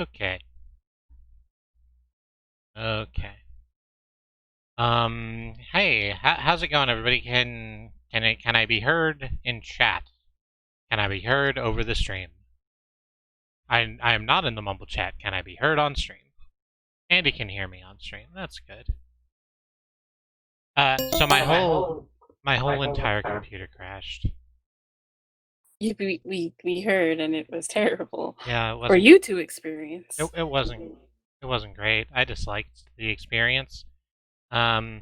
Okay. Okay. Hey, how's it going, everybody? Can I be heard in chat? Can I be heard over the stream? I am not in the mumble chat. Can I be heard on stream? Andy can hear me on stream. That's good. So my whole entire computer crashed. We heard, and it was terrible Yeah, it for wasn't. you to experience. It wasn't great. I disliked the experience. Um,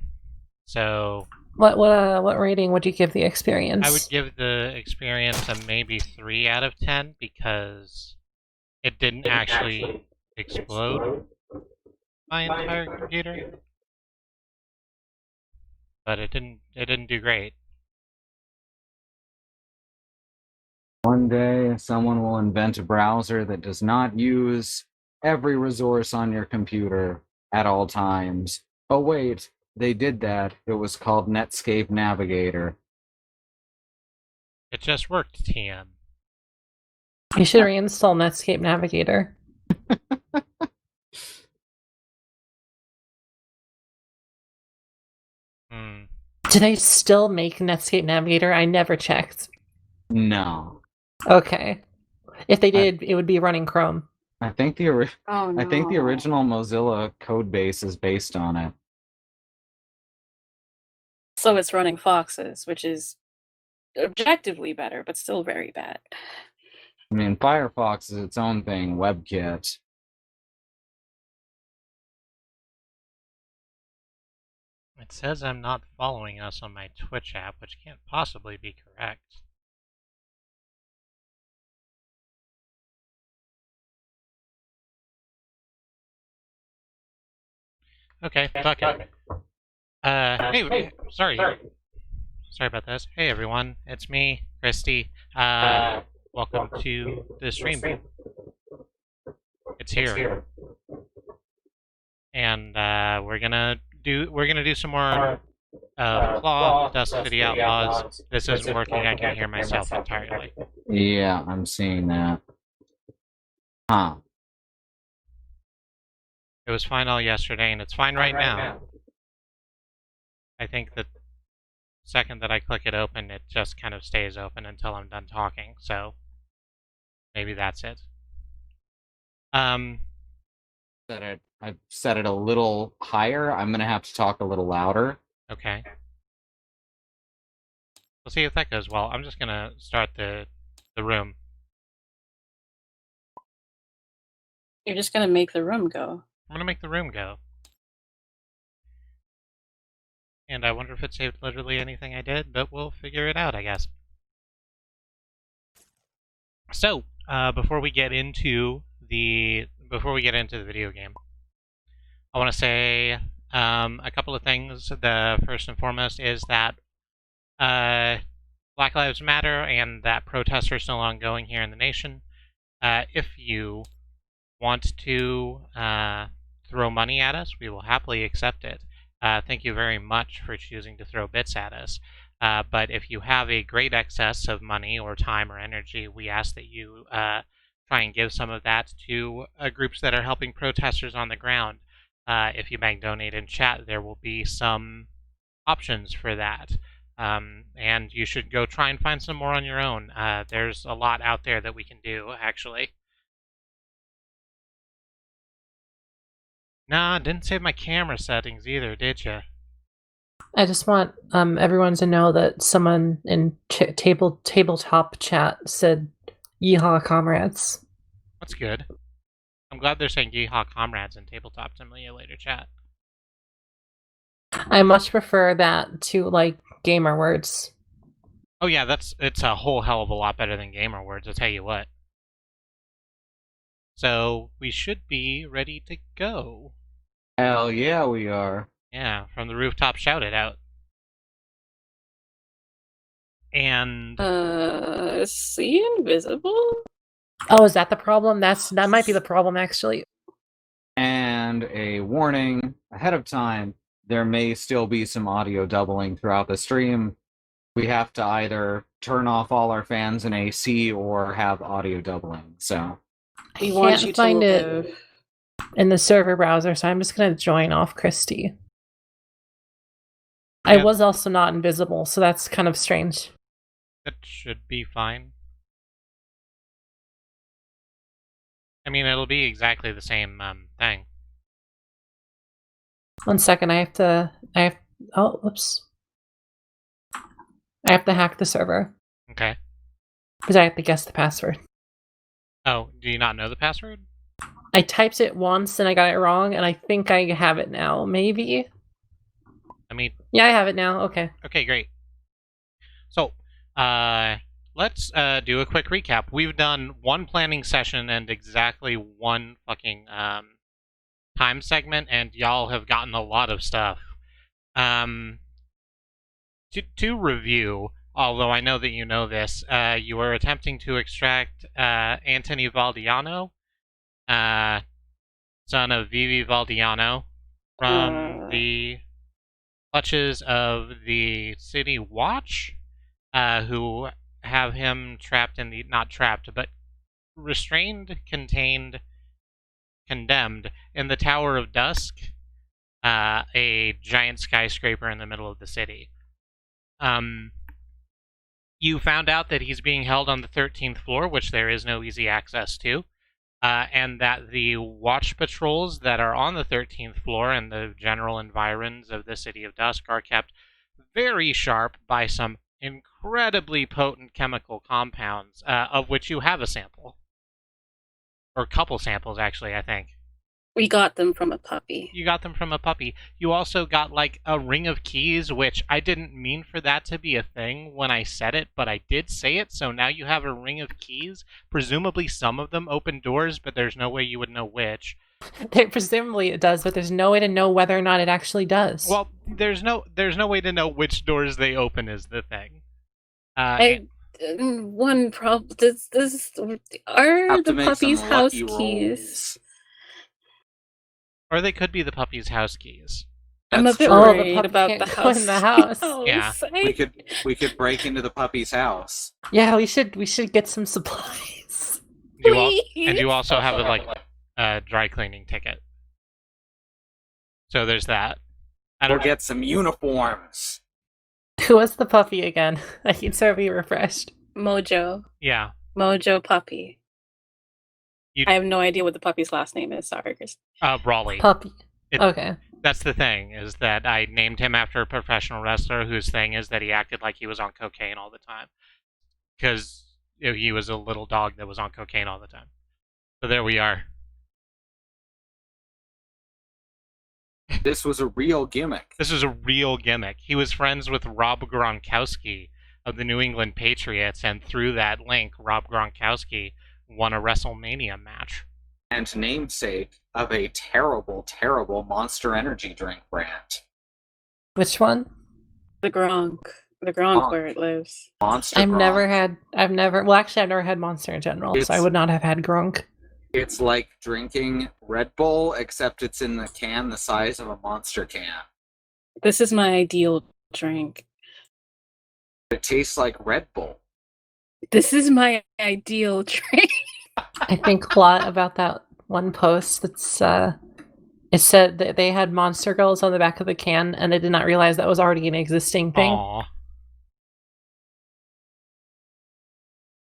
so What rating would you give the I would experience? give the experience a maybe 3 out of 10 because it didn't actually explode my entire computer, but it didn't do great. One day, someone will invent a browser that does not use every resource on your computer at all times. Oh, wait, they did that. It was called Netscape Navigator. It just worked, TM. You should reinstall Netscape Navigator. Do they still make Netscape Navigator? I never checked. No. Okay. If they did, it would be running Chrome. I think the original Mozilla code base is based on it. So it's running Foxes, which is objectively better, but still very bad. I mean, Firefox is its own thing, WebKit. It says I'm not following us on my Twitch app, which can't possibly be correct. Okay, fuck it. Hey, sorry about this. Hey everyone, it's me, Christy. Welcome to the stream. It's here, and we're gonna do some more Claw Dust City Outlaws. This isn't working. I can hear myself entirely. Yeah, I'm seeing that. Huh. It was fine all yesterday, and it's fine right now. I think the second that I click it open, it just kind of stays open until I'm done talking, so maybe that's it. I've set it a little higher. I'm gonna have to talk a little louder. Okay. We'll see if that goes well. I'm just gonna start the room. You're just gonna make the room go. I'm gonna make the room go. And I wonder if it saved literally anything I did, but we'll figure it out, I guess. So, before we get into the video game, I want to say a couple of things. The first and foremost is that Black Lives Matter and that protests are still ongoing here in the nation. If you want to throw money at us, we will happily accept it. Thank you very much for choosing to throw bits at us. But if you have a great excess of money or time or energy, we ask that you try and give some of that to groups that are helping protesters on the ground. If you bank donate in chat, there will be some options for that. And you should go try and find some more on your own. There's a lot out there that we can do, actually. Nah, didn't save my camera settings either, did ya? I just want everyone to know that someone in tabletop chat said "Yeehaw, comrades." That's good. I'm glad they're saying "Yeehaw, comrades" in Tabletop Simulator chat. I much prefer that to like gamer words. Oh yeah, it's a whole hell of a lot better than gamer words, I'll tell you what. So we should be ready to go. Hell yeah, we are. Yeah, from the rooftop, shout it out. And is he invisible? Oh, is that the problem? That might be the problem, actually. And a warning ahead of time, there may still be some audio doubling throughout the stream. We have to either turn off all our fans in AC or have audio doubling, so. We want you can't find to it live. in the server browser, so I'm just gonna join off Christy. I Yeah. was also not invisible, so that's kind of strange. That should be fine. I mean, it'll be exactly the same thing. 1 second, oh, whoops. I have to hack the server, Okay. because I have to guess the password. Oh, do you not know the password? I typed it once and I got it wrong, and I think I have it now, maybe? I mean, Yeah, I have it now, okay. okay, great. So, let's do a quick recap. We've done one planning session and exactly one fucking time segment, and y'all have gotten a lot of stuff. To review, although I know that you know this, you are attempting to extract Anthony Valdiano, son of Vivi Valdiano, from the clutches of the City Watch, who have him trapped in the, not trapped, but restrained, contained, condemned in the Tower of Dusk, a giant skyscraper in the middle of the city. You found out that he's being held on the 13th floor, which there is no easy access to, and that the watch patrols that are on the 13th floor and the general environs of the City of Dusk are kept very sharp by some incredibly potent chemical compounds, of which you have a sample. Or a couple samples, actually, I think. We got them from a puppy. You got them from a puppy. You also got, like, a ring of keys, which I didn't mean for that to be a thing when I said it, but I did say it, so now you have a ring of keys. Presumably some of them open doors, but there's no way you would know which. Presumably it does, but there's no way to know whether or not it actually does. Well, there's no way to know which doors they open is the thing. One problem. This are Have to the make puppy's some house lucky keys. rolls. Or they could be the puppy's house keys. I'm a That's bit true. Oh, the worried puppy about can't the go house. in the house. Yeah. We could break into the puppy's house. Yeah, we should get some supplies. And you also have a dry cleaning ticket. So there's that. I We'll don't get some uniforms. Who was the puppy again? I need to be refreshed. Mojo. Yeah. Mojo puppy. You- I have no idea what the puppy's last name is. Sorry, Chris. Brawley. Puppy. It- Okay. That's the thing, is that I named him after a professional wrestler whose thing is that he acted like he was on cocaine all the time. Because he was a little dog that was on cocaine all the time. So there we are. This was a real gimmick. This is a real gimmick. He was friends with Rob Gronkowski of the New England Patriots, and through that link, Rob Gronkowski won a WrestleMania match. And namesake of a terrible, terrible Monster Energy drink brand. Which one? The Gronk. The Gronk. Gronk, where it lives. Monster I've Gronk. never had Monster in general, so I It's- would not have had Gronk. It's like drinking Red Bull, except it's in the can the size of a Monster can. This is my ideal drink. It tastes like Red Bull. This is my ideal drink. I think a lot about that one post that's it said that they had Monster Girls on the back of the can, and I did not realize that was already an existing thing. Aww.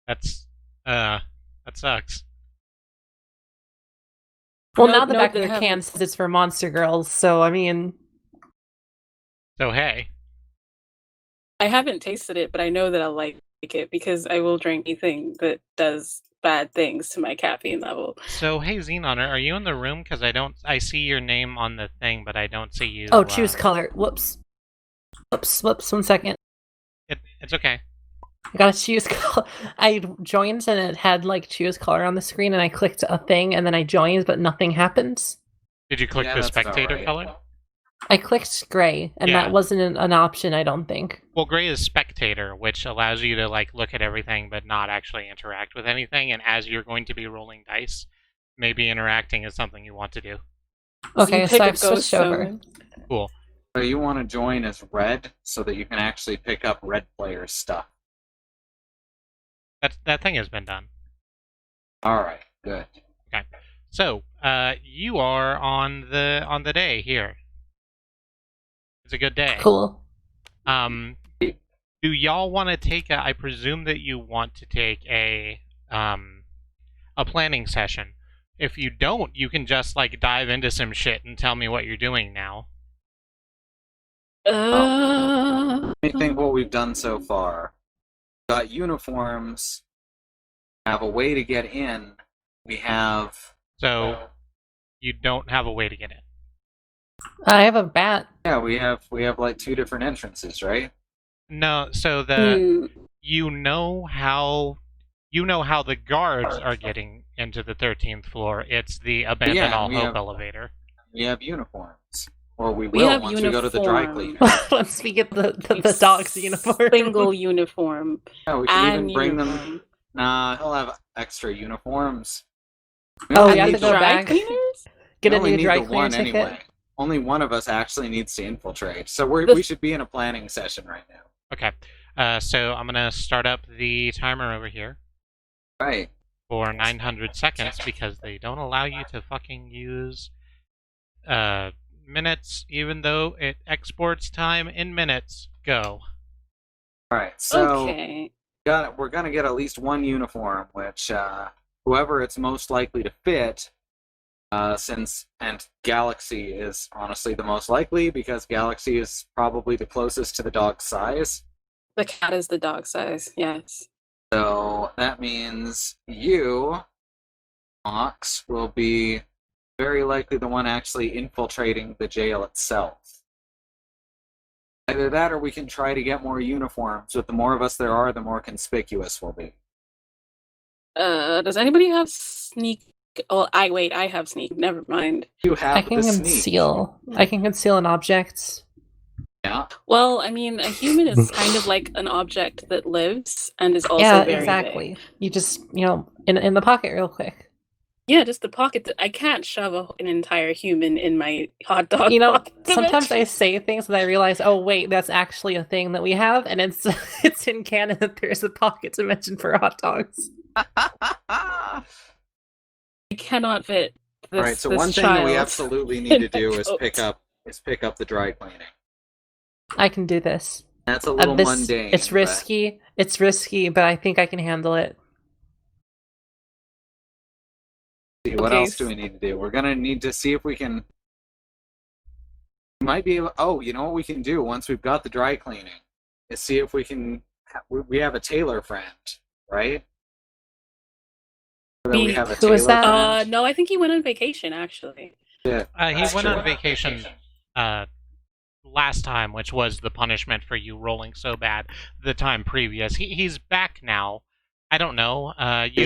That sucks. Well, No, now the no, back they of the can haven't. says it's for Monster Girls, so I mean, So hey. I haven't tasted it, but I know that I'll like it because I will drink anything that does bad things to my caffeine level. So hey Xenon, are you in the room? Because I see your name on the thing, but I don't see you. oh, choose color. Whoops. 1 second. It's okay. I gotta choose color. I joined and it had like choose color on the screen, and I clicked a thing, and then I joined, but nothing happens. Did you click Yeah, the that's about spectator right. color? I clicked gray, and Yeah. that wasn't an option, I don't think. Well, gray is spectator, which allows you to like look at everything but not actually interact with anything. And as you're going to be rolling dice, maybe interacting is something you want to do. Okay, you so pick a I've switched ghost over. summon. Cool. So you want to join as Red so that you can actually pick up Red players' stuff. That thing has been done. Alright, good. Okay. So, you are on the day here. It's a good day. Cool. Do y'all want to take I presume that you want to take a planning session. If you don't, you can just like dive into some shit and tell me what you're doing now. Let me think what we've done so far. We've got uniforms. Have a way to get in. We have. So you don't have a way to get in. I have a bat. Yeah, we have like 2 different entrances, right? No, so the you know how the guards are getting into the 13th floor. It's the abandon all hope elevator. We have uniforms. Or we We will have once we go to the dry cleaner. Once we get the dog's uniform. Single uniform. Yeah, we can even bring uniform. them. Nah, he'll have extra uniforms. Oh, we At have the to go dry back. cleaners? Get We a only new need dry the cleaner one ticket. anyway. Only one of us actually needs to infiltrate. So The- we should be in a planning session right now. Okay. So I'm gonna start up the timer over here Right. for 900 seconds because they don't allow you to fucking use minutes, even though it exports time in minutes. Go. Alright, so Okay. we're gonna get at least one uniform, which whoever it's most likely to fit, and Galaxy is honestly the most likely because Galaxy is probably the closest to the dog's size. The cat is the dog size, yes. So that means you, Mox, will be very likely the one actually infiltrating the jail itself. Either that or we can try to get more uniforms, but the more of us there are, the more conspicuous we'll be. Does anybody have sneak? Oh, I have sneak. Never mind. You have I can the sneak. conceal. I can conceal an object. Yeah. Well, I mean, a human is kind of like an object that lives and is also Yeah, very exactly. big. You just in the pocket real quick. Yeah, just the pocket. I can't shove an entire human in my hot dog. pocket Sometimes I dimension. say things that I realize, oh wait, that's actually a thing that we have, and it's it's in canon that there's a pocket dimension for hot dogs. I cannot fit this. All right. So this one thing that we child absolutely need to in a do is coat. pick up the dry cleaning. I can do this. That's a little This- mundane. It's but- risky. It's risky, but I think I can handle it. See, what Okay, else do we need to do? We're gonna need to see if we can. We might be able. Oh, you know what we can do once we've got the dry cleaning is see if we can. We have a tailor friend, right? So that we have a Who is tailor that? friend. No, I think he went on vacation actually. Yeah. He went true. on vacation last time, which was the punishment for you rolling so bad the time previous. He's back now. I don't know. You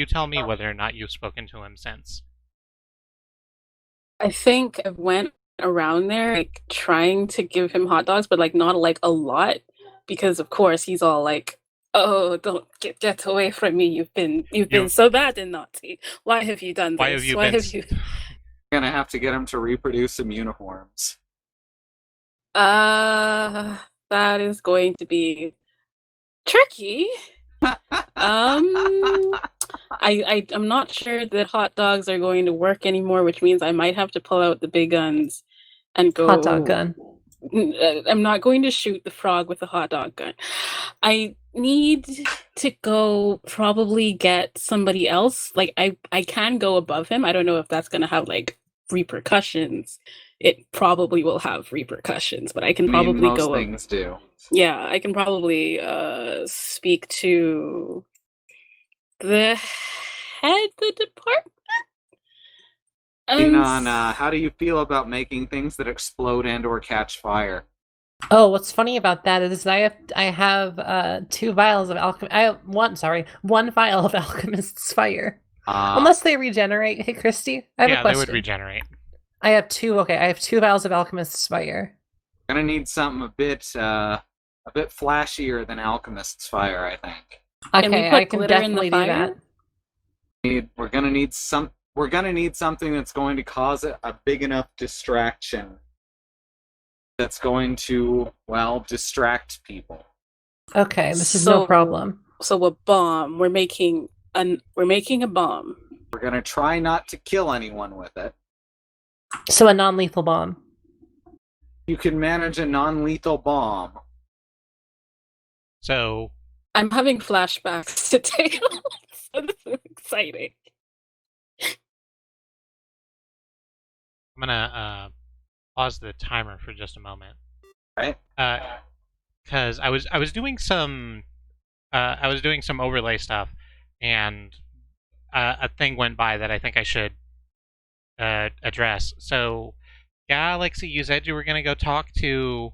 tell me whether or not you've spoken to him since. I think I went around there like trying to give him hot dogs, but like not like a lot, because of course he's all like, "Oh, don't get away from me! You've been so bad and naughty. Why have you done this? Why have you Why been? have you?" We're gonna have to get him to reproduce some uniforms. That is going to be tricky. I'm not sure that hot dogs are going to work anymore, which means I might have to pull out the big guns and go. Hot dog gun. I'm not going to shoot the frog with a hot dog gun. I need to go probably get somebody else. Like I can go above him. I don't know if that's gonna have like repercussions. It probably will have repercusussions, but I can probably most go. things do. Yeah, I can probably speak to the head of the department. On how do you feel about making things that explode and/or catch fire? Oh, what's funny about that is I have 2 vials of alchemy. I have one vial of alchemist's fire. Unless they regenerate. Hey, Christy, I have a Yeah, question. they would regenerate. I have 2. Okay, I have 2 vials of alchemist's fire. Gonna need something a bit flashier than alchemist's fire, I think. Can we Okay, put I can glitter in the definitely do fire? that. We're gonna need something that's going to cause a big enough distraction that's going to, well, distract people. Okay, this is no So- problem. So a bomb. We're making a bomb. We're gonna try not to kill anyone with it. So a non-lethal bomb. You can manage a non-lethal bomb. So I'm having flashbacks to Taylor. So this is exciting. I'm gonna pause the timer for just a moment. Right? Because I was doing some overlay stuff, and a thing went by that I think I should address. So, Galaxy, you said you were gonna go talk to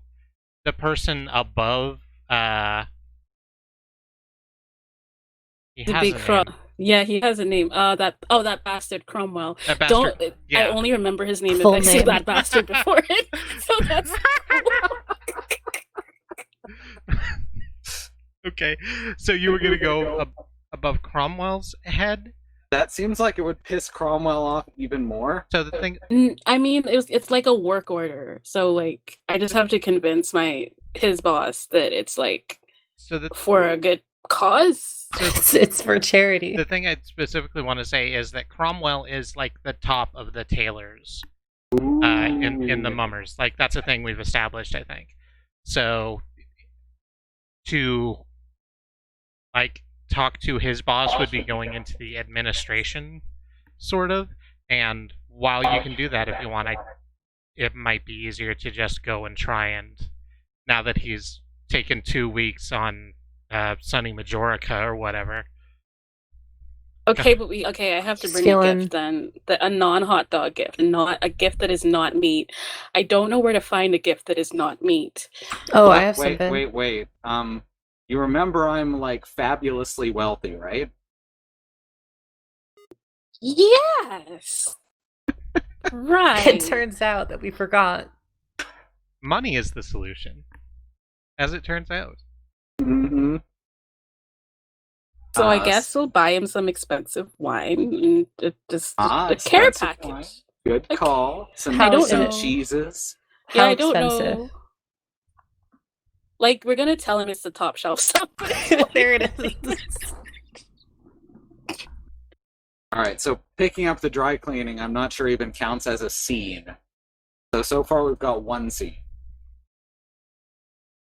the person above. He The has big a Crom. name. Yeah, he has a name. That bastard Cromwell. That bastard. Don't. Yeah. I only remember his name Full if I say name. that bastard before it. So that's. Okay, so you were gonna go above Cromwell's head. That seems like it would piss Cromwell off even more. So the thing, I mean, it's like a work order. So like, I just have to convince his boss that it's like so the for a good cause. It's for charity. the thing I specifically want to say is that Cromwell is like the top of the tailors in the mummers. Like that's a thing we've established, I think. So to like talk to his boss would be going into the administration, sort of. And while you can do that if you want, it might be easier to just go and try and, now that he's taken 2 weeks on Sunny Majorica or whatever. Okay, but I have to bring a gift then. A non-hot dog gift, not a gift that is not meat. I don't know where to find a gift that is not meat. Oh, I have wait, something. Wait. You remember I'm like fabulously wealthy, right? Yes. Right. It turns out that we forgot. Money is the solution, as it turns out. Mm-hmm. So I guess we'll buy him some expensive wine and just a care package. Wine. Good call. Some cheeses. Yeah, How I don't expensive? know. Like, we're gonna tell him it's the top shelf stuff. There it is. Alright, so picking up the dry cleaning, I'm not sure even counts as a scene. So far we've got one scene.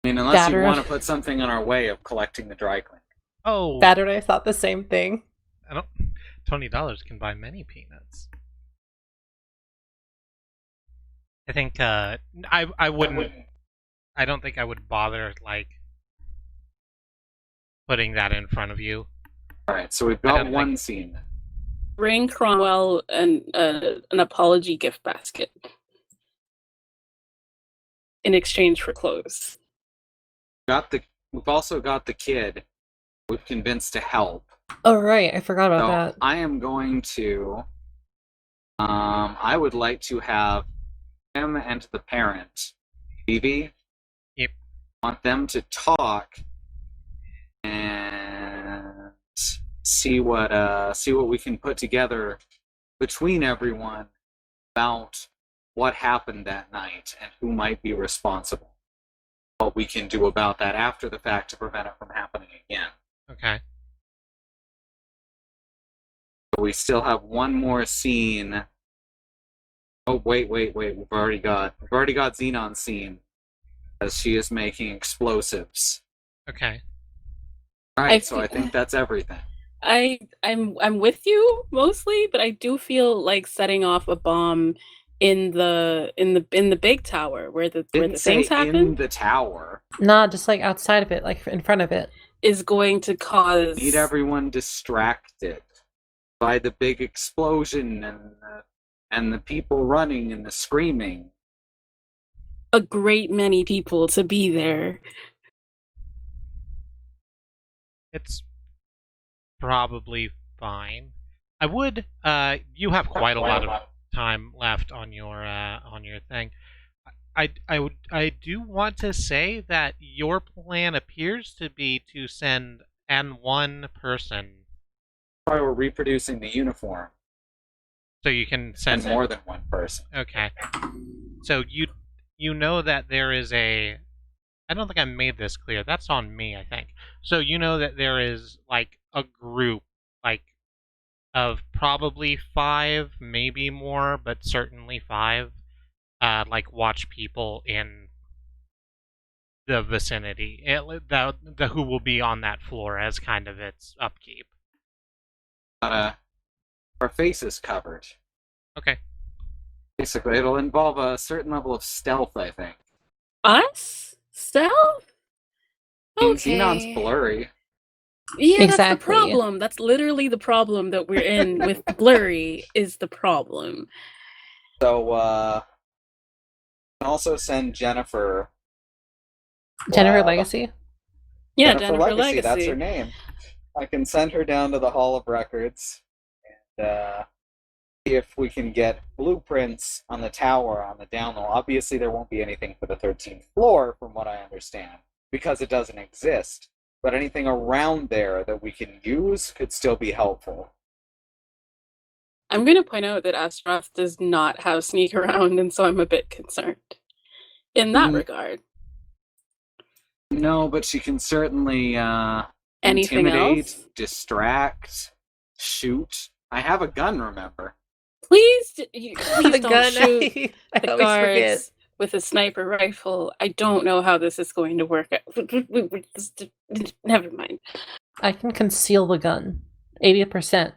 I mean, unless you want to put something in our way of collecting the dry cleaning. Oh, Bad and I thought the same thing. $20 can buy many peanuts. I think I wouldn't. I don't think I would bother like putting that in front of you. All right, so we've got one scene. Bring Cromwell an apology gift basket in exchange for clothes. We've also got the kid we've convinced to help. Oh right, I forgot about that. I am going to. I would like to have him and the parent, Vivi. Yep. Want them to talk and see what we can put together between everyone about what happened that night and who might be responsible. What we can do about that after the fact to prevent it from happening again. Okay. So we still have one more scene. Oh wait. We've already got Xenon's scene, as she is making explosives. Okay. All right, so I think that's everything. I'm with you mostly, but I do feel like setting off a bomb in the big tower where the things happen. In the tower. Nah, just like outside of it, like in front of it. Is going to cause. Need everyone distracted by the big explosion and the people running and the screaming. A great many people to be there. It's probably fine. I would. You have quite a lot of time left on your thing. I do want to say that your plan appears to be to send one person. Probably we're reproducing the uniform. So you can send more than one person. Okay. So you know that there is a. I don't think I made this clear. That's on me, I think. So you know that there is like a group, like of probably 5, maybe more, but certainly 5, like watch people in the vicinity. The who will be on that floor as kind of its upkeep. Our face is covered. Okay. Basically, it'll involve a certain level of stealth, I think. Us? Stealth? Xenon's Okay. blurry. Yeah, that's the Exactly. problem. That's literally the problem that we're in with blurry is the problem. So, can also send Jennifer. Jennifer Wow. Legacy? Yeah, Jennifer Legacy, that's her name. I can send her down to the Hall of Records and see if we can get blueprints on the tower on the down low. Obviously, there won't be anything for the 13th floor, from what I understand, because it doesn't exist. But anything around there that we can use could still be helpful. I'm going to point out that Astaroth does not have sneak around, and so I'm a bit concerned in that regard. No, but she can certainly Anything intimidate, else? distract, shoot. I have a gun, remember? Please The don't gun, shoot I the always forget. guards with a sniper rifle. I don't know how this is going to work. Never mind. I can conceal the gun. 80%.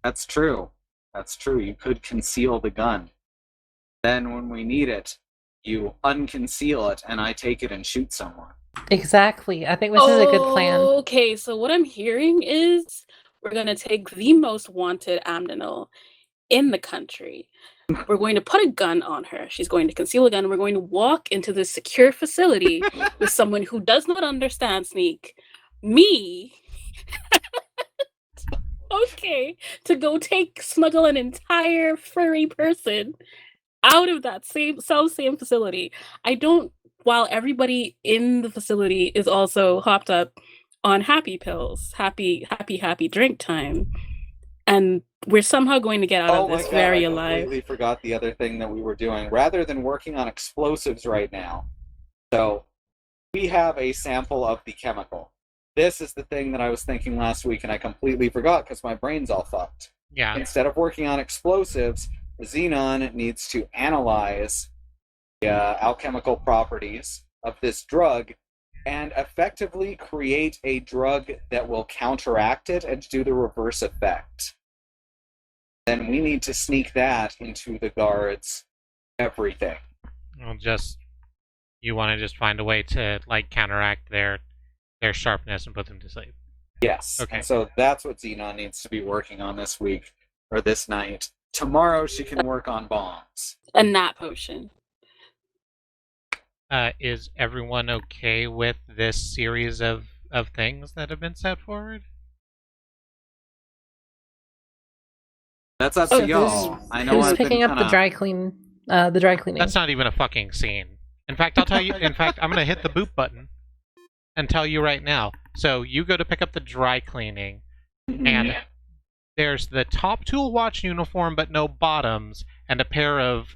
That's true. That's true. You could conceal the gun. Then when we need it, you unconceal it and I take it and shoot someone. Exactly. I think this is a good plan. Okay, so what I'm hearing is we're going to take the most wanted Amdinal in the country. We're going to put a gun on her. She's going to conceal a gun. And we're going to walk into this secure facility with someone who does not understand sneak. Me. Okay, to go smuggle an entire furry person out of that same facility. While everybody in the facility is also hopped up on happy pills, happy drink time, and we're somehow going to get out of this very alive. I completely forgot the other thing that we were doing. Rather than working on explosives right now, so we have a sample of the chemical. This is the thing that I was thinking last week, and I completely forgot because my brain's all fucked. Yeah. Instead of working on explosives, Xenon needs to analyze the alchemical properties of this drug and effectively create a drug that will counteract it and do the reverse effect. Then we need to sneak that into the guards' everything. Well, you want to just find a way to like counteract their sharpness and put them to sleep. Yes. Okay. And so that's what Xenon needs to be working on this week or this night. Tomorrow she can work on bombs. A nap potion. Is everyone okay with this series of things that have been set forward? That's up to y'all. I know Who's I've picking been up the dry cleaning? That's not even a fucking scene. In fact, I'll tell you. In fact, I'm gonna hit the boop button and tell you right now. So you go to pick up the dry cleaning, and there's the top tool watch uniform, but no bottoms, and a pair of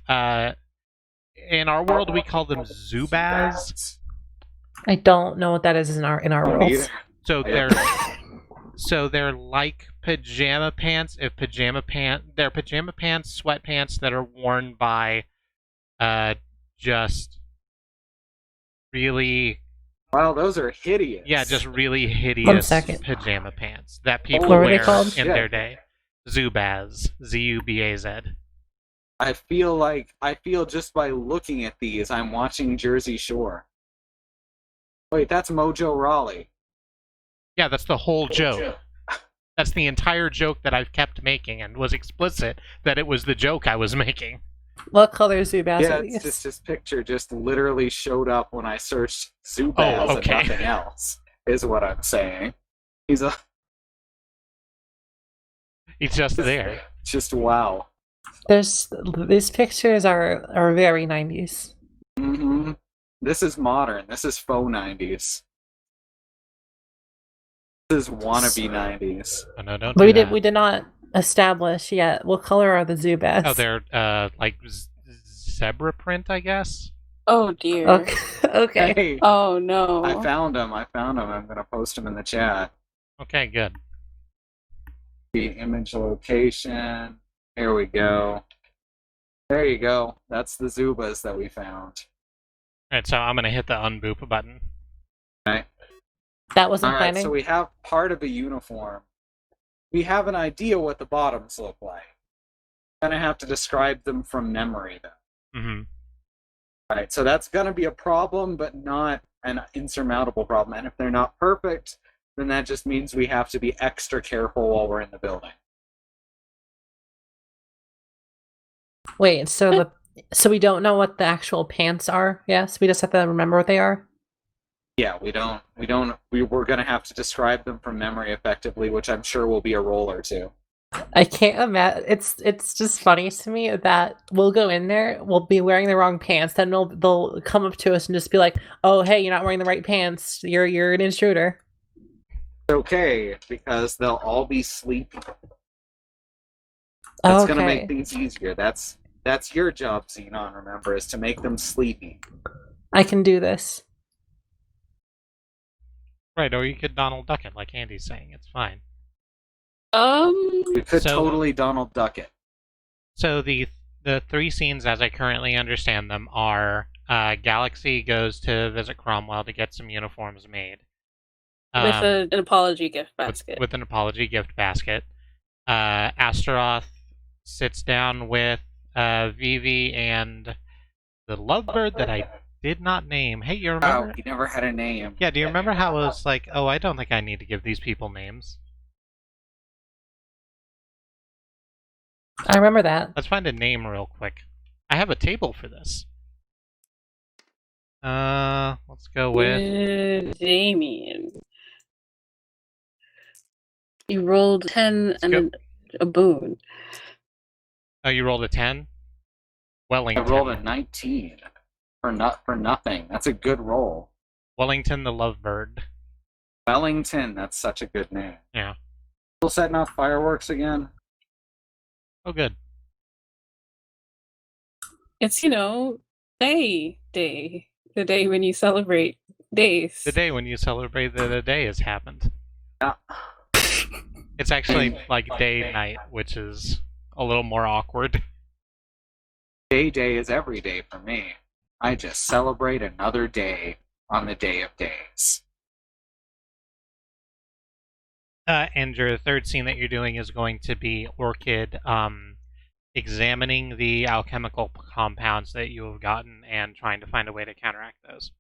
in our world we call them Zubaz. I don't know what that is in our world. So they're like pajama pants. They're pajama pants, sweatpants that are worn by just really. Wow, those are hideous. Yeah, just really hideous pajama pants that people wear in their day. Zubaz. Z-U-B-A-Z. I feel just by looking at these, I'm watching Jersey Shore. Wait, that's Mojo Raleigh. Yeah, that's the whole joke. That's the entire joke that I've kept making and was explicit that it was the joke I was making. What color is Zubaz? Yeah, it's just his picture just literally showed up when I searched Zubaz and nothing else, is what I'm saying. He's just there. Just wow. These pictures are very 90s. Mm-hmm. This is modern. This is faux 90s. This is wannabe 90s. Oh, no, don't do that. We did not establish yet what color are the Zubaz. Oh, they're like zebra print, I guess. Oh dear. Okay. Hey, oh no. I found him. I'm gonna post him in the chat. Okay, good. The image location. Here we go. There you go. That's the Zubas that we found. Alright, so I'm gonna hit the unboop button. Okay. That wasn't All right, planning. so we have part of a uniform. We have an idea what the bottoms look like. Gonna have to describe them from memory, though. Mm-hmm. All right, so that's gonna be a problem, but not an insurmountable problem. And if they're not perfect, then that just means we have to be extra careful while we're in the building. Wait, so we don't know what the actual pants are? Yes, we just have to remember what they are. Yeah, we're gonna have to describe them from memory effectively, which I'm sure will be a roll or two. I can't imagine. It's just funny to me that we'll go in there, we'll be wearing the wrong pants, then they'll come up to us and just be like, "Oh, hey, you're not wearing the right pants. You're an intruder." It's okay, because they'll all be sleepy. That's gonna make things easier. That's your job, Xenon, remember, is to make them sleepy. I can do this. Right, or you could Donald Duck it, like Andy's saying. It's fine. You could So- totally Donald Duck it. So the three scenes, as I currently understand them, are Galaxy goes to visit Cromwell to get some uniforms made. With an apology gift basket. With an apology gift basket. Astaroth sits down with Vivi and the lovebird that I did not name. Hey, you remember? Oh, he never had a name. Yeah, do you remember how it was like, oh, I don't think I need to give these people names? I remember that. Let's find a name real quick. I have a table for this. Let's go with Damien. You rolled 10 Let's and go. a boon. Oh, you rolled a 10? Wellington. I rolled a 19 for nothing. That's a good roll. Wellington the Lovebird. Wellington, that's such a good name. Yeah. Still setting off fireworks again? Oh, good. It's, day. The day when you celebrate days. The day when you celebrate that a day has happened. Yeah. It's actually like day-night, which is a little more awkward. Day is every day for me. I just celebrate another day on the day of days. And your third scene that you're doing is going to be Orchid examining the alchemical compounds that you have gotten and trying to find a way to counteract those.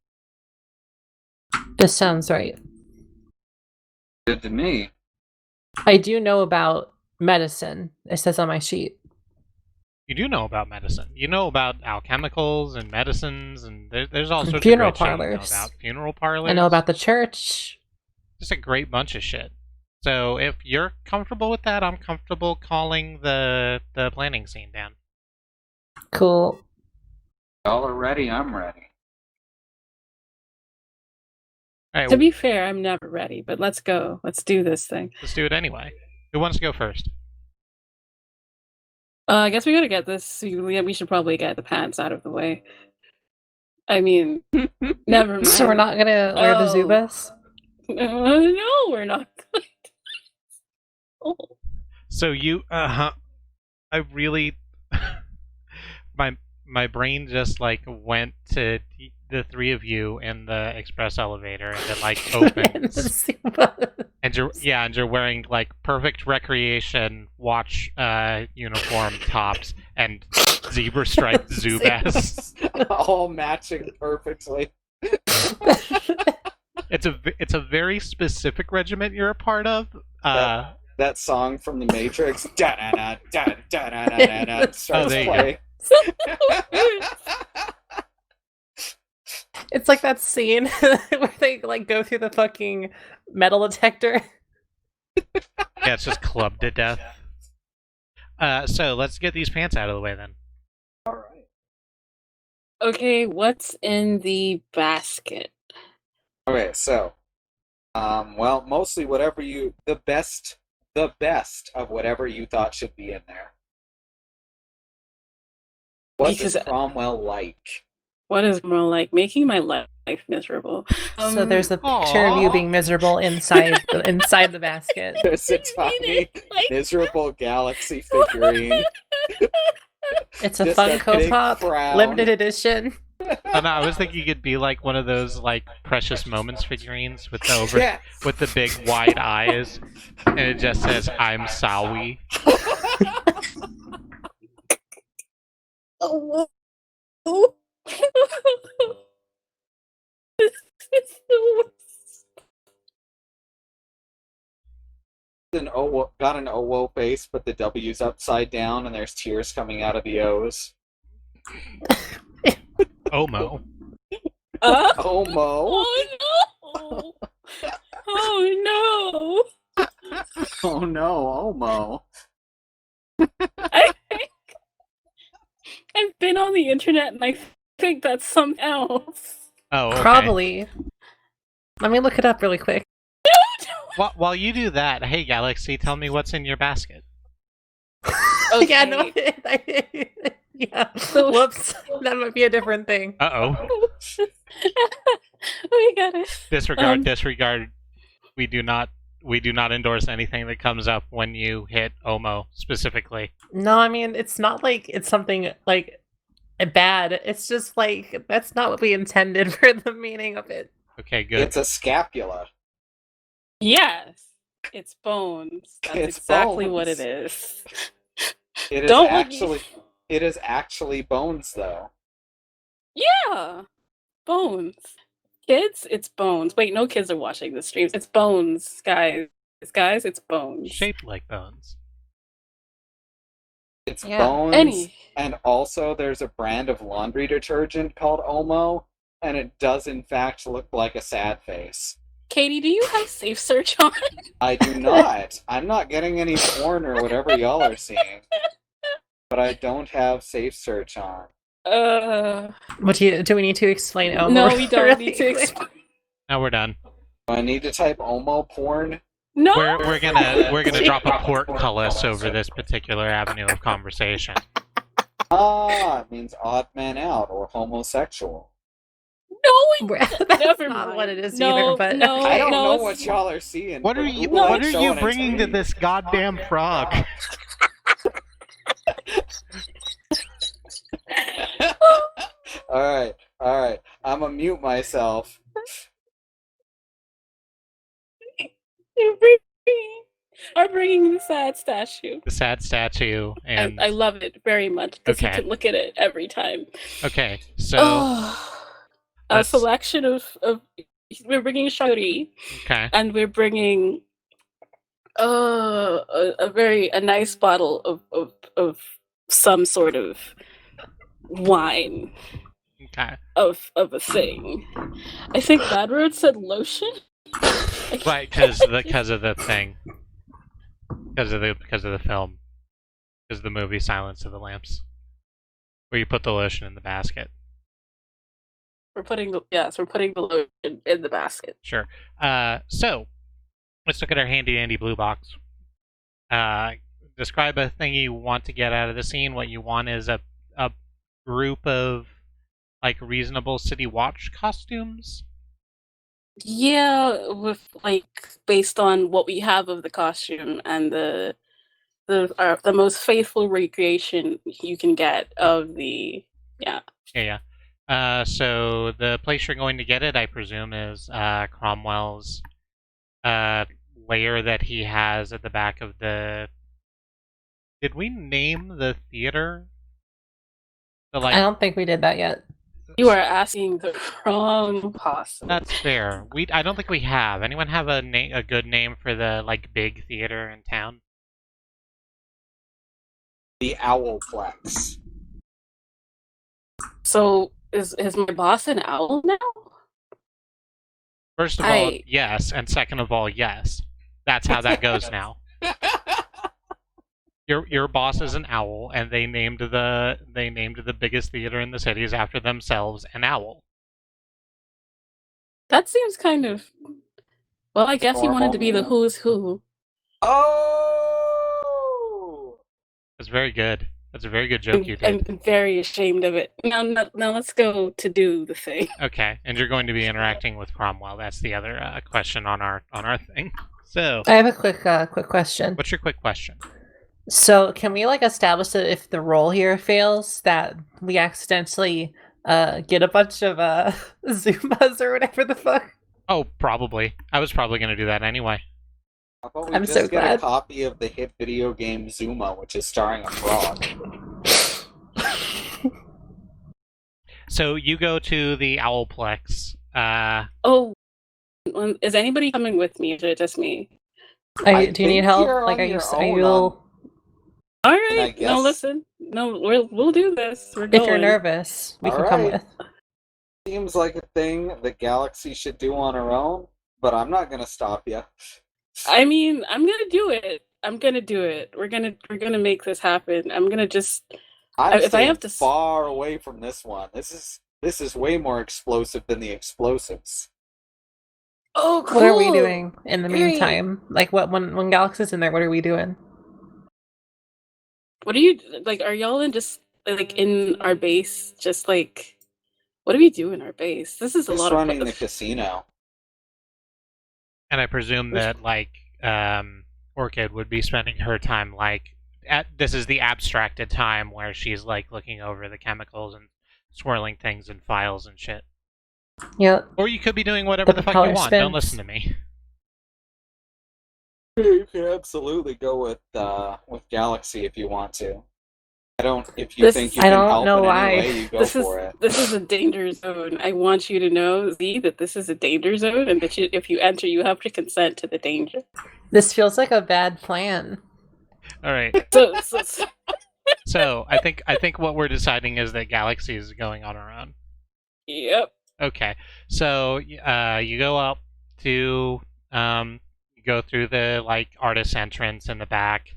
This sounds right. Good to me. I do know about medicine. It says on my sheet. You do know about medicine. You know about alchemicals and medicines, and there's all sorts Funeral of great shit you know parlors. about. Funeral parlors. I know about the church. Just a great bunch of shit. So if you're comfortable with that, I'm comfortable calling the planning scene down. Cool. Y'all are ready, I'm ready. All right, To be fair, I'm never ready, but let's go. Let's do this thing. let's do it anyway. Who wants to go first? I guess we gotta get this. We should probably get the pants out of the way. I mean, never mind. So we're not gonna wear the Zubas? No, we're not going to. Oh. So you, I really, my brain just like went to the three of you in the express elevator, and it like opens, and you're wearing like perfect recreation watch uniform tops and zebra striped Zubas. All matching perfectly. It's a very specific regiment you're a part of. That song from The Matrix, da da da da da da da da, starts there you playing. It's like that scene where they like go through the fucking metal detector. Yeah, it's just clubbed to death. So let's get these pants out of the way then. All right. Okay, what's in the basket? Okay, so, well, mostly whatever the best of whatever you thought should be in there. What does Because- Cromwell like? What is more like making my life miserable? So there's a picture of you Aw. being miserable inside the basket. There's a tiny, miserable galaxy figurine. It's a Just a Funko big Pop, frown. limited edition. Oh, no, I was thinking it'd be like one of those like Precious Moments figurines with the Yeah. with the big wide eyes, and it just says "I'm Sawi." Oh. This is the worst. Got an OWO face, but the W's upside down, and there's tears coming out of the O's. Omo. Omo. Oh no! Oh no! Oh no, Omo. I've been on the internet and I think that's something else. Oh, okay. Probably. Let me look it up really quick. While you do that, hey Galaxy, tell me what's in your basket. Okay. Yeah, no. Yeah. So- Whoops. That might be a different thing. Uh-oh. We got it. Disregard. Disregard. We do not endorse anything that comes up when you hit Omo specifically. No, I mean, it's not like it's something like bad. It's just like that's not what we intended for the meaning of it. Okay, good. It's a scapula. Yes, it's bones. That's It's exactly what it bones. is. It is Don't look- actually. It is actually bones, though. Yeah, bones. Kids, it's bones. Wait, no kids are watching the streams. It's bones, guys. Guys, it's bones. Shaped like bones. It's Yeah. bones, and also there's a brand of laundry detergent called Omo, and it does in fact look like a sad face. Katie, do you have safe search on? I do not. I'm not getting any porn or whatever y'all are seeing. But I don't have safe search on. What do we need to explain Elmo? No, we don't really need to quick? explain. Now we're done. Do I need to type Omo porn? No. We're gonna drop a portcullis over this particular avenue of conversation. Ah, it means odd man out or homosexual. No, That's never not mind. what it is No, either, but no. I don't know it's- what y'all are seeing. What but are you Google ain't What are you showing it bringing to me. this goddamn frog? Alright. I'm gonna mute myself. Are bringing the sad statue. The sad statue, and I love it very much because you Okay. can look at it every time. okay, so A let's- selection of we're bringing Shari okay, and we're bringing a nice bottle of some sort of wine okay, of a thing. I think Bad Road said lotion. right? Because of the thing, because of the film, because of the movie Silence of the Lambs, where you put the lotion in the basket. We're putting the lotion in the basket. Sure. So let's look at our handy dandy blue box. Describe a thing you want to get out of the scene. What you want is a group of like reasonable city watch costumes. Yeah, with like based on what we have of the costume and the most faithful recreation you can get of the Yeah. So the place you're going to get it, I presume, is Cromwell's lair that he has at the back of the. Did we name the theater? The, I don't think we did that yet. You are asking the wrong person. That's fair. I don't think we have. Anyone have a good name for the like big theater in town? The Owlplex. So is my boss an owl now? First of all, yes, and second of all, yes. That's how that goes now. Your boss is an owl, and they named the biggest theater in the cities after themselves, an owl. That seems kind of. Well, I guess he wanted to be the who's who. Oh! It's very good. That's a very good joke you I'm did. very ashamed of it. Now let's go to do the thing. Okay, and you're going to be interacting with Cromwell. That's the other question on our thing. So, I have a quick question. what's your quick question? So can we like establish that if the roll here fails, that we accidentally get a bunch of Zumbas or whatever the fuck? Oh, probably. I was probably going to do that anyway. How about we I'm just so get glad. a copy of the hit video game Zuma, which is starring a frog? So you go to the Owlplex. Oh, is anybody coming with me? Or is it just me? Do you think need help? you're Like, on are you your are own you? on- All I right. No, guess- listen. No, we'll do this. We're going. If you're nervous, we All can come right. with. Seems like a thing the Galaxy should do on her own, but I'm not gonna stop you. I mean, I'm gonna do it. I'm gonna do it. We're gonna make this happen. I'm gonna just. I'm If I staying have to far away from this one. This is way more explosive than the explosives. Oh, cool. What are we doing in the Great. meantime? Like, what when Galaxy's in there? What are we doing? What are you like? Are y'all in just like in our base? Just like, what do we do in our base? This is a Just lot of running fun. the casino. And I presume that, like, Orchid would be spending her time, like, this is the abstracted time where she's, like, looking over the chemicals and swirling things in files and shit. Yeah. Or you could be doing whatever the fuck you propeller want. Don't spins. listen to me. You can absolutely go with Galaxy if you want to. If you think you I can don't help know in why. any way, you go for it. This is a danger zone. I want you to know, Z, that this is a danger zone, and that if you enter, you have to consent to the danger. This feels like a bad plan. All right. So So I think what we're deciding is that Galaxy is going on her own. yep. Okay. So you go up to you go through the, like, artist entrance in the back.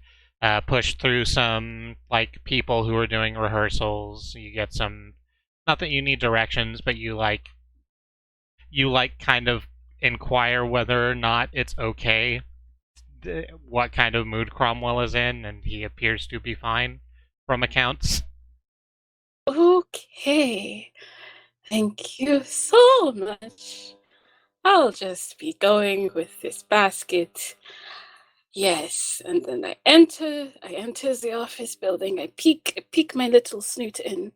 Push through some, like, people who are doing rehearsals. You get some, not that you need directions, but you kind of inquire whether or not it's okay, what kind of mood Cromwell is in, and he appears to be fine from accounts. Okay. Thank you so much. I'll just be going with this basket. Yes, and then I enter the office building. I peek my little snoot in.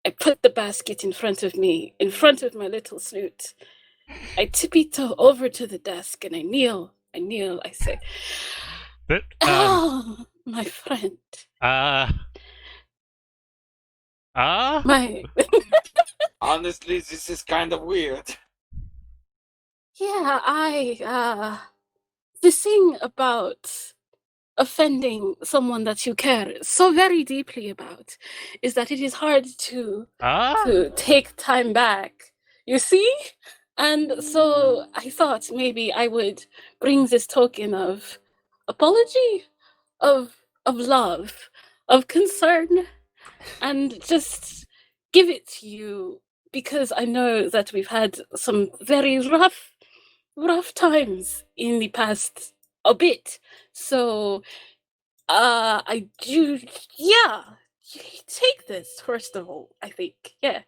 I put the basket in front of me, in front of my little snoot. I tippy-toe over to the desk and I kneel. I say, But "Oh, my friend. My Honestly, this is kind of weird. yeah, the thing about offending someone that you care so very deeply about is that it is hard to take time back. You see? And so I thought maybe I would bring this token of apology, of love, of concern, and just give it to you because I know that we've had some very rough times in the past a bit. So I do, yeah. Take this first of all, I think. Yeah.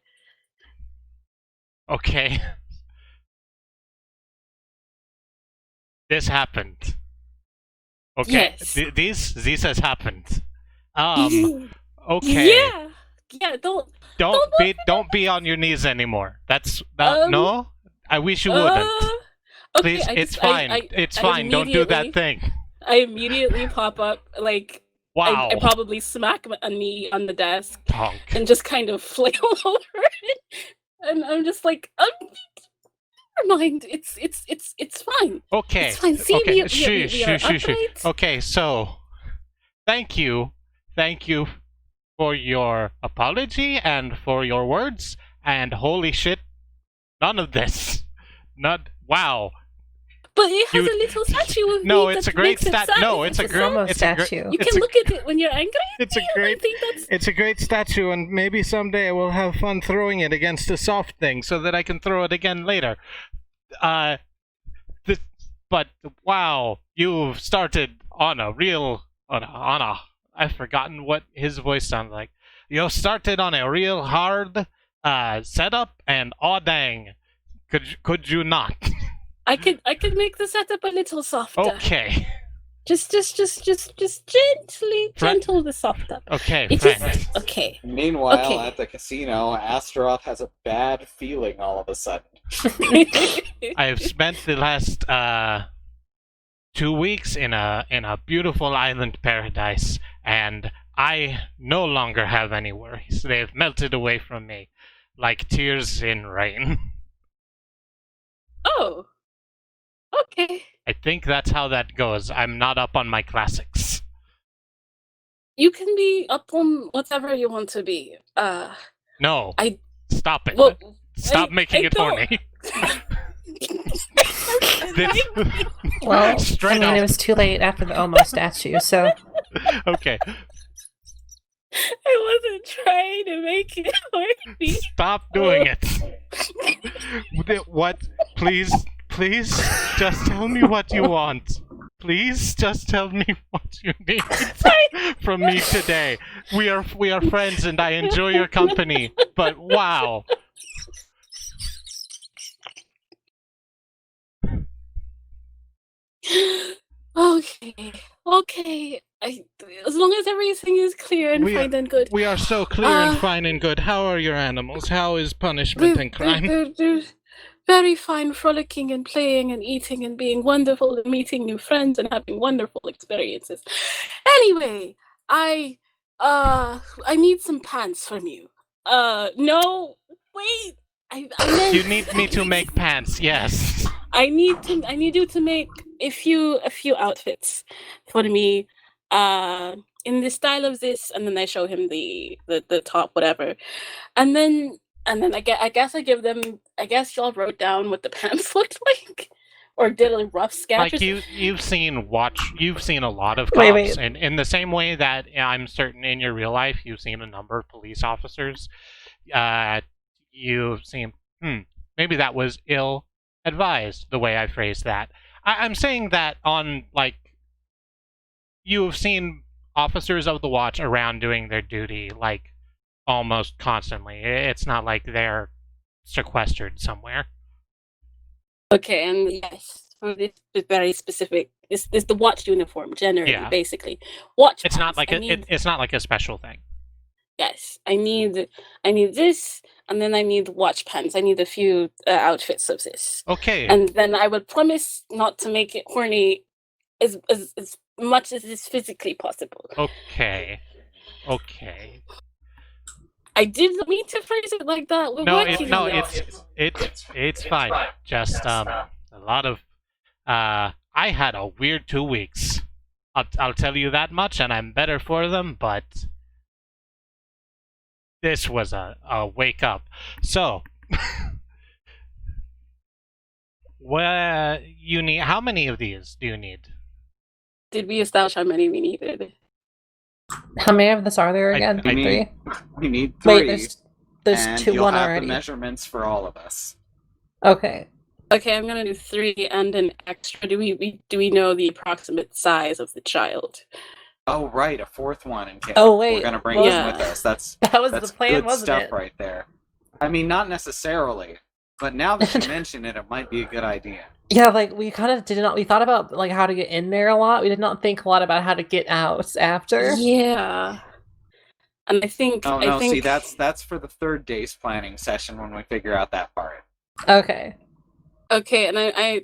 Okay. This happened. Okay. Yes. This has happened. Okay. Yeah. Yeah, Don't be on your knees anymore. That's that. No, I wish you wouldn't. Okay, Please, it's fine. It's fine. Don't do that thing. I immediately pop up, like, Wow. I probably smack a knee on the desk Tonk. and just kind of flail over it. And I'm just like, never mind. It's fine. Okay. It's fine. See, Okay. we are upright. Okay. So, thank you for your apology and for your words. And holy shit, none of this. Not wow. But it has a little statue of No, me it's that a great makes it stat. sad. No, it's a sad. great Grandma it's a great- statue. You can look at it when you're angry. It's a I great think that's It's a great statue, and maybe someday we'll have fun throwing it against a soft thing so that I can throw it again later. But wow, you've started on a real on a I've forgotten what his voice sounds like. You started on a real hard setup, and aw dang, could you not? I could make the setup a little softer. Okay. Just gentle the softer. Okay, It friend. is okay. Meanwhile, Okay. at the casino, Astaroth has a bad feeling all of a sudden. I have spent the last 2 weeks in a beautiful island paradise, and I no longer have any worries. They've melted away from me like tears in rain. Oh. Okay. I think that's how that goes. I'm not up on my classics. You can be up on whatever you want to be. No. I- Stop it. Well, Stop making I it don't- horny. Well, Straight I mean, up. it was too late after the Omo statue, so Okay. I wasn't trying to make it horny. Stop doing it. What? Please, just tell me what you want. Please, just tell me what you need from me today. We are friends, and I enjoy your company. But wow. Okay. As long as everything is clear and fine and good. We are so clear and fine and good. How are your animals? How is punishment and crime? They're very fine, frolicking and playing and eating and being wonderful and meeting new friends and having wonderful experiences. Anyway, I need some pants from you. No, wait. I meant, You need me to make pants, yes. I need you to make a few outfits for me. In the style of this, and then I show him the top, whatever, and then I guess I give them. I guess y'all wrote down what the pants looked like, or did a rough sketch. Like you've seen a lot of Wait, cops, wait. and in the same way that I'm certain in your real life you've seen a number of police officers. You've seen maybe that was ill advised the way I phrased that. I'm saying that on like you've seen officers of the watch around doing their duty like almost constantly. It's not like they're sequestered somewhere. Okay, and yes, for this very specific, this is the watch uniform generally, Yeah. basically. Watch. It's not pants. like it's not like a special thing. Yes, I need this, and then I need watch pants. I need a few outfits of this, Okay. and then I would promise not to make it horny as much as is physically possible. Okay. I didn't mean to phrase it like that. We're working on it. It's fine. Just a lot of I had a weird 2 weeks. I'll tell you that much, and I'm better for them. But this was a wake up. So, you need? How many of these do you need? Did we establish how many we needed? how many of this are there I- again? I need- Three? We need three. Wait, there's and two, you'll one have already. the measurements for all of us. Okay. Okay, I'm gonna do 3 and an extra. Do we know the approximate size of the child? Oh, right, a fourth one in case Oh, wait, we're gonna bring well- him with us. That's That was that's the plan, good wasn't stuff it? right there. I mean, not necessarily, but now that you mention it, it might be a good idea. Yeah, like we kind of did not. We thought about like how to get in there a lot. We did not think a lot about how to get out after. Yeah. And I think Oh no, I think see, that's for the third day's planning session when we figure out that part. Okay. okay, and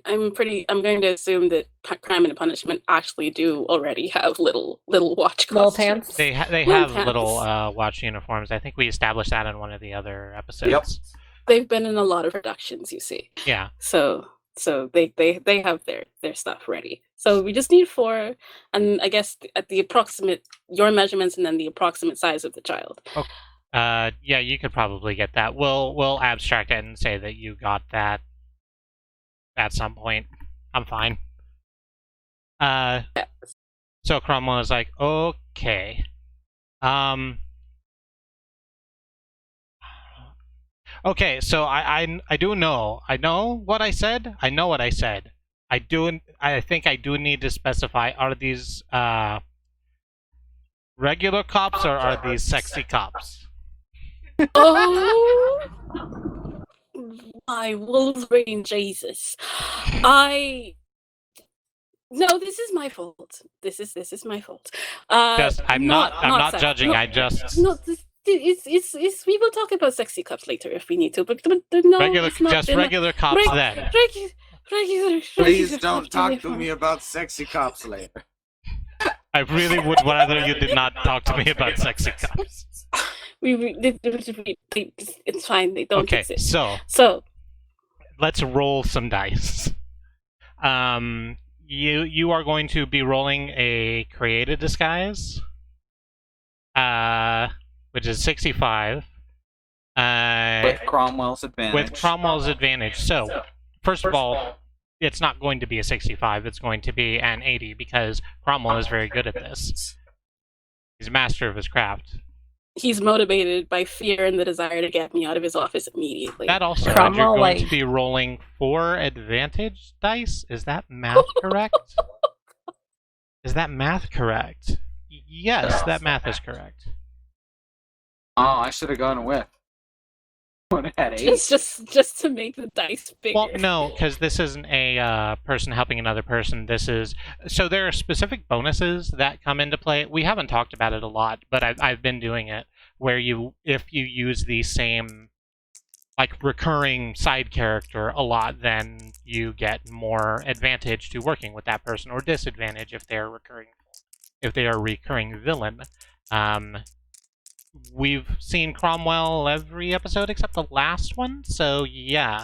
I'm going to assume that Crime and Punishment actually do already have little watch Little costumes. pants. They Little have pants. little watch uniforms. I think we established that in one of the other episodes. They've been in a lot of productions, you see. Yeah. So they have their stuff ready. So we just need 4, and I guess at the approximate your measurements and then the approximate size of the child. Yeah, you could probably get that. We'll abstract it and say that you got that at some point. I'm fine. So Cromwell is like, okay. Okay, so I do know. I know what I said. I know what I said. I think I do need to specify, are these Regular cops or are these sexy cops? Oh my Wolverine Jesus. No, this is my fault. This is my fault. I'm not sex. judging. No, I just no, it's we will talk about sexy cups later if we need to, but no, regular it's not been regular cops reg- then. regular Please don't cops talk to uniform. me about sexy cops later. I really would rather you did not talk to me about sexy cops. It's fine. They don't Okay, exist. so let's roll some dice. You are going to be rolling a created disguise, which is 65. With Cromwell's advantage. With Cromwell's advantage. So, first of all, it's not going to be a 65. It's going to be an 80 because Cromwell is very good at this. He's a master of his craft. He's motivated by fear and the desire to get me out of his office immediately. That also means Cromwell, you're going to like- be rolling 4 advantage dice. Is that math correct? Is that math correct? Yes, that math is correct. Oh, I should have gone with. One at 8. It's just to make the dice bigger. Well, no, because this isn't a person helping another person. This is so there are specific bonuses that come into play. We haven't talked about it a lot, but I've been doing it where if you use the same like recurring side character a lot, then you get more advantage to working with that person, or disadvantage if they are a recurring villain. We've seen Cromwell every episode except the last one, so yeah,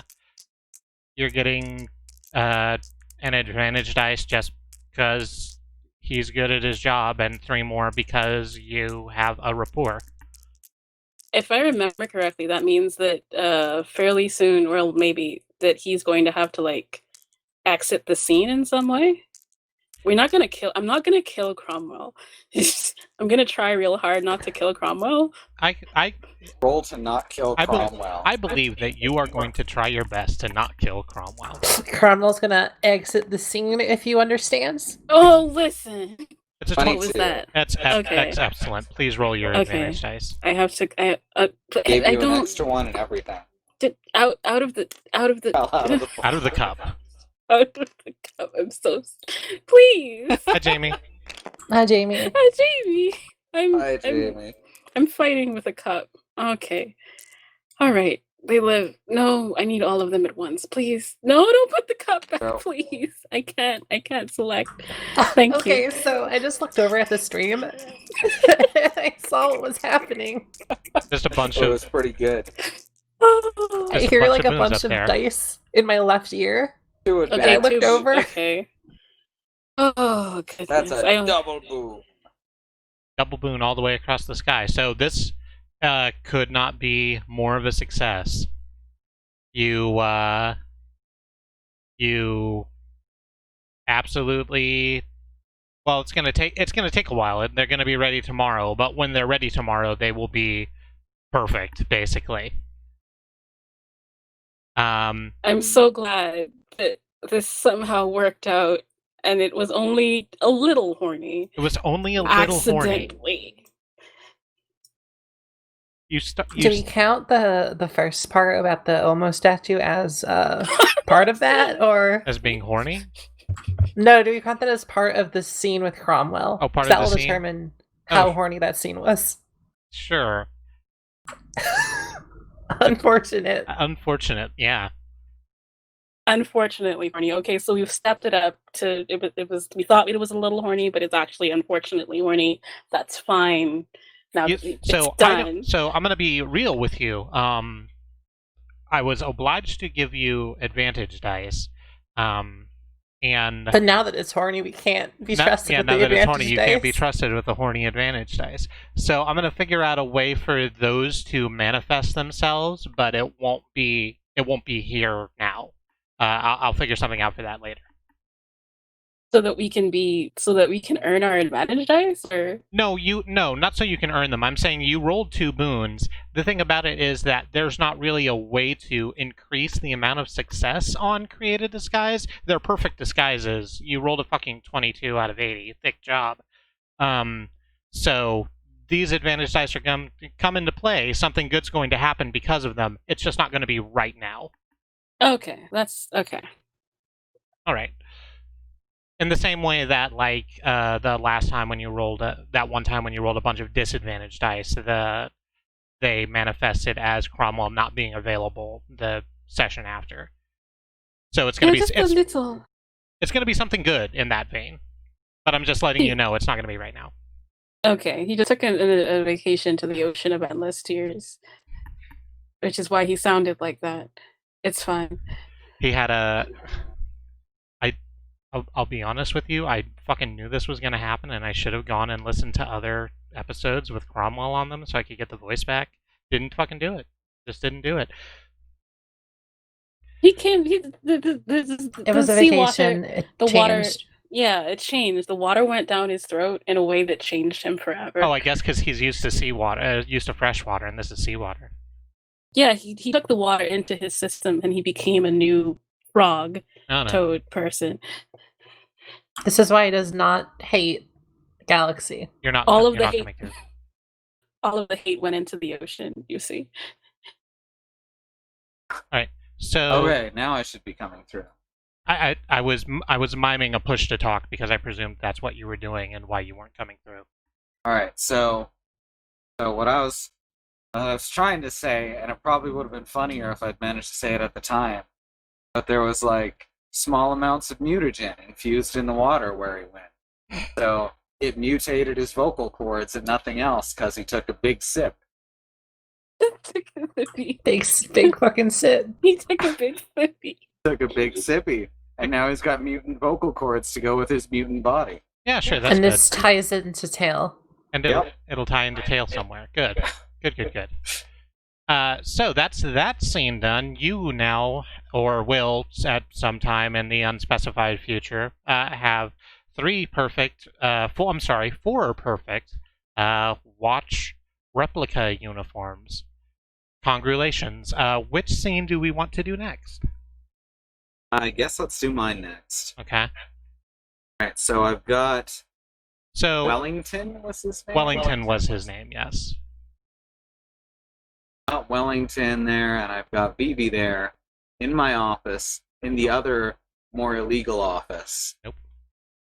you're getting an advantage dice just because he's good at his job, and 3 more because you have a rapport. If I remember correctly, that means that fairly soon, or maybe that he's going to have to like exit the scene in some way. I'm not gonna kill Cromwell. I'm gonna try real hard not to kill Cromwell. I Roll to not kill Cromwell. I believe that you are going to try your best to not kill Cromwell. Cromwell's gonna exit the scene if you understand. Oh, listen. It's a Funny What was too. that? That's Okay. that's excellent. Please roll your Okay. advantage dice. I have to. Gave I you an don't. extra one and everything. Out of the. Fell out of the Out of the cup. Out of the cup. I'm so. Please. Hi, Jamie. Hi, Jamie. Hi, Jamie. Hi, Jamie. I'm fighting with a cup. Okay. All right. They live. No, I need all of them at once. Please. No, don't put the cup back, No. please. I can't select. Thank you. Okay, so I just looked over at the stream. I saw what was happening. Just a bunch It of was pretty good. Oh. I Just a hear bunch like of a moons bunch up of there. dice in my left ear. 2 Okay, I advantage. looked two- over. Okay. Oh goodness. That's I a don't- double boom. double boon all the way across the sky. So this could not be more of a success. You absolutely. Well, it's gonna take a while. They're gonna be ready tomorrow, but when they're ready tomorrow, they will be perfect, basically. I'm so glad that this somehow worked out, and it was only a little horny. It was only a little horny. Accidentally. Do we count the first part about the Omo statue as part of that, or as being horny. no? Do we count that as part of the scene with Cromwell? Oh, part 'Cause of that the will scene? determine how Oh. horny that scene was. Sure. Unfortunate. Unfortunate. Yeah. Unfortunately horny. Okay, so we've stepped it up to it was we thought it was a little horny, but it's actually unfortunately horny. That's fine. Now it's done. So I'm gonna be real with you. I was obliged to give you advantage dice. And But now that it's horny, we can't be trusted yeah, with now the that it's advantage horny, you dice. can't be trusted with the horny advantage dice. So I'm gonna figure out a way for those to manifest themselves, but it won't be here now. I'll figure something out for that later. so that we can earn our advantage dice, or No, not so you can earn them. I'm saying you rolled 2 boons. The thing about it is that there's not really a way to increase the amount of success on created disguise. They're perfect disguises. You rolled a fucking 22 out of 80. Thick job. So these advantage dice are going to come into play. Something good's going to happen because of them. It's just not going to be right now. Okay, that's okay. All right. In the same way that, like, the last time when you rolled that one time when you rolled a bunch of disadvantage dice, they manifested as Cromwell not being available the session after. So it's going to be just a little. it's going to be something good in that vein. But I'm just letting you know it's not going to be right now. Okay, he just took a vacation to the ocean of endless tears, which is why he sounded like that. It's fine. He had I'll be honest with you, I fucking knew this was going to happen, and I should have gone and listened to other episodes with Cromwell on them so I could get the voice back. Didn't fucking do it. Just didn't do it. He came. It was a Water, vacation. It the water. changed. Yeah, it changed. The water went down his throat in a way that changed him forever. Oh, I guess because he's used to seawater, used to fresh water, and this is seawater. Yeah, he took the water into his system, and he became a new frog, toad person. This is why he does not hate Galaxy. You're not. All of you're the not hate. coming through. All of the hate went into the ocean. You see. All right. So. Okay, now I should be coming through. I was miming a push to talk because I presumed that's what you were doing and why you weren't coming through. All right, so what I was trying to say, and it probably would have been funnier if I'd managed to say it at the time, but there was like small amounts of mutagen infused in the water where he went, so it mutated his vocal cords and nothing else because he took a big sip. Big fucking sip. He took a big sippy. Took a big sippy, and now he's got mutant vocal cords to go with his mutant body. Yeah, sure, that's and this good. ties into Tail. And it'll tie into Tail somewhere. Good. Good. So that's that scene done. You now, or will at some time in the unspecified future, have four perfect watch replica uniforms. Congratulations. Which scene do we want to do next? I guess let's do mine next. Okay. Alright, so I've got... So Wellington was his name? Wellington was his name, yes. I've got Wellington there, and I've got Vivi there, in my office, in the other, more illegal office. Nope.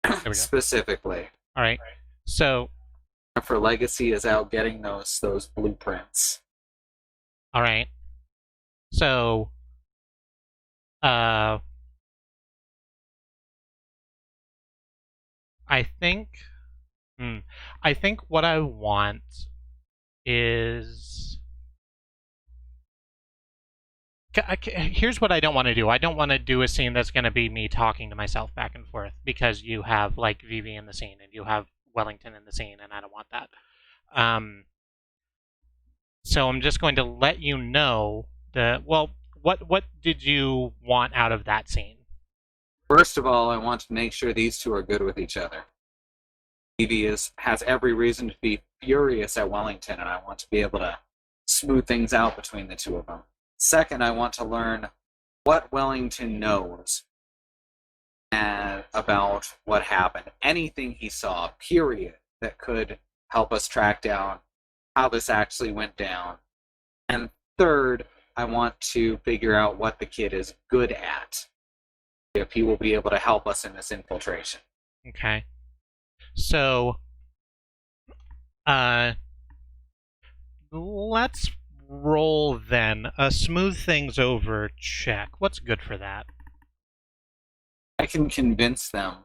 There we go. Specifically. Alright. So... For Legacy is out getting those blueprints. Alright. So... I think what I want is... Here's what I don't want to do. I don't want to do a scene that's going to be me talking to myself back and forth, because you have, like, Vivi in the scene, and you have Wellington in the scene, and I don't want that. So I'm just going to let you know what did you want out of that scene? First of all, I want to make sure these two are good with each other. Vivi has every reason to be furious at Wellington, and I want to be able to smooth things out between the two of them. Second, I want to learn what Wellington knows about what happened. Anything he saw, period, that could help us track down how this actually went down. And third, I want to figure out what the kid is good at, if he will be able to help us in this infiltration. Okay. So, let's roll then a smooth things over check. What's good for that? I can convince them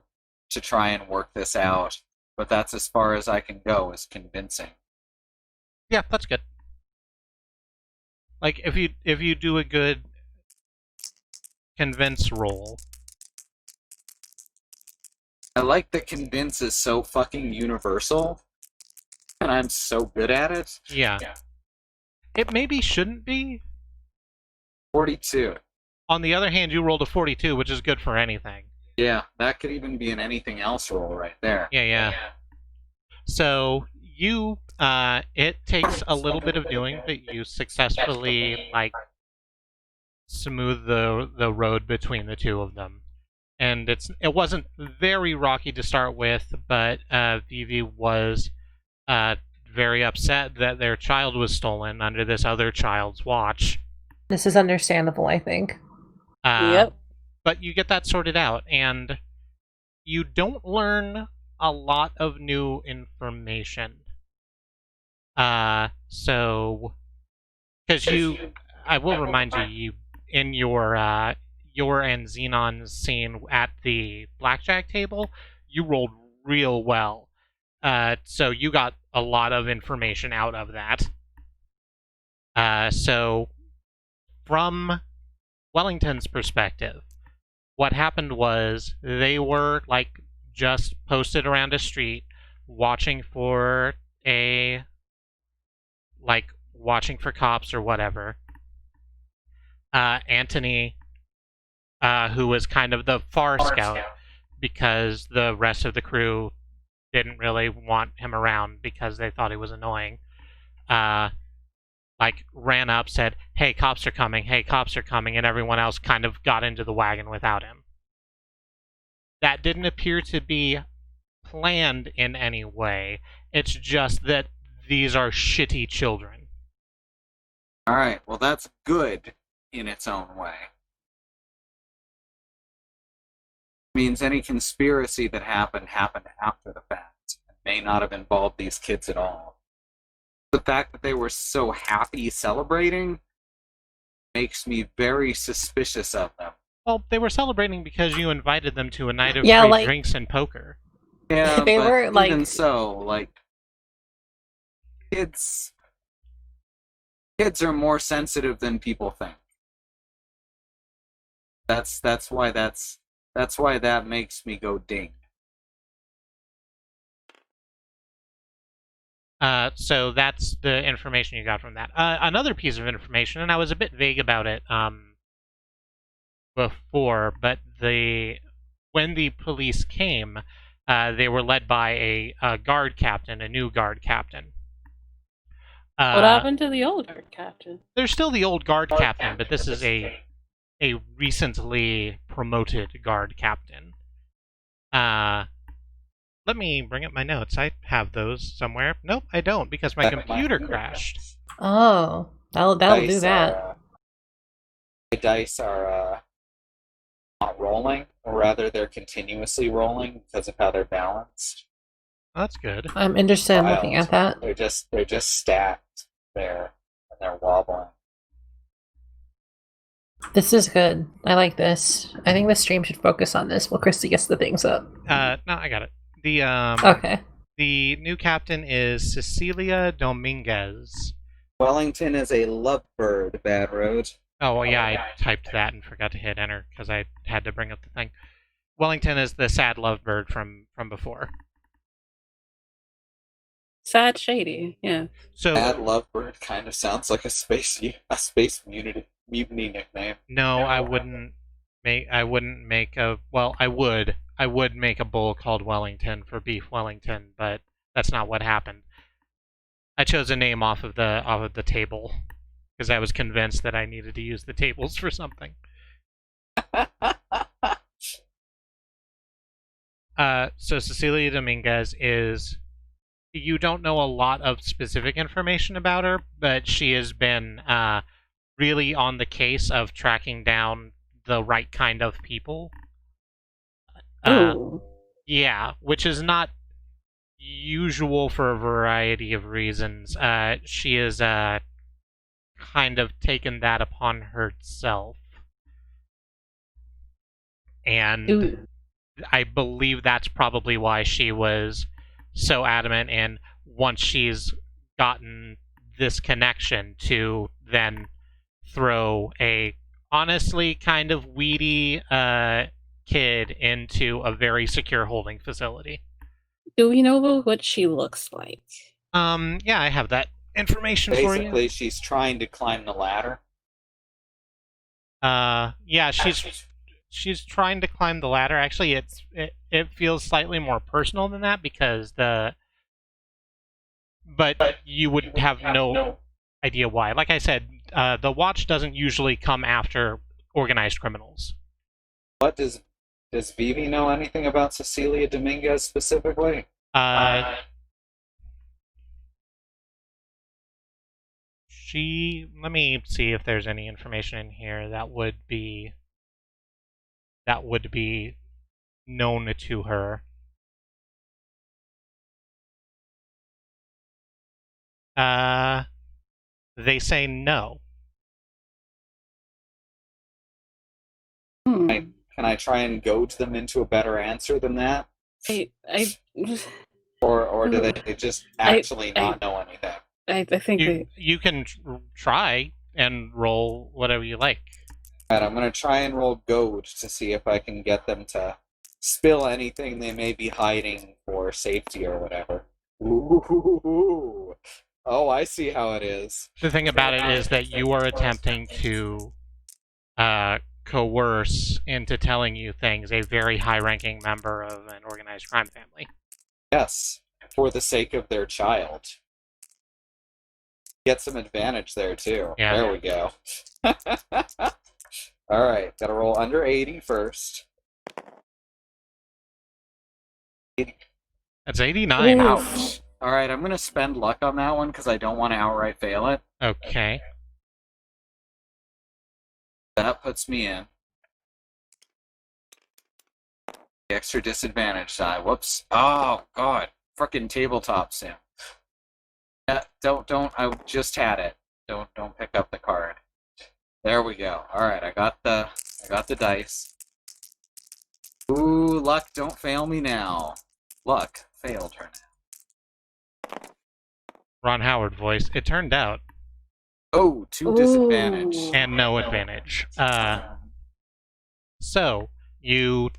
to try and work this out, but that's as far as I can go, is convincing. Yeah, that's good. Like, if you do a good convince roll. I like that convince is so fucking universal, and I'm so good at it. Yeah. It maybe shouldn't be. 42. On the other hand, you rolled a 42, which is good for anything. Yeah, that could even be an anything else roll right there. Yeah. So it takes a little bit of doing, but you successfully, like, smooth the road between the two of them. And it wasn't very rocky to start with, but Vivi was very upset that their child was stolen under this other child's watch. This is understandable, I think. Yep. But you get that sorted out, and you don't learn a lot of new information. So, because I will remind you, in your and Xenon's scene at the blackjack table, you rolled real well. So you got a lot of information out of that. So, from Wellington's perspective, what happened was they were just posted around a street watching for watching for cops or whatever. Anthony, who was kind of the far scout because the rest of the crew didn't really want him around because they thought he was annoying, ran up, said, "Hey, cops are coming, hey, cops are coming," and everyone else kind of got into the wagon without him. That didn't appear to be planned in any way. It's just that these are shitty children. Alright, well that's good in its own way. Means any conspiracy that happened after the fact. It may not have involved these kids at all. The fact that they were so happy celebrating makes me very suspicious of them. Well, they were celebrating because you invited them to a night of Yeah, free drinks and poker. Yeah, They but were, like- even so, kids are more sensitive than people think. That's why that makes me go ding. So that's the information you got from that. Another piece of information, and I was a bit vague about it before, but when the police came, they were led by a guard captain, a new guard captain. What happened to the old guard captain? There's still the old guard captain, but this is a recently promoted guard captain. Let me bring up my notes. I have those somewhere. Nope, I don't, because my computer crashed. Oh, that'll do that. The dice are not rolling, or rather they're continuously rolling because of how they're balanced. That's good. I'm interested in looking at that. They're just stacked there, and they're wobbling. This is good. I like this. I think the stream should focus on this while Christy gets the things up. No, I got it. Okay. The new captain is Cecilia Dominguez. Wellington is a lovebird, Bad Road. Oh, well, yeah, I typed that and forgot to hit enter because I had to bring up the thing. Wellington is the sad lovebird from before. Sad Shady, yeah. So Bad Lovebird kind of sounds like a space mutiny nickname. no, I wouldn't make a well, I would make a bowl called Wellington for Beef Wellington, but that's not what happened. I chose a name off of the table because I was convinced that I needed to use the tables for something. So Cecilia Dominguez is, you don't know a lot of specific information about her, but she has been really on the case of tracking down the right kind of people. Ooh. Yeah, which is not usual for a variety of reasons. She has kind of taken that upon herself. And Ooh. I believe that's probably why she was so adamant, and once she's gotten this connection, to then throw a honestly kind of weedy kid into a very secure holding facility. Do we know what she looks like? Yeah, I have that information for you. Basically, she's trying to climb the ladder. Yeah, she's trying to climb the ladder. Actually, it feels slightly more personal than that because but you would have no idea why. Like I said, the watch doesn't usually come after organized criminals. What does Vivi know anything about Cecilia Dominguez specifically? Let me see if there's any information in here that would be known to her. They say no. Hmm. Can I try and goad them into a better answer than that? I Or do they just actually not know anything? I think You can try and roll whatever you like. Alright, I'm gonna try and roll goad to see if I can get them to spill anything they may be hiding for safety or whatever. Ooh. Oh, I see how it is. The thing about it is that you are attempting to coerce into telling you things a very high-ranking member of an organized crime family. Yes, for the sake of their child. Get some advantage there, too. Yeah. There we go. Alright, gotta roll under 80 first. That's 89. Ooh. Ouch. Alright, I'm gonna spend luck on that one because I don't want to outright fail it. Okay. That puts me in. The extra disadvantage die. Whoops. Oh, God. Frickin' tabletop sim. Don't. I just had it. Don't pick up the card. There we go. Alright, I got the dice. Ooh, luck, don't fail me now. Luck failed her now. Ron Howard voice. It turned out. Oh, two disadvantage. Ooh. And no advantage. So, you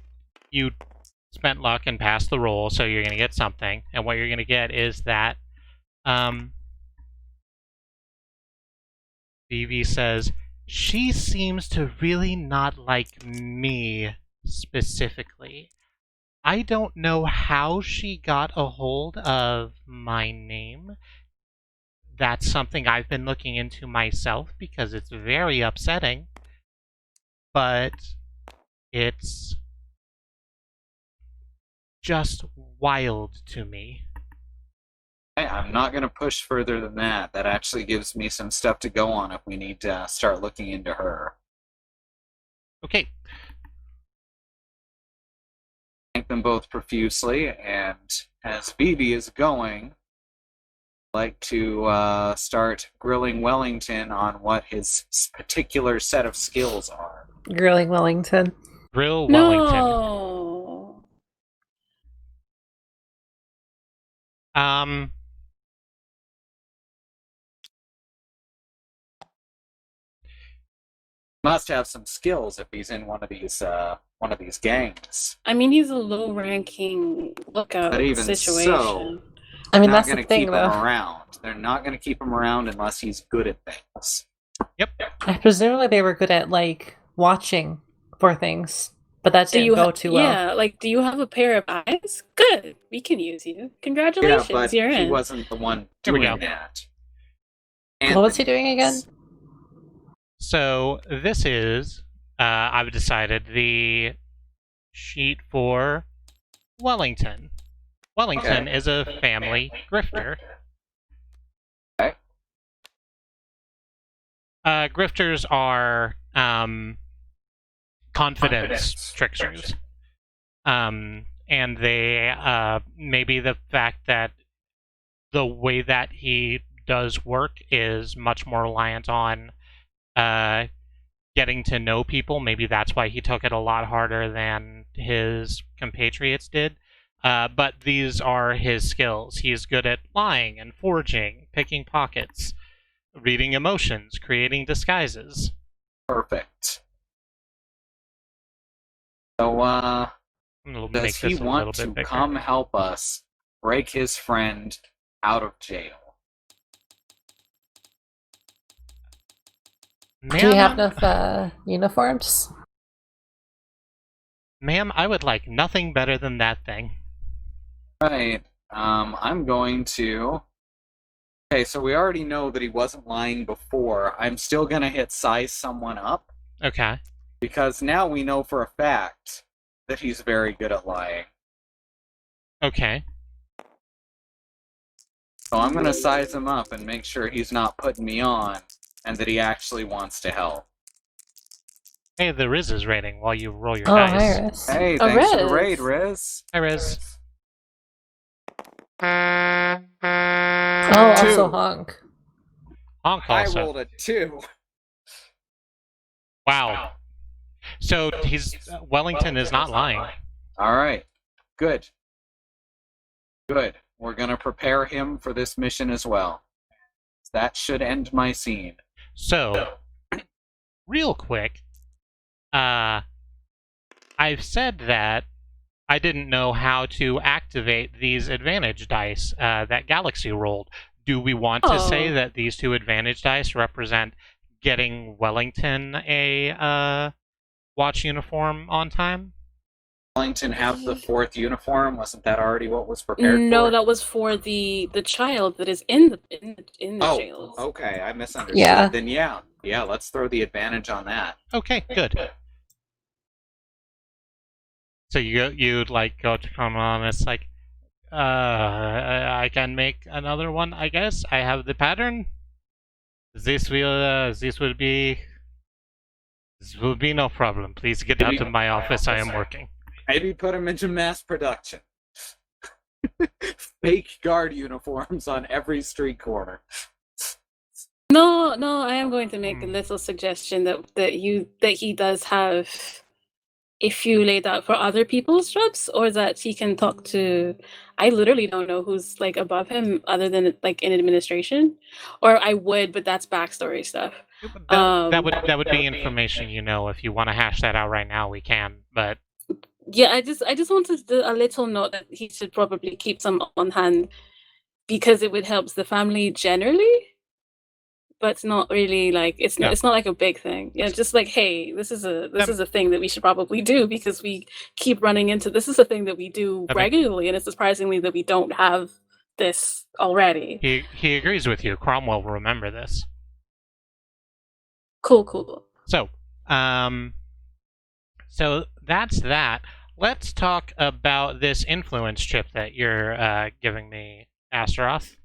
spent luck and passed the roll, so you're going to get something. And what you're going to get is that Vivi says, she seems to really not like me specifically. I don't know how she got a hold of my name. That's something I've been looking into myself because it's very upsetting. But it's just wild to me. Hey, I'm not going to push further than that. That actually gives me some stuff to go on if we need to start looking into her. Okay. Thank them both profusely, and as Vivi is going, I'd like to start grilling Wellington on what his particular set of skills are. Grilling Wellington. Grill Wellington. No. Must have some skills if he's in one of these gangs. I mean, he's a low-ranking lookout But even situation. so, I mean, not that's going the to thing, keep him though. around. They're not going to keep him around unless he's good at things. Presumably they were good at, like, watching for things, but that didn't go too well. Yeah, like, do you have a pair of eyes? Good, we can use you. Yeah, Congratulations, but you're he in. wasn't the one Here we doing go. that. What was he doing again? So this is, I've decided, the sheet for Wellington. Wellington is a family grifter. Okay. Grifters are confidence tricksters. And they, maybe the fact that the way that he does work is much more reliant on getting to know people. Maybe that's why he took it a lot harder than his compatriots did. But these are his skills. He's good at lying and forging, picking pockets, reading emotions, creating disguises. Perfect. So, does he want to come help us break his friend out of jail? Do you have enough uniforms? Ma'am, I would like nothing better than that thing. Right. I'm going to... Okay, so we already know that he wasn't lying before. I'm still going to hit size someone up. Okay. Because now we know for a fact that he's very good at lying. Okay. So I'm gonna size him up and make sure he's not putting me on, and that he actually wants to help. Hey, the Riz is raiding while you roll your Oh, dice. hi, Riz. Hey, Oh, thanks for the Riz. raid, Riz. Hi, Riz. Oh, also 2. honk. Honk I also. rolled a 2. Wow. So he's Wellington is not lying. All right. Good. Good. We're gonna prepare him for this mission as well. That should end my scene. So, real quick, I've said that I didn't know how to activate these advantage dice that Galaxy rolled. Do we want to say Oh. that these 2 advantage dice represent getting Wellington a watch uniform on time? Wellington have the 4th uniform. Wasn't that already what was prepared No, for? that was for the child that is in the jails. Oh, okay. I misunderstood. Yeah. Then yeah, let's throw the advantage on that. Okay, good. So you'd like go to come on. It's like, I can make another one. I guess I have the pattern. This will be no problem. Please get out of my office. I am working. Maybe put him into mass production. Fake guard uniforms on every street corner. No, I am going to make a little suggestion that he does have a few laid out for other people's jobs, or that he can talk to. I literally don't know who's like above him other than like in administration, or I would, but that's backstory stuff. That would be information, if you want to hash that out right now, we can. But yeah, I just wanted a little note that he should probably keep some on hand, because it would help the family generally. But it's not really like it's not like a big thing. Yeah, just like, hey, this is a thing that we should probably do, because we keep running into this is a thing that we do regularly, and it's surprisingly that we don't have this already. He agrees with you. Cromwell will remember this. Cool. So, so that's that. Let's talk about this influence chip that you're giving me, Astaroth.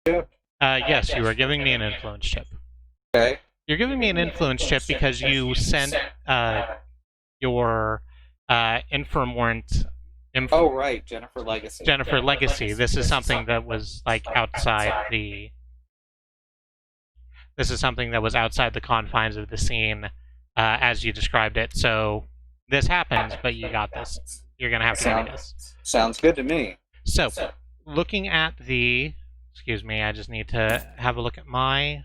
Yes, you are giving me an influence chip. Okay. You're giving me an influence chip because you sent your infirm warrant. Oh right, Jennifer Legacy. Jennifer Legacy. This is something that was like outside the. This is something that was outside the confines of the scene, as you described it. So this happens, but you got this. You're gonna have to give me this. Sounds good to me. So, looking at the. Excuse me, I just need to have a look at my.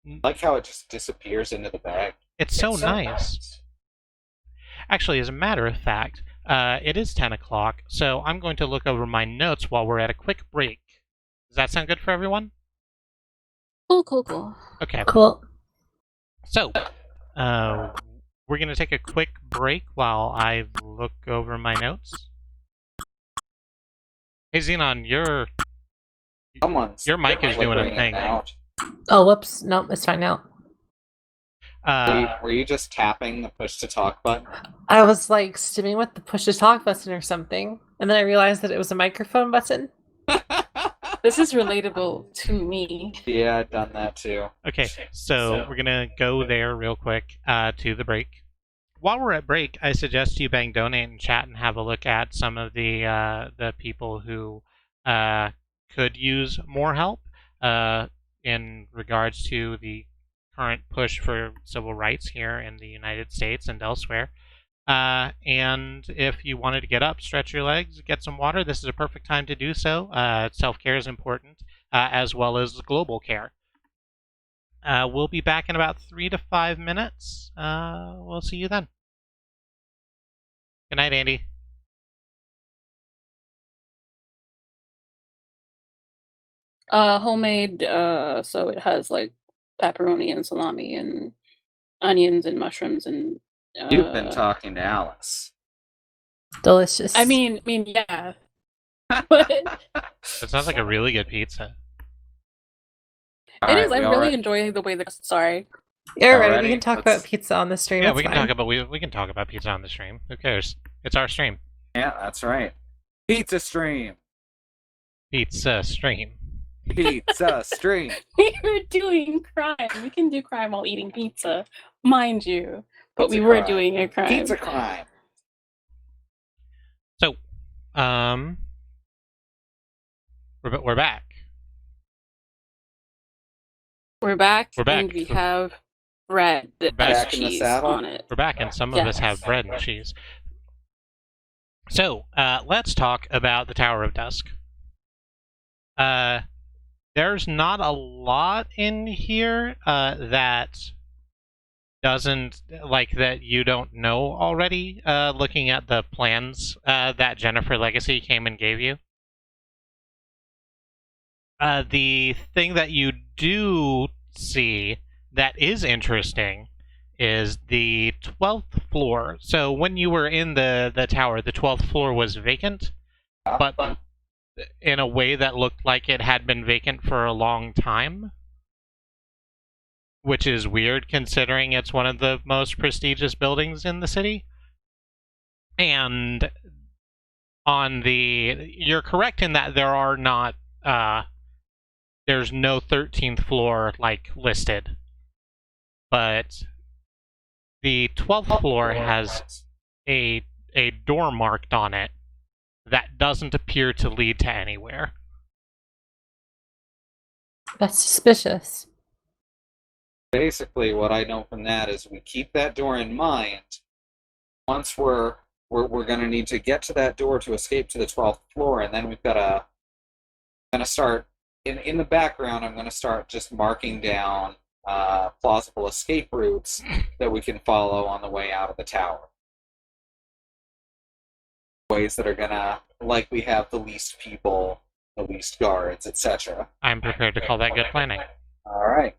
I like how it just disappears into the bag. It's so nice. Actually, as a matter of fact, it is 10 o'clock, so I'm going to look over my notes while we're at a quick break. Does that sound good for everyone? Cool. Okay. Cool. So, we're going to take a quick break while I look over my notes. Hey, Xenon, your mic is doing a thing. Oh, whoops. No, it's fine now. Were you just tapping the push to talk button? I was like stimming with the push to talk button or something, and then I realized that it was a microphone button. This is relatable to me. Yeah, I've done that too. Okay, so we're gonna go there real quick to the break. While we're at break, I suggest you bang donate and chat and have a look at some of the people who could use more help in regards to the current push for civil rights here in the United States and elsewhere. And if you wanted to get up, stretch your legs, get some water, this is a perfect time to do so. Self-care is important, as well as global care. We'll be back in about 3 to 5 minutes. We'll see you then. Good night, Andy. Homemade, so it has like pepperoni and salami and onions and mushrooms and. You've been talking to Alice. Delicious. I mean, yeah. But It sounds like a really good pizza. it is. I really enjoy the way that. Sorry. You're right. Alrighty, We can talk let's- about pizza on the stream. Yeah, it's we can fine. talk about pizza on the stream. Who cares? It's our stream. Yeah, that's right. Pizza stream. Pizza stream. Pizza stream. We were doing crime. We can do crime while eating pizza, mind you. But Pizza we were crime. doing a crime. Pizza crime. So, we're back. We're back. We're back. And we have bread that back has in the cheese saddle? on it. We're back, and some of us have Yes. bread and cheese. So, let's talk about the Tower of Dusk. There's not a lot in here that doesn't, like, that you don't know already, looking at the plans that Jennifer Legacy came and gave you. The thing that you do see that is interesting is the 12th floor. So when you were in the tower, the 12th floor was vacant, but in a way that looked like it had been vacant for a long time, which is weird considering it's one of the most prestigious buildings in the city. And you're correct in that there are not there's no 13th floor like listed, but the 12th floor has a door marked on it that doesn't appear to lead to anywhere. That's suspicious. Basically, what I know from that is we keep that door in mind. Once we're going to need to get to that door to escape to the 12th floor, and then we've got to start in the background. I'm going to start just marking down plausible escape routes that we can follow on the way out of the tower. Ways that are going to likely have the least people, the least guards, etc. I'm prepared to call that good planning. All right.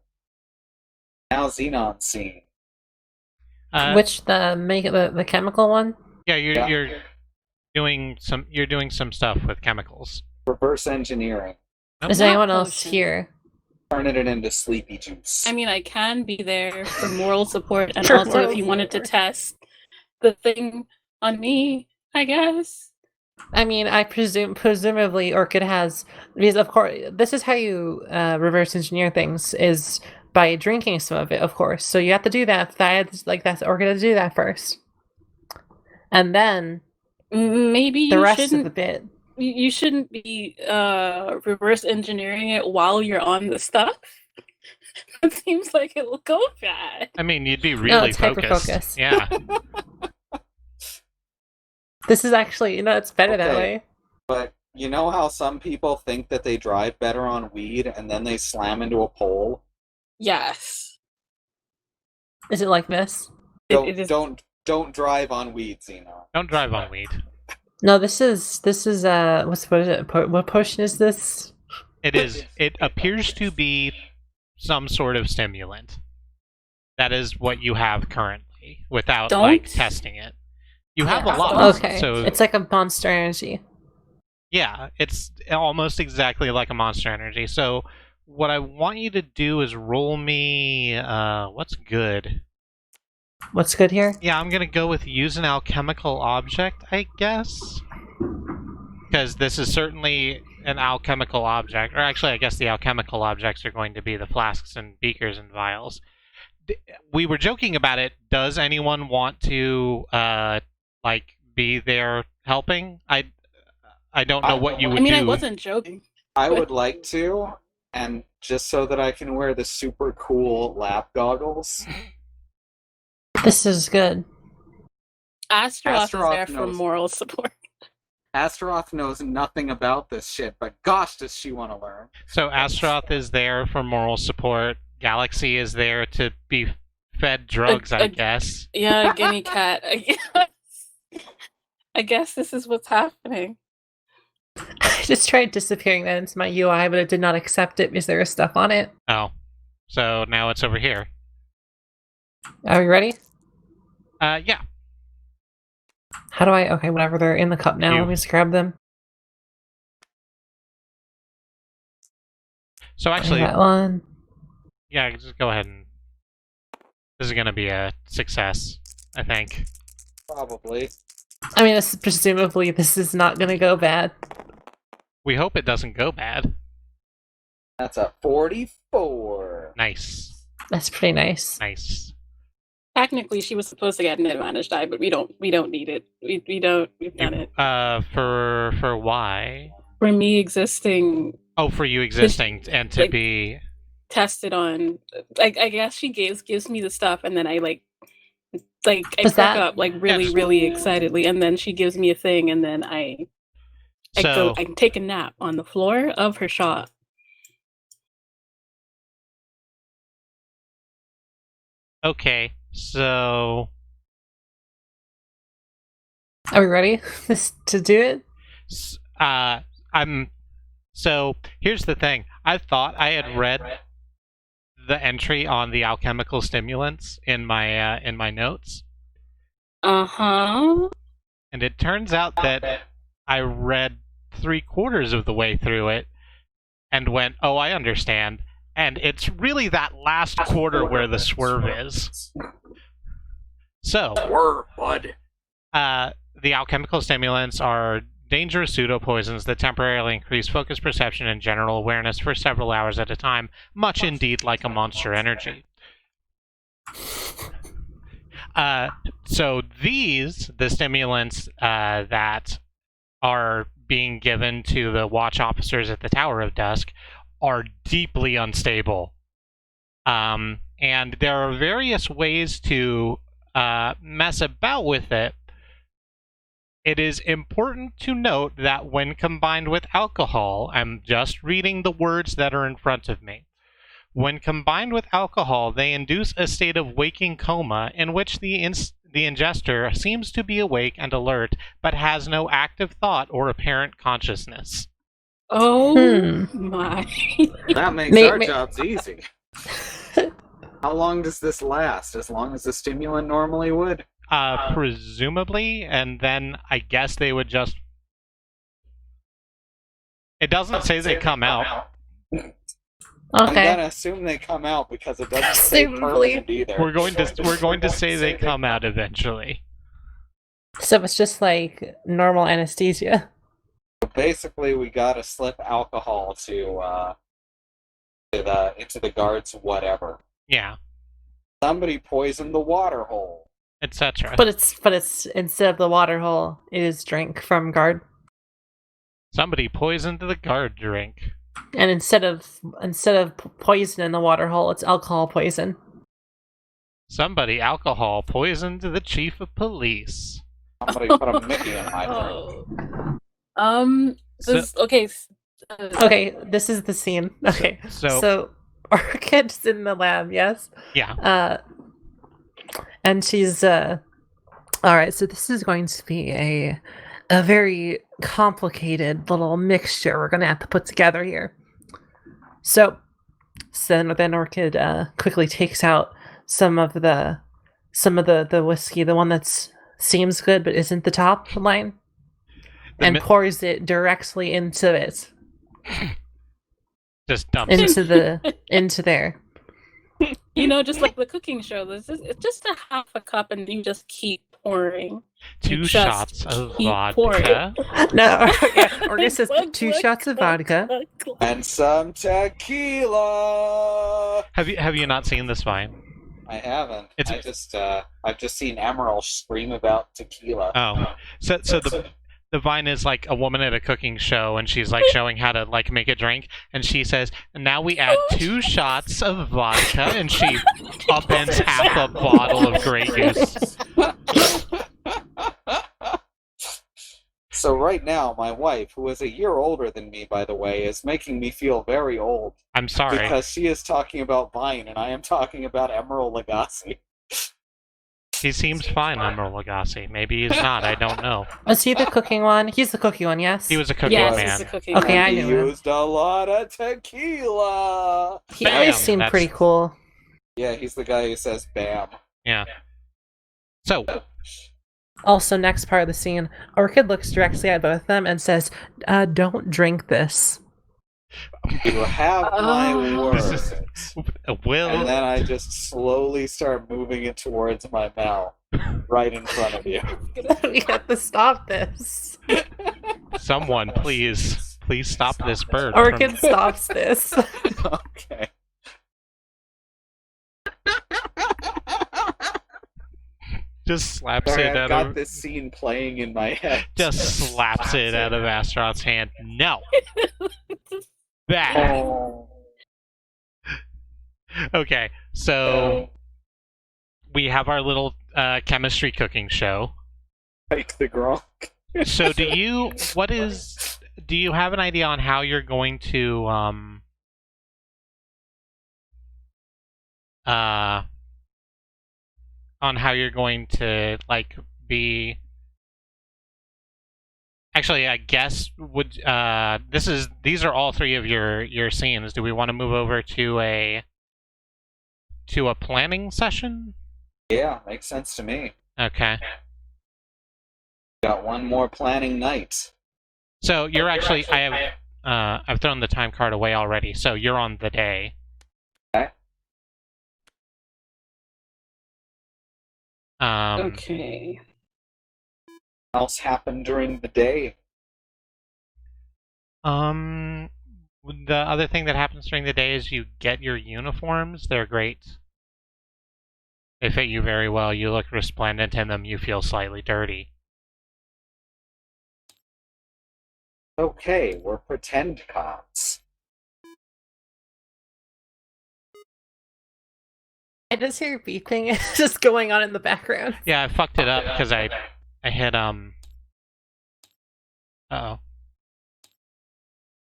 Now Xenon scene. Which the chemical one? Yeah, you're doing some stuff with chemicals. Reverse engineering. Nope. Is Not anyone else potion. here? Turning it into sleepy juice. I mean, I can be there for moral support, and For also moral if you wanted to support. test the thing on me, I guess. I mean, I presumably Orchid has, because of course this is how you reverse engineer things, is by drinking some of it, of course. So you have to do that. That's Orchid has to do that first, and then Maybe the you rest of shouldn't. the bit. You shouldn't be reverse engineering it while you're on the stuff. It seems like it will go bad. I mean, you'd be really it's focused. hyper-focus. Yeah. This is actually, it's better that Okay. way. But you know how some people think that they drive better on weed and then they slam into a pole? Yes. Is it like this? It is. Don't drive on weed, Xeno. Don't drive on weed. No, this is what is it? What potion is this? It appears to be some sort of stimulant. That is what you have currently, without like Don't- testing it. You have a Yeah, lot. Okay, So it's like a Monster Energy. yeah, it's almost exactly like a Monster Energy. So what I want you to do is roll me what's good? What's good here? Yeah, I'm gonna go with use an alchemical object, I guess. Because this is certainly an alchemical object. Or actually, I guess the alchemical objects are going to be the flasks and beakers and vials. We were joking about it. Does anyone want to, be there helping? I don't know what you would I mean, do. I wasn't joking. I would like to, and just so that I can wear the super cool lab goggles. This is good. Astaroth is there Astaroth for knows. moral support. Astaroth knows nothing about this shit, but gosh, does she want to learn. So Astaroth is there for moral support. Galaxy is there to be fed drugs, I guess. Yeah, guinea cat. I guess this is what's happening. I just tried disappearing that into my UI, but it did not accept it because there was stuff on it. Oh. So now it's over here. Are we ready? Yeah. How do I? Okay, whatever. They're in the cup now. You- Let me just grab them. So actually, that one. yeah, just go ahead and... This is going to be a success, I think. Probably. I mean, presumably this is not going to go bad. We hope it doesn't go bad. That's a 44. Nice. That's pretty nice. Nice. Technically, she was supposed to get an advantage die, but we don't need it. We don't. We've done it. For why? For me existing, Oh, for you existing and to like, be tested on. I guess she gives me the stuff, and then I I Was perk that- up like really Yes. really excitedly, and then she gives me a thing, and then I so. I take a nap on the floor of her shop. Okay, so Are we ready to do it? I'm. So here's the thing. I thought I had read the entry on the alchemical stimulants in my notes, Uh-huh. and it turns out that I read 3/4 of the way through it and went, "Oh, I understand." And it's really that last quarter where the swerve is. So, Swerve, bud. the alchemical stimulants are dangerous pseudopoisons that temporarily increase focus, perception, and general awareness for several hours at a time, much indeed like a monster energy. So the stimulants that are being given to the watch officers at the Tower of Dusk are deeply unstable. And there are various ways to mess about with it. It is important to note that when combined with alcohol, I'm just reading the words that are in front of me. When combined with alcohol, they induce a state of waking coma in which the ingester seems to be awake and alert, but has no active thought or apparent consciousness. Oh my. That makes our jobs easy. How long does this last? As long as the stimulant normally would? Presumably, and then I guess they would just... It doesn't say they come out. Okay. I'm gonna assume they come out because it doesn't say Presumably. permanent either. We're going to say they come out eventually. So it's just like normal anesthesia. Basically, we gotta slip alcohol into the guards, whatever. Yeah, Somebody poisoned the water hole. etc. But it's instead of the water hole, it is drink from guard. Somebody poisoned the guard drink. And instead of poison in the water hole, it's alcohol poison. Somebody alcohol poisoned the chief of police. Somebody put a Mickey in my drink. Okay. Okay, this is the scene. Okay, so Orchid's in the lab, yes? Yeah. And she's all right, so this is going to be a very complicated little mixture we're gonna have to put together here. So then Orchid quickly takes out some of the whiskey, the one that seems good but isn't the top line, and pours it directly into it. Just dumps into there. You know, just like the cooking show, it's just a half a cup, and you just keep pouring. 2 shots of keep vodka. No, yeah, Orchid says 2 shots of vodka. And some tequila. Have you not seen this vine? I haven't. It's- I've just seen Emerald scream about tequila. Oh, so the vine is like a woman at a cooking show, and she's like showing how to like make a drink, and she says, "Now we add 2 shots of vodka," and she upends half a bottle of Grey Goose. So right now, my wife, who is a year older than me, by the way, is making me feel very old. I'm sorry. Because she is talking about Vine, and I am talking about Emerald Lagasse. He seems fine, Emerald Lagasse. Maybe he's not. I don't know. Was he the cooking one? He's the cooking one, yes? He was a cooking Yes, man. it's a cooking. Okay, man. I He knew him. used a lot of tequila. He Bam, always seemed that's- pretty cool. Yeah, he's the guy who says "bam." Yeah. So, Also, next part of the scene, Orchid looks directly at both of them and says, "Don't drink this." You have my Oh. word. This Will. And then I just slowly start moving it towards my mouth, right in front of you. We have to stop this. Someone, please stop this bird. Orchid stops this. Okay. Just slaps Sorry, it I've out got of. this scene playing in my head. Just slaps it out of Astaroth's hand. No. Bad. Oh. Okay, so we have our little chemistry cooking show. Like the Gronk. So do you have an idea on how you're going to like be actually I guess would these are all three of your scenes. Do we want to move over to a planning session? Yeah, makes sense to me. Okay. Got one more planning night. So you're actually I've thrown the time card away already, so you're on the day. Okay. Okay. What else happened during the day? The other thing that happens during the day is you get your uniforms. They're great. They fit you very well. You look resplendent in them. You feel slightly dirty. Okay, we're pretend cops. I just hear beeping just going on in the background. Yeah, I fucked it up because I hit Uh-oh.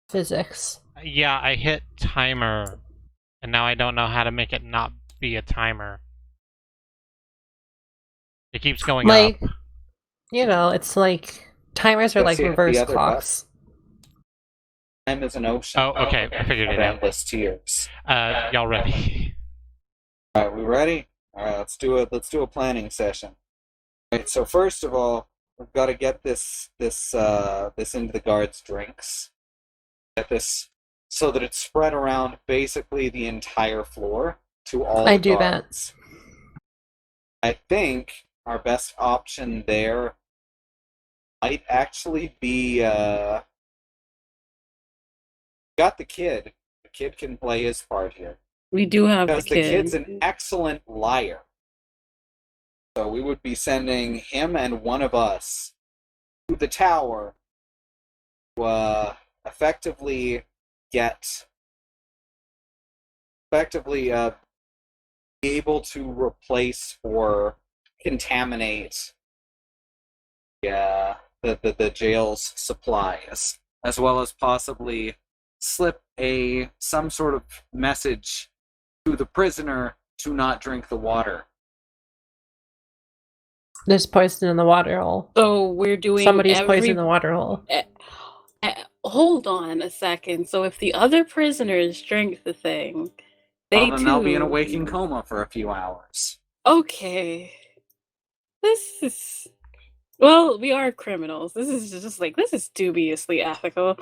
Physics. Yeah, I hit timer, and now I don't know how to make it not be a timer. It keeps going Like, up. you know, it's like timers are Let's like see if reverse the other clocks. Time is an ocean. Oh, okay, I figured Of it out. endless tears. Y'all ready? All right, we ready? All right, let's do a planning session. All right, so first of all, we've got to get this into the guards' drinks. Get this so that it's spread around basically the entire floor to all I the do that. guards. I think our best option there might actually be got the kid. The kid can play his part here. We do have the Because the kid. kid's an excellent liar. So we would be sending him and one of us to the tower to effectively be able to replace or contaminate the jail's supplies, as well as possibly slip some sort of message to the prisoner to not drink the water. There's poison in the water hole. So we're doing Somebody's poisoning the water hole. Hold on a second. So if the other prisoners drink the thing, they Well, then too. they'll be in a waking coma for a few hours. Okay. This is. Well, we are criminals. This is just like, this is dubiously ethical.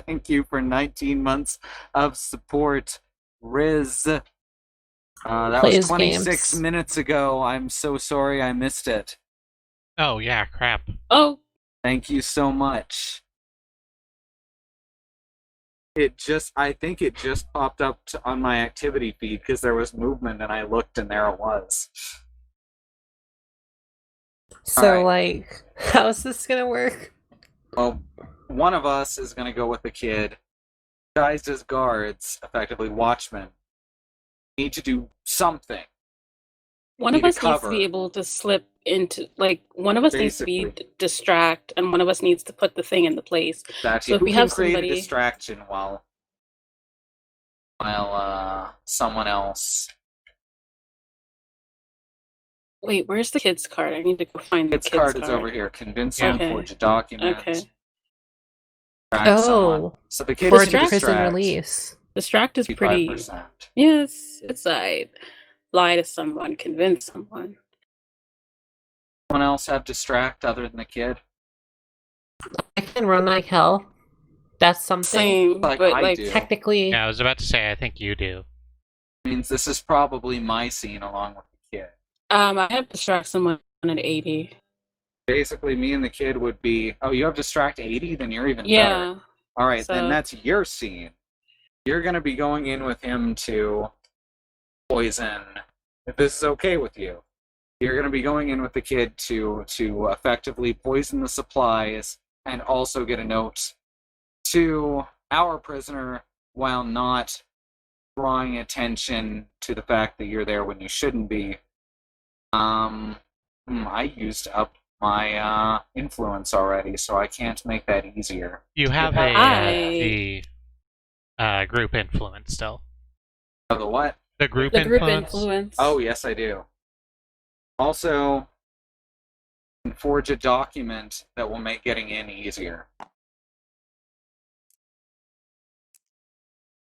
Thank you for 19 months of support, Riz. That Plays was 26 games. minutes ago. I'm so sorry I missed it. Oh yeah, crap. Oh, Thank you so much. I think it just popped up on my activity feed because there was movement and I looked and there it was. So, Alright. like, how's this gonna work? Well, one of us is going to go with the kid. Guys as guards, effectively watchmen, need to do something. one Need of to us needs to cover. be able to slip into, like, one of us needs to be Basically. distract, and one of us needs to put the thing in the place. Exactly. So if Who we can have create somebody- a distraction while someone else. Wait, where's the kid's card? I need to go find the Kid's kid's card card. is over here. Convince Yeah. them, Okay. forge a document. Okay. Distract someone. Oh, So the kid for is the prison distract. release. Distract is pretty. 55%. Yes, it's alright. Lie to someone, convince someone. Someone else have distract other than the kid? I can run like hell. That's something. Same, Like but I like do. Technically, Yeah, I was about to say, I think you do. Means this is probably my scene along with the kid. I have to distract someone at 80. Basically, me and the kid would be. Oh, you have distract 80? Then you're even better. Yeah. All right, then So- that's your scene. You're gonna be going in with him to poison. If this is okay with you, you're gonna be going in with the kid to effectively poison the supplies and also get a note to our prisoner while not drawing attention to the fact that you're there when you shouldn't be. I used up my influence already, so I can't make that easier. You have the group influence still. Oh, the what? The group The group influence. influence. Oh, yes, I do. Also, you can forge a document that will make getting in easier.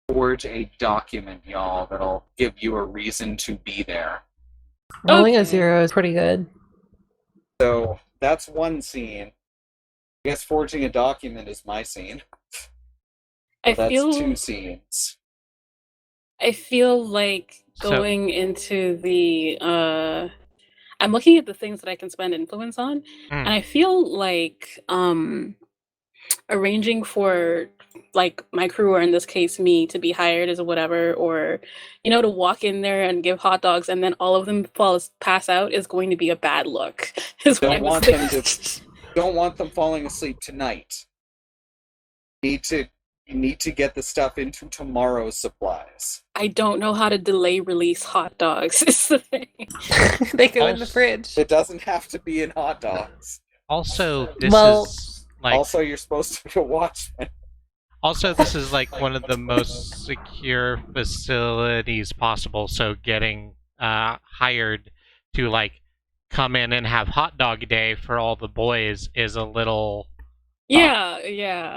Forge a document, y'all, that'll give you a reason to be there. rolling a Okay. 0 is pretty good. So that's one scene. I guess forging a document is my scene. I That's feel 2 scenes. like So- going into the I'm looking at the things that I can spend influence on, and I feel like arranging for like my crew, or in this case me, to be hired as whatever, or to walk in there and give hot dogs and then all of them pass out is going to be a bad look. Is what I Don't was want them thinking. Don't want them falling asleep tonight. You need to get the stuff into tomorrow's supplies. I don't know how to delay release hot dogs. Is the thing. They go in the Also- fridge. It doesn't have to be in hot dogs. Also, this Well- is like Also, you're supposed to be a watchman. Also, this is like one of the most secure facilities possible. So getting hired to like come in and have hot dog day for all the boys is a little. Yeah,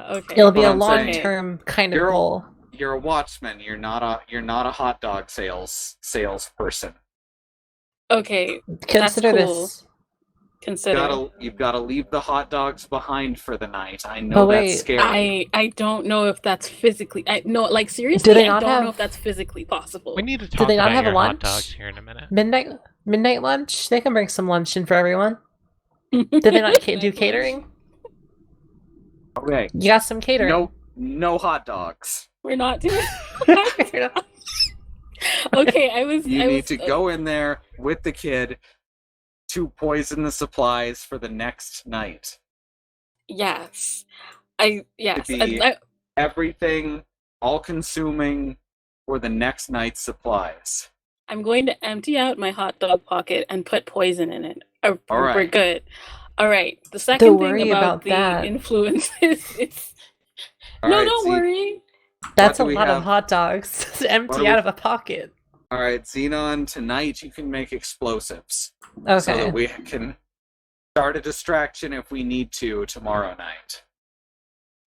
okay. It'll be What a I'm saying. long-term kind of You're a- goal. You're a watchman. You're not a hot dog salesperson. Okay, Consider cool. this. consider. You've got to leave the hot dogs behind for the night. I know But that's wait, scary. I don't know if that's physically. Like seriously, they I not don't know have- if that's physically possible. We need to talk they not about have a your hot lunch? dogs here in a minute. Midnight lunch? They can bring some lunch in for everyone. Did they not do catering? Okay. You got some catering. No hot dogs. We're not doing. Okay, I was. You I need was, to go in there with the kid to poison the supplies for the next night. Yes, yes. be- Everything, all consuming for the next night's supplies. I'm going to empty out my hot dog pocket and put poison in it. All We're right. good. All right. The second Don't thing worry about about the that. influence is All no, right, don't see- worry. That's What a do we lot of have? hot dogs to What empty do out we- of a pocket. All right, Xenon, tonight you can make explosives. So Okay. that we can start a distraction if we need to tomorrow night.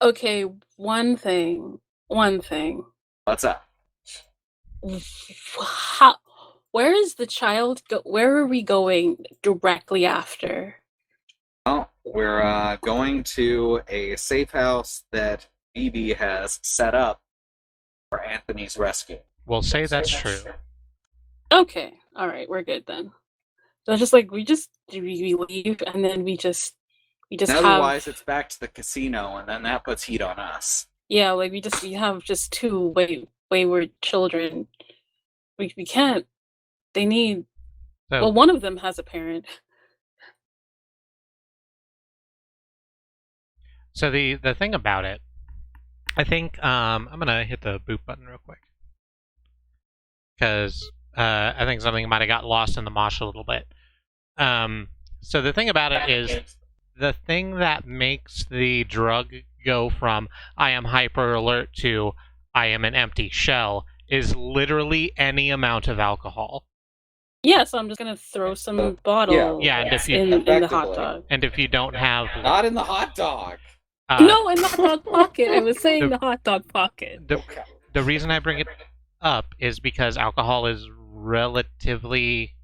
Okay, one thing. What's up? How? Where is the child? Where are we going directly after? Well, we're going to a safe house that BB has set up for Anthony's rescue. We'll say that's true. Okay, all right, we're good then. So it's just like we leave and then we just And have otherwise, it's back to the casino, and then that puts heat on us. yeah, like we have just two wayward children. We can't. They need. So Well, one of them has a parent. So the thing about it, I think I'm gonna hit the boot button real quick because I think something might have got lost in the mosh a little bit. So the thing about it is the thing that makes the drug go from I am hyper alert to I am an empty shell is literally any amount of alcohol. Yeah, so I'm just gonna throw some bottles Yeah, and if you in the hot Effectively. dog. and if you don't have Not in the hot dog. No, in the hot dog pocket. I was saying the hot dog pocket. the reason I bring it up is because alcohol is relatively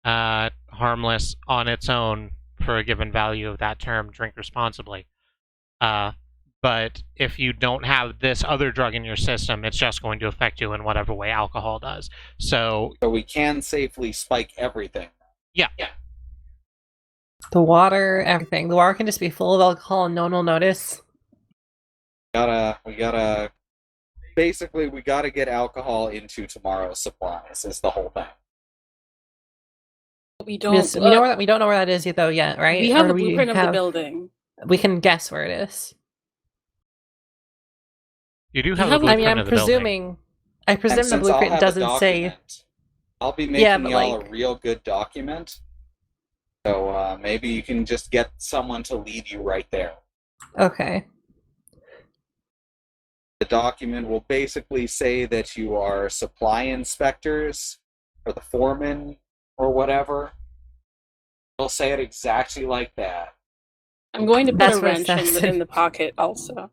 harmless on its own for a given value of that term. Drink responsibly. But if you don't have this other drug in your system, it's just going to affect you in whatever way alcohol does. So we can safely spike everything. Yeah. The water, everything. The water can just be full of alcohol and no one will notice. Basically, we gotta get alcohol into tomorrow's supplies, is the whole thing. We don't. Yes, we don't know where that is though yet, right? We have Or a blueprint of the building. We can guess where it is. You do have a blueprint I'm of the presuming. I presume And the since I'll blueprint have a doesn't say. document, I'll be making but, y'all like- a real good document. So maybe you can just get someone to lead you right there. Okay. The document will basically say that you are supply inspectors or the foreman or whatever. It'll say it exactly like that. I'm going to put That's a what it wrench says. in the pocket also.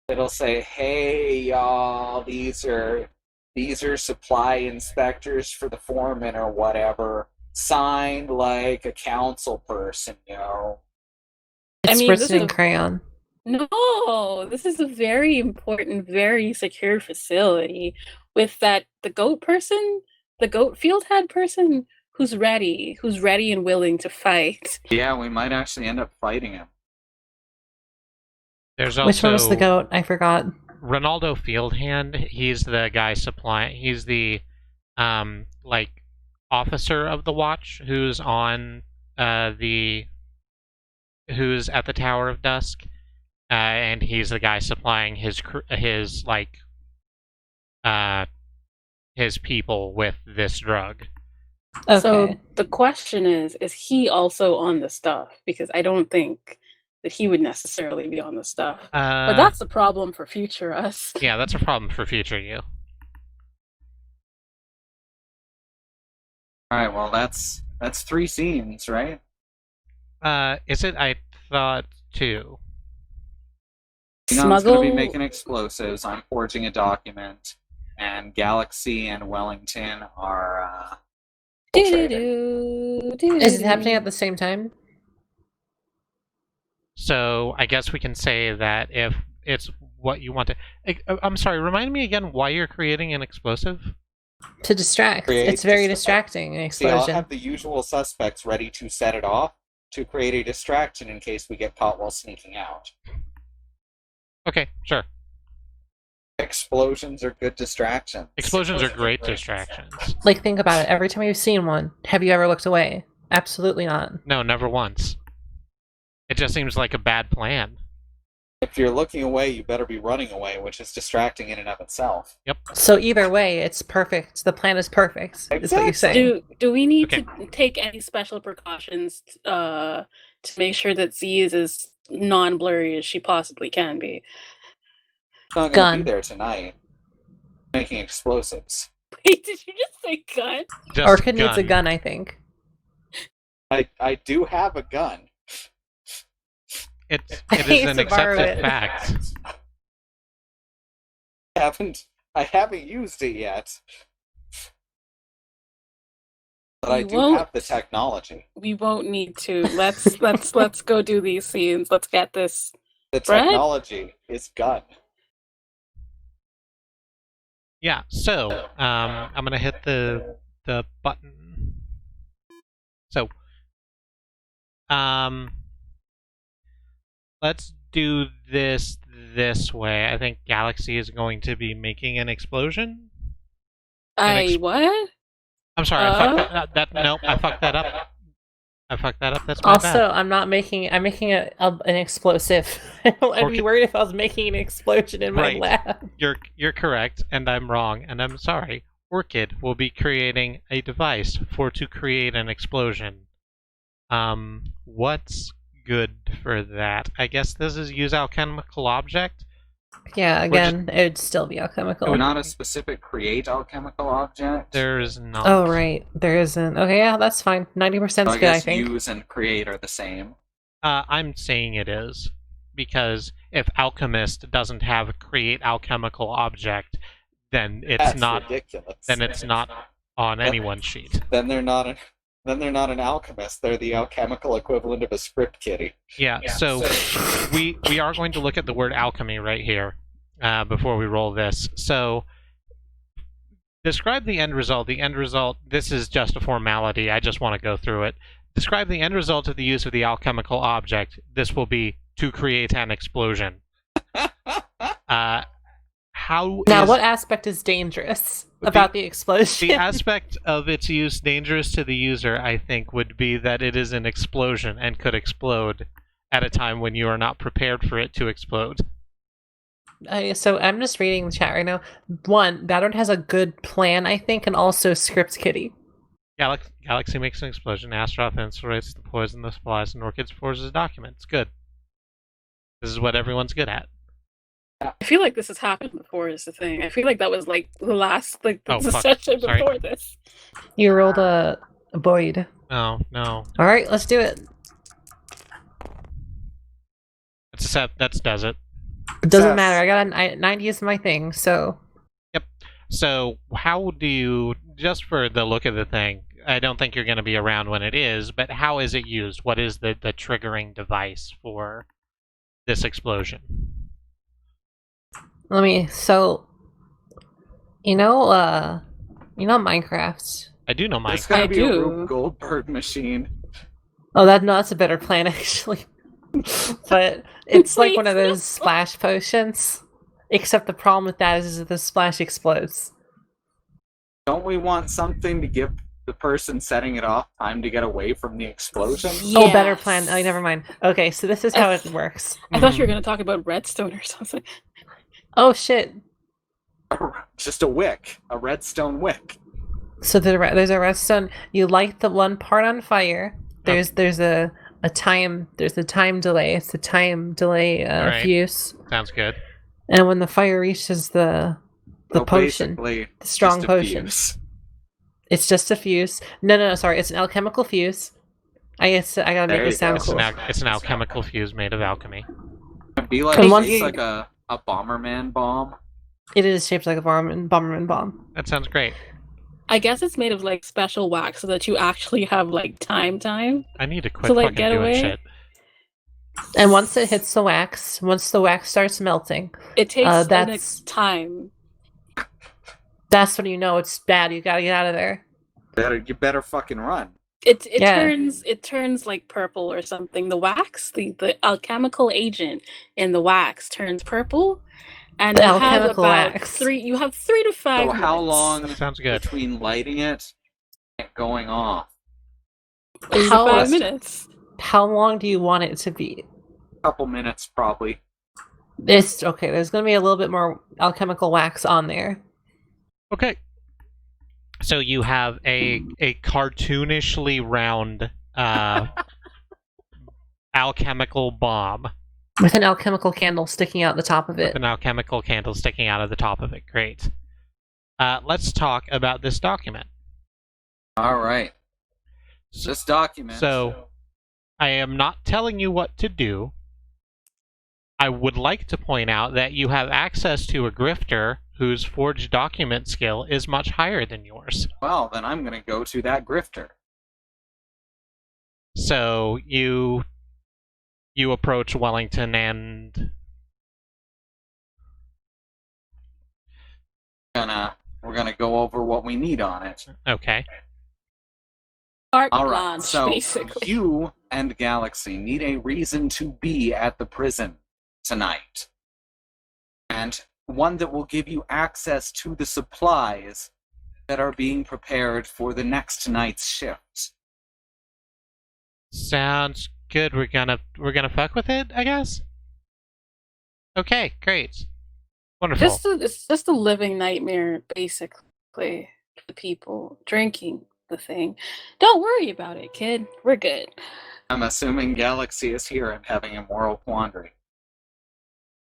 It'll say, "Hey y'all, these are supply inspectors for the foreman or whatever, signed like a council person, you know." It's mean, this written in is- crayon. No, this is a very important, very secure facility with the goat person, the goat field head person who's ready and willing to fight. Yeah, we might actually end up fighting him. There's also Which one was the goat? I forgot. Ronaldo Fieldhand. He's the guy supplying. He's the officer of the watch who's on who's at the Tower of Dusk, and he's the guy supplying his people with this drug. Okay. So the question is he also on the stuff? Because I don't think that he would necessarily be on the stuff. But that's a problem for future us. Yeah, that's a problem for future you. Alright, well that's 3 scenes, right? Is it? I thought 2. Enon's Smuggle. gonna be making explosives, I'm forging a document, and Galaxy and Wellington are infiltrating. Is it happening at the same time? So I guess we can say that if it's what you want to. I'm sorry. Remind me again why you're creating an explosive. To distract. It's very distracting. An See, I'll explosion. have the usual suspects ready to set it off to create a distraction in case we get caught while sneaking out. Okay, sure. Explosions are good distractions. Explosions are great distractions. Like, think about it. Every time you've seen one, have you ever looked away? Absolutely not. No, never once. It just seems like a bad plan. If you're looking away, you better be running away, which is distracting in and of itself. Yep. So either way, it's perfect. The plan is perfect. Is what you're saying. Do we need Okay. to take any special precautions to make sure that Z is as non-blurry as she possibly can be? It's not going to Gun. be there tonight. Making explosives. Wait, did you just say gun? Just Orchid needs a gun, I think. I do have a gun. It I is hate an to borrow accepted it. fact. I haven't used it yet. But I We do won't. have the technology. We won't need to. Let's go do these scenes. Let's get this. The Brett? technology is gun. Yeah. So I'm gonna hit the button. So let's do this way. I think Galaxy is going to be making an explosion. What? I'm sorry, I fucked that. Nope, I fucked that up. That's my Also, bad. I'm making an explosive. I'd be Orchid- worried if I was making an explosion in my Right. lab. You're correct, and I'm wrong, and I'm sorry. Orchid will be creating a device to create an explosion. What's good for that? I guess this is use alchemical object. Yeah, again, it would still be alchemical. But not a specific create alchemical object. There's not. Oh, right. There isn't. Okay, yeah, that's fine. 90% So is I good, I guess think. use and create are the same. I'm saying it is because if alchemist doesn't have a create alchemical object, then it's That's not. ridiculous. Then it's not on anyone's sheet. Then they're not. Then they're not an alchemist. They're the alchemical equivalent of a script kiddie. Yeah, so we are going to look at the word alchemy right here before we roll this. So describe the end result. The end result, this is just a formality. I just want to go through it. Describe the end result of the use of the alchemical object. This will be to create an explosion. What aspect is dangerous about the explosion? The aspect of its use dangerous to the user, I think, would be that it is an explosion and could explode at a time when you are not prepared for it to explode. So I'm just reading the chat right now. One, Battlord has a good plan, I think, and also script kitty. Galaxy makes an explosion. Astaroth incinerates the poison that supplies, and Orchid forges documents. Good. This is what everyone's good at. I feel like this has happened before is the thing. I feel like that was like the last the fuck. session Sorry. before this. You rolled a void. Oh, no. Alright, let's do it. That does it. It doesn't matter. I got a 90 is my thing, so... Yep. So, how do you... Just for the look of the thing, I don't think you're going to be around when it is, but how is it used? What is the triggering device for this explosion? So... You know Minecraft? I do know It's Minecraft. gonna I be do. a Rube Goldberg machine. Oh, that's a better plan, actually. But it's like one of those splash potions. Except the problem with that is the splash explodes. Don't we want something to give the person setting it off time to get away from the explosion? Oh, better plan. Oh, never mind. Okay, so this is how it works. I thought you were going to talk about redstone or something. Oh, shit. Just a wick. A redstone wick. So there's a redstone. You light the one part on fire. There's a time delay. It's a time delay Alright. fuse. Sounds good. And when the fire reaches the potion, Basically, the strong just a potion, fuse. it's just a fuse. No, sorry, it's an alchemical fuse. I gotta make There it you sound go. cool. It's an alchemical fuse made of alchemy. It'd be like, And once it's you- like a Bomberman bomb. It is shaped like a Bomberman bomb. That sounds great. I guess it's made of like special wax so that you actually have like time. I need to quit So, like, fucking get doing away? shit. And once it hits the wax, once the wax starts melting, It takes that's- time. that's when you know it's bad. You gotta get out of there. You better fucking run. It Yeah. turns like purple or something. The wax, the alchemical agent in the wax turns purple, and The you have alchemical about wax. 3 to 5 So how minutes. long Sounds good. between lighting it and going off? 3 to How- 5 minutes. How long do you want it to be? Couple minutes, probably. It's okay. There's gonna be a little bit more alchemical wax on there. Okay. So you have a cartoonishly round alchemical bomb With an alchemical candle sticking out the top of with it. an alchemical candle sticking out of the top of it. Great. Let's talk about this document. All right. This document. So, I am not telling you what to do. I would like to point out that you have access to a grifter whose forged document skill is much higher than yours. Well, then I'm going to go to that grifter. So you approach Wellington and We're gonna go over what we need on it. okay. Carte All right. blanche, So basically. you and Galaxy need a reason to be at the prison tonight, and one that will give you access to the supplies that are being prepared for the next night's shift. Sounds good. We're gonna fuck with it, I guess. Okay, great. Wonderful. It's just a living nightmare, basically, for the people drinking the thing. Don't worry about it, kid. We're good. I'm assuming Galaxy is here and having a moral quandary.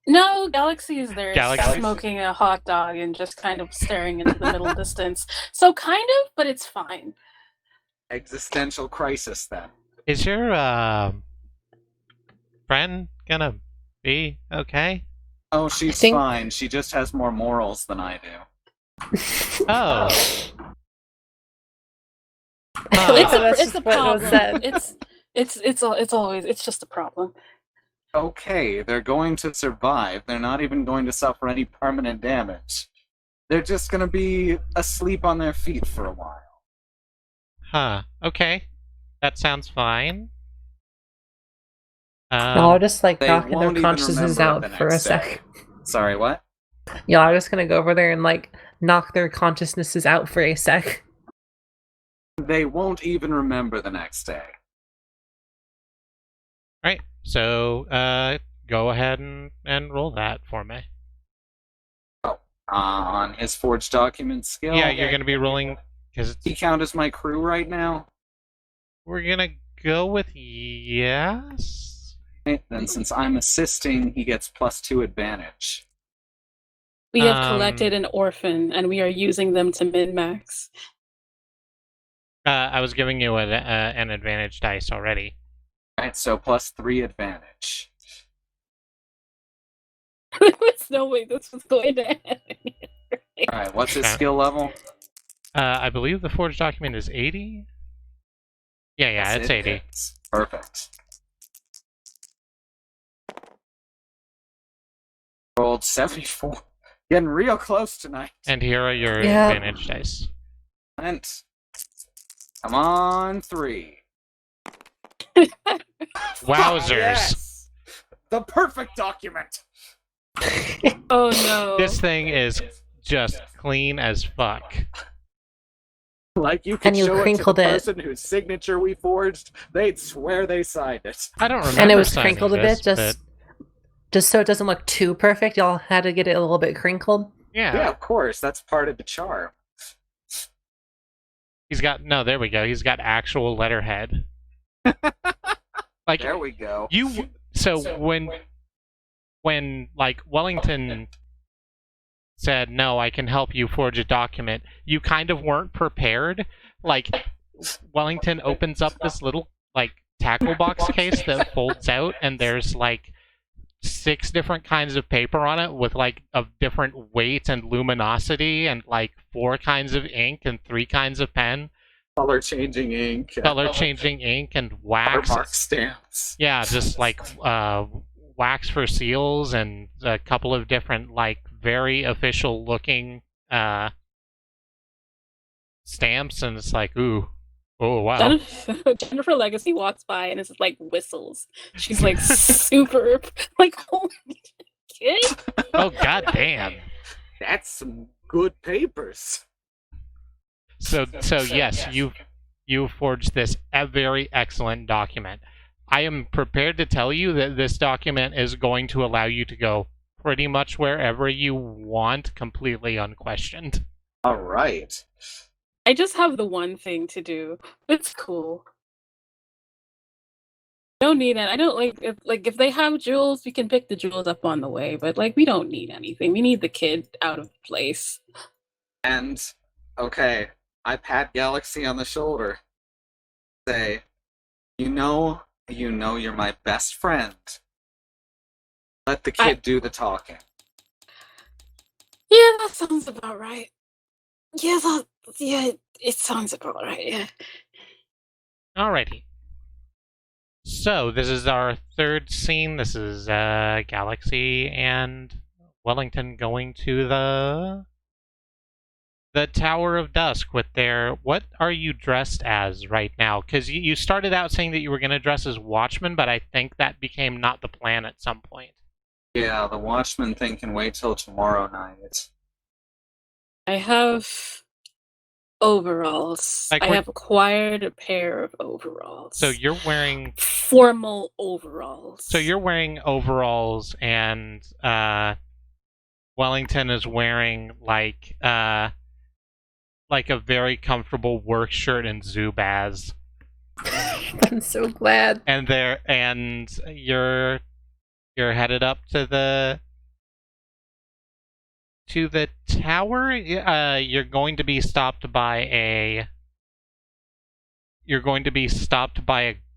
No, Galaxy is there Galaxy- smoking a hot dog and just kind of staring into the middle distance. So kind of, but it's fine. Existential crisis, then. Is your friend gonna be okay? Oh, she's think- fine. She just has more morals than I do. Oh. It's a, That's it's a just what was problem. said. It's always it's just a problem. Okay, they're going to survive. They're not even going to suffer any permanent damage. They're just going to be asleep on their feet for a while. Huh. Okay. That sounds fine. Y'all are just like They knocking their won't even consciousness remember it out the for a next day. sec. Sorry, what? Y'all are just gonna go over there and like knock their consciousnesses out for a sec. They won't even remember the next day. Right. So, go ahead and roll that for me. On his forged document skill. Yeah, you're gonna be rolling because Does he count as my crew right now? we're gonna go with yes. Okay, then since I'm assisting, he gets +2 advantage. We have collected an orphan, and we are using them to min-max. I was giving you an advantage dice already. Alright, so +3 advantage. There was no way this was going to happen. Alright, what's his Okay. skill level? I believe the forged document is 80. Yeah, Yes, it's it 80. is. Perfect. Rolled 74. Getting real close tonight. And here are your Yeah. advantage dice. And come on, 3. Wowzers. Yes! The perfect document! Oh no. This thing is just clean as fuck. Like you could And you show it to the crinkled it. person whose signature we forged, they'd swear they signed it. I don't remember. And it was signing crinkled a this, bit, just so it doesn't look too perfect. Y'all had to get it a little bit crinkled. Yeah, of course. That's part of the charm. He's got there we go. He's got actual letterhead. Like There we go. so when like Wellington said, "No, I can help you forge a document," you kind of weren't prepared. Like Wellington opens up this little like tackle box case that folds out, and there's like 6 different kinds of paper on it with like of different weight and luminosity, and like 4 kinds of ink and 3 kinds of pen. Color changing ink. Color changing ink and wax. Mark stamps. Yeah, just like wax for seals and a couple of different like very official looking stamps, and it's like, ooh, oh wow. Jennifer Legacy walks by and is like whistles. She's like super like holy kid. Oh god damn. That's some good papers. So yes, you forged this a very excellent document. I am prepared to tell you that this document is going to allow you to go pretty much wherever you want, completely unquestioned. All right. I just have the one thing to do. It's cool. Don't need it. I don't if they have jewels, we can pick the jewels up on the way. But like, we don't need anything. We need the kid out of place. And okay, I pat Galaxy on the shoulder. Say, you know you're my best friend. Let the kid do the talking. Yeah, that sounds about right. Yeah, it sounds about right. Yeah. Alrighty. So this is our 3rd scene. This is Galaxy and Wellington going to the Tower of Dusk with their... What are you dressed as right now? Because you started out saying that you were going to dress as Watchmen, but I think that became not the plan at some point. Yeah, the Watchman thing can wait till tomorrow night. I have overalls. Like I have acquired a pair of overalls. So you're wearing... formal overalls. So you're wearing overalls, and Wellington is wearing like a very comfortable work shirt and Zubaz. I'm so glad. And you're headed up to the tower. You're going to be stopped by a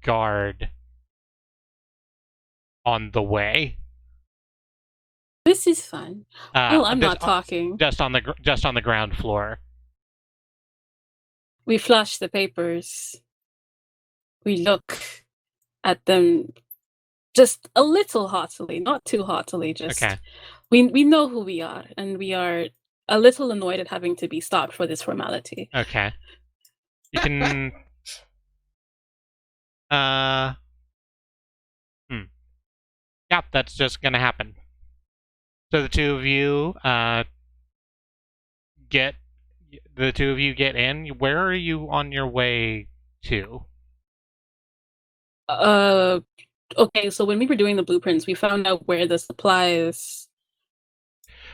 guard on the way. This is fun. I'm not talking. Just on the ground floor. We flash the papers. We look at them just a little haughtily, not too haughtily, just Okay. we know who we are, and we are a little annoyed at having to be stopped for this formality. Okay. You can. Uh. Yeah, that's just gonna happen. So the two of you get in. Where are you on your way to? Okay, so when we were doing the blueprints, we found out where the supplies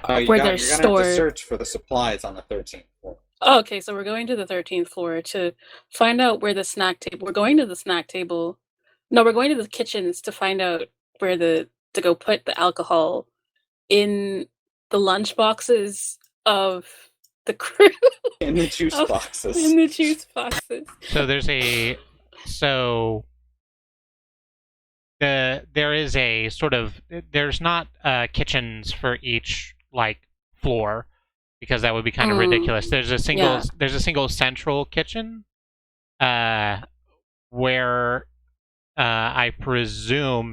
where they're You're gonna have to stored. search for the supplies on the 13th floor. Oh, okay, so we're going to the 13th floor to find out where the snack table. We're going to the snack table. No, we're going to the kitchens to find out where to go put the alcohol in the lunch boxes of the crew. In the juice Of- boxes. In the juice boxes. So there's a there is a sort of there's not kitchens for each like floor because that would be kind of ridiculous. There's a single central kitchen where I presume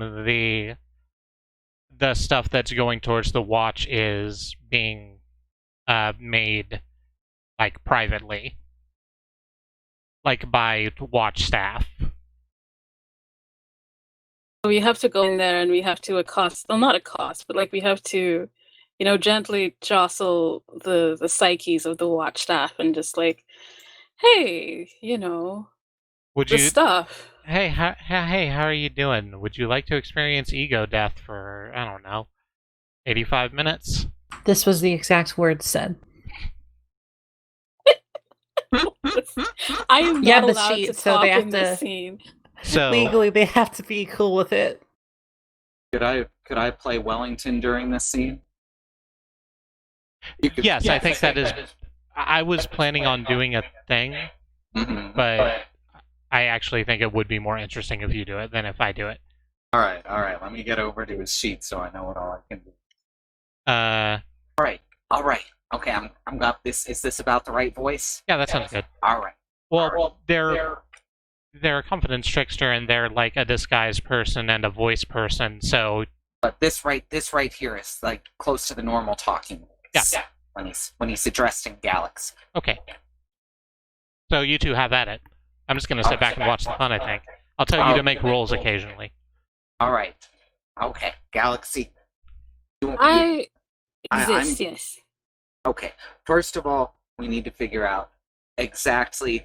the stuff that's going towards the watch is being made like privately, like by watch staff. We have to go in there and we have to accost, well, not accost, but like we have to, gently jostle the psyches of the watch staff and just like, hey, Would the you? stuff. Hey, how are you doing? Would you like to experience ego death for, I don't know, 85 minutes? This was the exact words said. I am Yeah, not the allowed sheet, to so talk they have in this to- scene. So Legally, they have to be cool with it. Could I play Wellington during this scene? yes, I think that is. I was planning on doing a thing, but I actually think it would be more interesting if you do it than if I do it. All right. Let me get over to his sheet so I know what all I can do. All right. Okay, I'm got this. Is this about the right voice? Yeah, that sounds good. All right. Well, they're a confidence trickster, and they're like a disguised person and a voice person. So, But this right here is like close to the normal talking voice. Yeah. When he's addressed in Galaxy. okay. So you two have at it. I'm just gonna sit back and watch the fun. I think I'll tell you to make rolls occasionally. All right. Okay, Galaxy. I I'm- exist, yes. Okay. First of all, we need to figure out exactly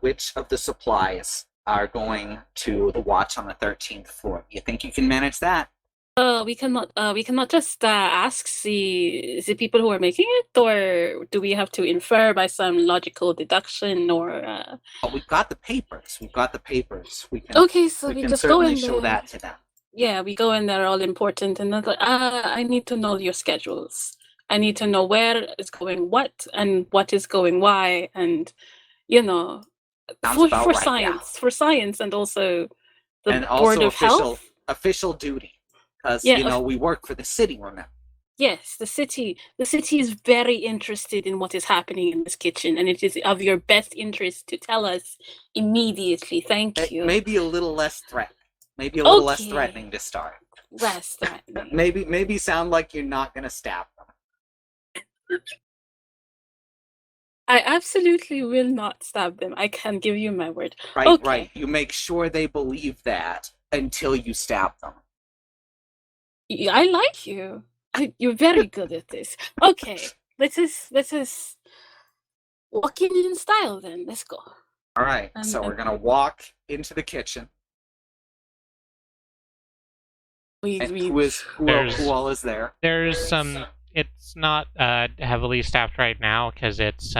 which of the supplies are going to the watch on the 13th floor. You think you can manage that? We cannot just ask the people who are making it, or do we have to infer by some logical deduction, or? Oh, we've got the papers. We can. Okay, so we we can just go certainly in show there. that to them. Yeah, we go in there all important, and then like, I need to know your schedules. I need to know where is going what and what is going why, and Sounds about for right, yeah. science, and also the And Board also of Health. official duty, because Yeah, we work for the city. Remember? Yes, the city is very interested in what is happening in this kitchen, and it is of your best interest to tell us immediately. Thank you. Maybe a little less threatening. Maybe a little less Okay. threatening to start. Less threatening. Maybe sound like you're not gonna stab them. I absolutely will not stab them. I can give you my word. Right, Okay. right. You make sure they believe that until you stab them. I like you. You're very good at this. Okay, let's just walk in style then. Let's go. All right. So we're gonna walk into the kitchen. And who all is there? There's some. It's not heavily staffed right now because it's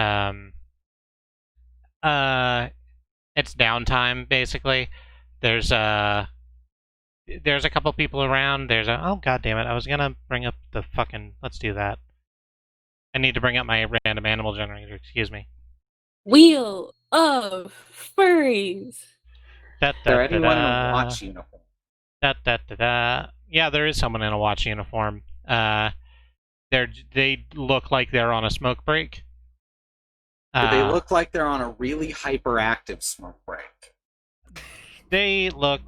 downtime basically. There's a couple people around. Oh god damn it! I was gonna bring up the fucking. Let's do that. I need to bring up my random animal generator. Excuse me. Wheel of Furries. Is there anyone in a watch uniform? Yeah, there is someone in a watch uniform. They look like they're on a smoke break. They look like they're on a really hyperactive smoke break. They look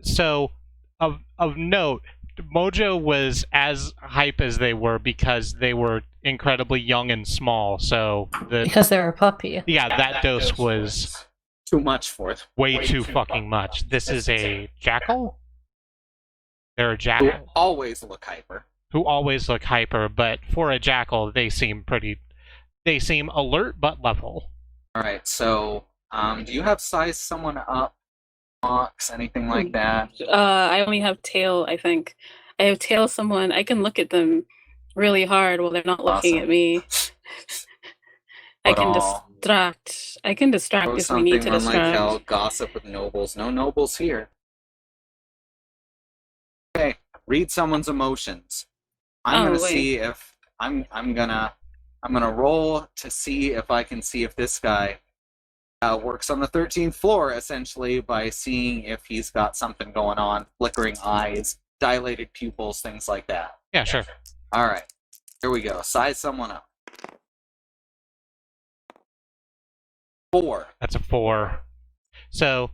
so of note. Mojo was as hype as they were because they were incredibly young and small. So Because they're a puppy. yeah, that dose was too much for it. way too fucking much. This is a jackal. They're a Who jackal always look hyper. who always look hyper, but for a jackal, they seem alert but level. All right, so do you have sized someone up, Mox, anything like that? I only have tail, I think. I have tail someone. I can look at them really hard while they're not looking Awesome. at me. I can But, distract. I can distract Or if we need to something unlike distract. how gossip with nobles. No nobles here. Okay, read someone's emotions. I'm gonna wait. see if I'm gonna roll to see if I can see if this guy works on the 13th floor, essentially by seeing if he's got something going on, flickering eyes, dilated pupils, things like that. Yeah, sure. All right, here we go. Size someone up. 4. That's a 4. So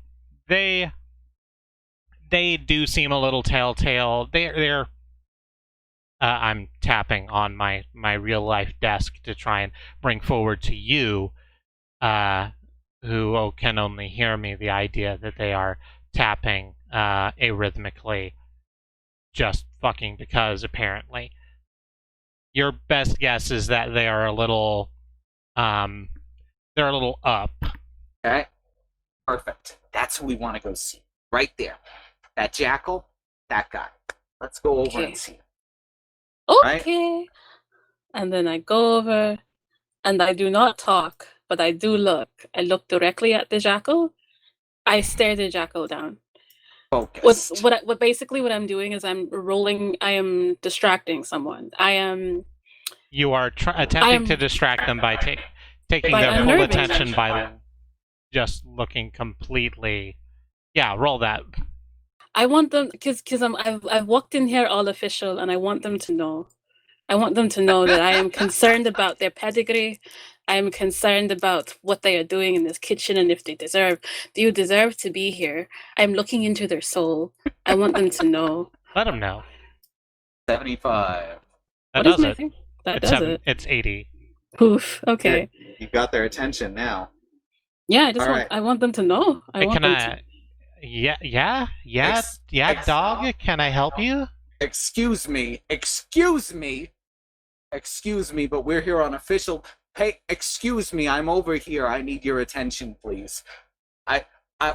they do seem a little telltale. They're I'm tapping on my real life desk to try and bring forward to you, who can only hear me, the idea that they are tapping arrhythmically, just fucking because apparently. Your best guess is that they are a little up. Okay, perfect. That's who we want to go see. Right there. That jackal, that guy. Let's go over and see him. Okay. And then I go over, and I do not talk, but I do look. I look directly at the jackal. I stare the jackal down. Focused. What basically what I'm doing is I'm rolling. I am distracting someone. You are attempting to distract them by taking by their full unnerving attention them. by just looking completely. Yeah, roll that. I want them because I've walked in here all official, and I want them to know. I want them to know that I am concerned about their pedigree. I am concerned about what they are doing in this kitchen and if they deserve. Do you deserve to be here? I'm looking into their soul. I want them to know. Let them know. 75. That What is does my it. thing? That It's does 7. it. It's 80. Poof. Okay. You got their attention now. Yeah, I just All want. right. I want them to know. I Hey, want can them to. Yeah, dog. Can I help you? Excuse me, but we're here on official. Hey, excuse me, I'm over here. I need your attention, please.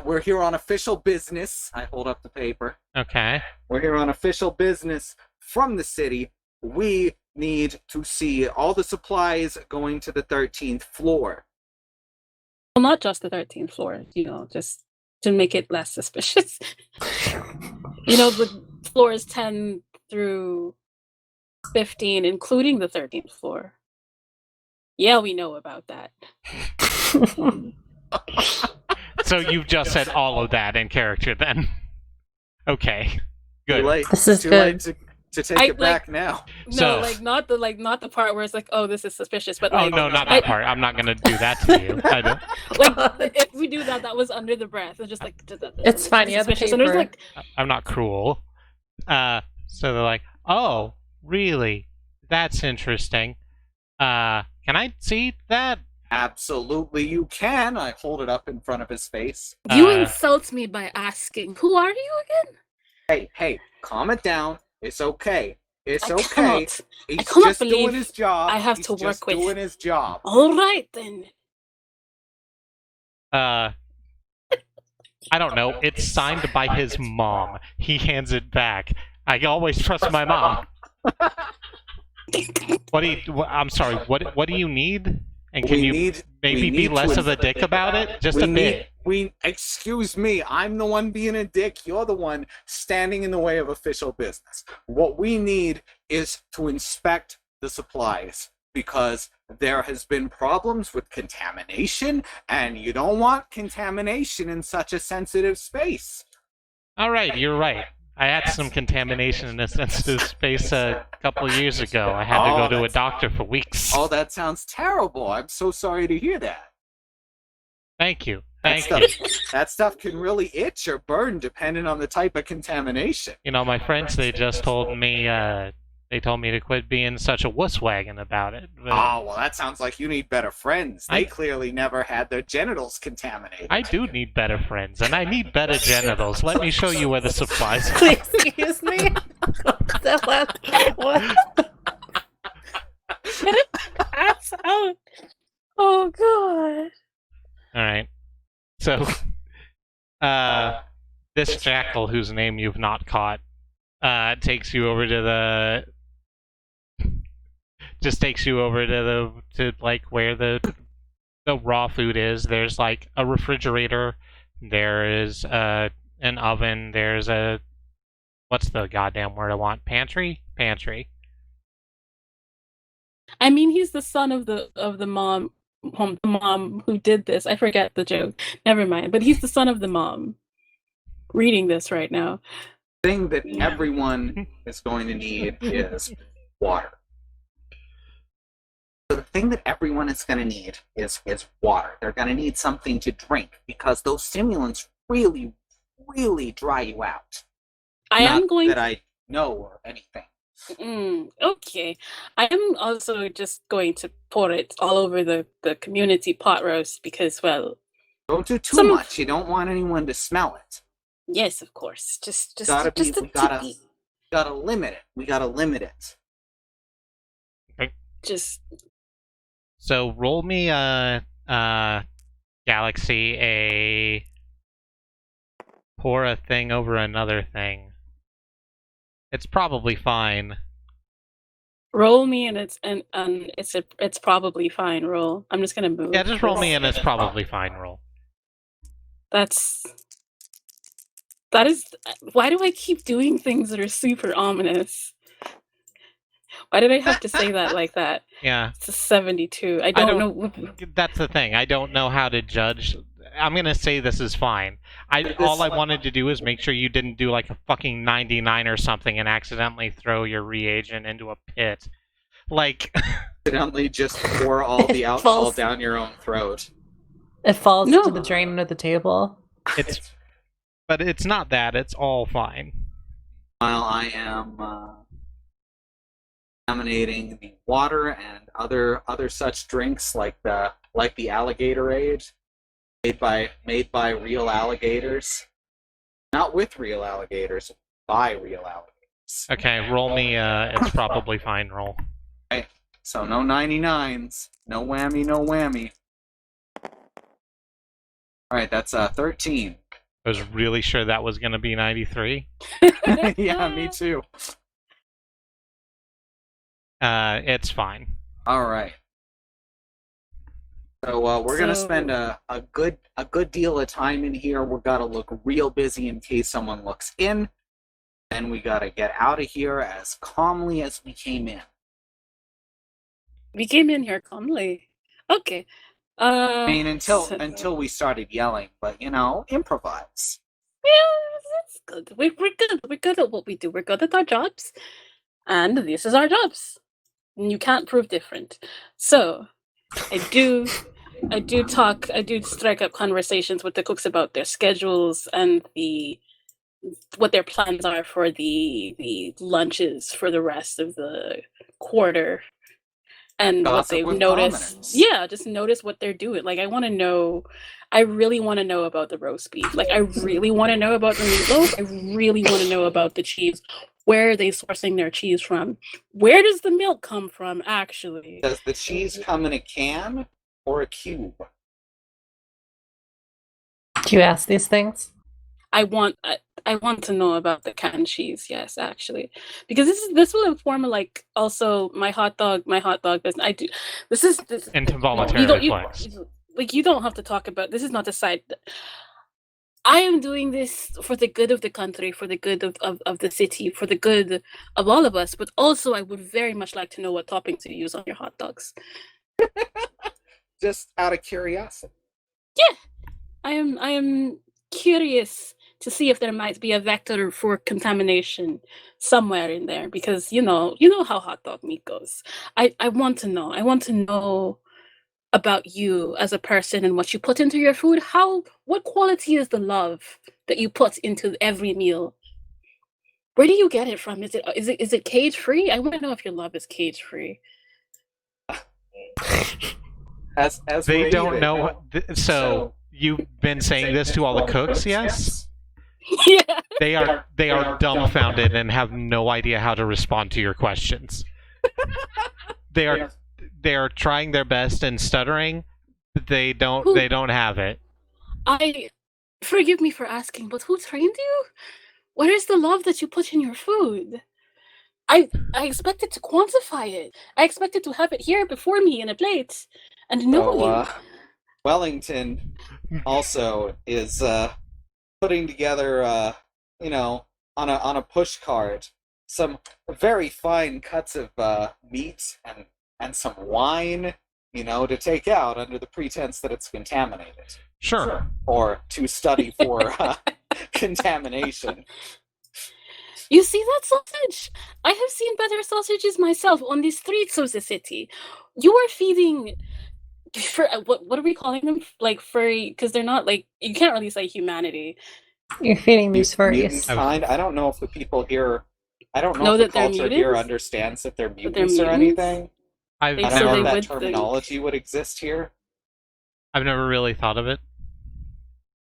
We're here on official business. I hold up the paper. Okay. We're here on official business from the city. We need to see all the supplies going to the 13th floor. Well, not just the 13th floor. Just to make it less suspicious. The floors 10 through 15, including the 13th floor. Yeah, we know about that. So you've just said all of that in character then. Okay. Good. Too late. This is Too good. late to take it back now. No, So- not the part where it's like, oh, this is suspicious, but Oh like, no, not that part. I'm not gonna do that to you. I don't- like if we do that, that was under the breath. It's just like It's fine, you have the suspicious. And there's paper. like, I'm not cruel. So they're like, oh, really? That's interesting. Can I see that? Absolutely, you can. I hold it up in front of his face. you insult me by asking, who are you again? Hey, calm it down. It's okay. It's I okay. cannot. He's cannot just believe doing his job. I have He's to work just with- doing his job. All right then. I don't know. It's signed by his mom. He hands it back. I always trust my mom. I'm sorry. What do you need? And can you maybe be less of a dick about it? Just a bit. Excuse me, I'm the one being a dick. You're the one standing in the way of official business. What we need is to inspect the supplies because there has been problems with contamination, and you don't want contamination in such a sensitive space. All right, you're right. I had some contamination in a sensitive space a couple years ago. I had to go to a doctor for weeks. Oh, that sounds terrible. I'm so sorry to hear that. Thank you. That Thank you. That stuff can really itch or burn depending on the type of contamination. You know, my friends, they just told me, they told me to quit being such a wusswagon about it. But Oh, well, that sounds like you need better friends. They clearly never had their genitals contaminated. I do need better friends, and I need better genitals. Let me show you where the supplies are. Excuse me. What? Pass out. Oh god. Alright. So, this jackal, whose name you've not caught, takes you over to the... Just takes you over to like, where the raw food is. There's, like, a refrigerator. There is, an oven. There's a... What's the goddamn word I want? Pantry? Pantry. I mean, he's the son of the mom who did this. I forget the joke. Never mind. But he's the son of the mom. Reading this right now. The thing that everyone is going to need is water. So the thing that everyone is going to need is water. They're going to need something to drink because those stimulants really, really dry you out. Not that I know or anything. Okay. I am also just going to pour it all over the community pot roast because, well... Don't do too much. You don't want anyone to smell it. Yes, of course. We gotta limit it. We gotta limit it. Okay. Just... So roll me Galaxy pour a thing over another thing. It's probably fine. Roll me and it's probably fine. Roll. I'm just gonna move. Yeah, just roll me and it's probably fine. Roll. That is. Why do I keep doing things that are super ominous? Why did I have to say that like that? Yeah. It's a 72. I don't know. That's the thing. I don't know how to judge. I'm gonna say this is fine. All I wanted to do is make sure you didn't do like a fucking 99 or something and accidentally throw your reagent into a pit. Like... Accidentally just pour all the alcohol down your own throat. It falls into the drain under the table. But it's not that. It's all fine. While I am contaminating the water and other such drinks like the Alligatorade made by real alligators, not with real alligators, by real alligators. Okay, roll me. It's probably fine. Roll. Okay, so no 99s, no whammy, no whammy. All right, that's 13. I was really sure that was gonna be 93. Yeah, me too. It's fine. All right. So we're gonna spend a good deal of time in here. We're gotta look real busy in case someone looks in, and we gotta get out of here as calmly as we came in. We came in here calmly. Okay. I mean, until we started yelling, but improvise. Yeah, that's good. We're good. We're good at what we do. We're good at our jobs, and this is our jobs. And you can't prove different. So, I do strike up conversations with the cooks about their schedules and what their plans are for the lunches for the rest of the quarter. And what they've noticed. Yeah, just notice what they're doing. Like, I really want to know about the roast beef. Like, I really want to know about the meatloaf. I really want to know about the cheese. Where are they sourcing their cheese from? Where does the milk come from, actually? Does the cheese come in a can or a cube? Do you ask these things? I want to know about the canned cheese, yes, actually, because this will inform like also my hot dog business. I do this involuntary reflex. You don't have to talk about this. Is not the side. I am doing this for the good of the country, for the good of the city, for the good of all of us. But also, I would very much like to know what toppings you use on your hot dogs. Just out of curiosity. Yeah, I am curious to see if there might be a vector for contamination somewhere in there, because you know how hot dog meat goes. I want to know. I want to know about you as a person and what you put into your food. What quality is the love that you put into every meal? Where do you get it from? Is it cage free? I want to know if your love is cage free. As They we're don't eating, know. So you've been saying this to all the cooks, yes? Yeah. They are dumbfounded and have no idea how to respond to your questions. They are trying their best and stuttering, but they don't have it. Forgive me for asking, but who trained you? Where is the love that you put in your food? I expected to quantify it. I expected to have it here before me in a plate and know you. Wellington also is putting together, you know, on a push cart, some very fine cuts of meat and some wine, you know, to take out under the pretense that it's contaminated. Sure. Or to study for contamination. You see that sausage? I have seen better sausages myself on the streets of the city. You are feeding what are we calling them? Like furry, because they're not like, you can't really say humanity. You're feeding these Mutant furries. kind. I don't know if the people here. I don't know Know if the that they're culture here mutants? understands that they're they're mutants or mutants? anything. I've They I said don't know they if that would think. terminology would exist here. never really thought of it.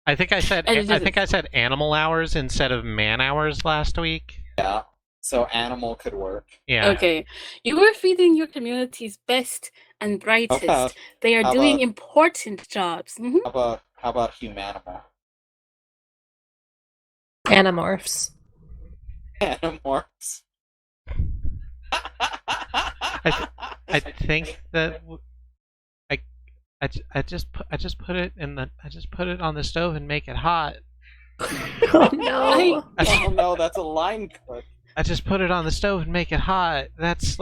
I think I said animal hours instead of man hours last week. Yeah. So animal could work. Yeah. Okay. You are feeding your community's best and brightest. They are how doing about- important jobs. Mhm. How about humanimal? Animorphs. Animorphs. I think that I just put it on the stove and make it hot. Oh no. Oh no, that's a line cut. I just put it on the stove and make it hot. That's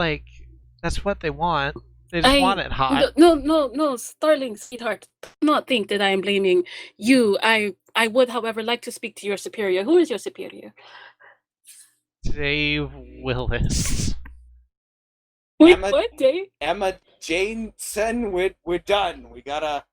what they want. They just want it hot. No, Starling, sweetheart. Do not think that I am blaming you. I would, however, like to speak to your superior. Who is your superior? Dave Willis. Wait, Emma- what, Dave? Emma Jameson, we're done. We gotta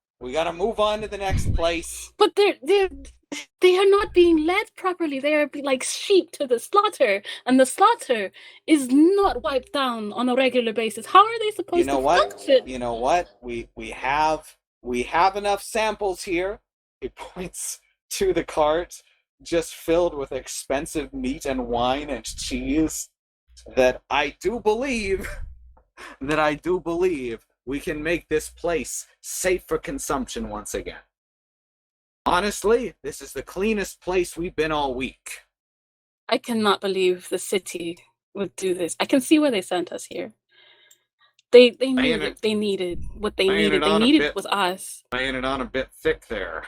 move on to the next place. But they are not being led properly. They are like sheep to the slaughter, and the slaughter is not wiped down on a regular basis. How are they supposed to function? You know what? We have enough samples here. He points to the cart just filled with expensive meat and wine and cheese that I do believe we can make this place safe for consumption once again. Honestly, this is the cleanest place we've been all week. I cannot believe the city would do this. I can see why they sent us here. They knew that they needed what they needed. They needed was us. Laying it on a bit thick there.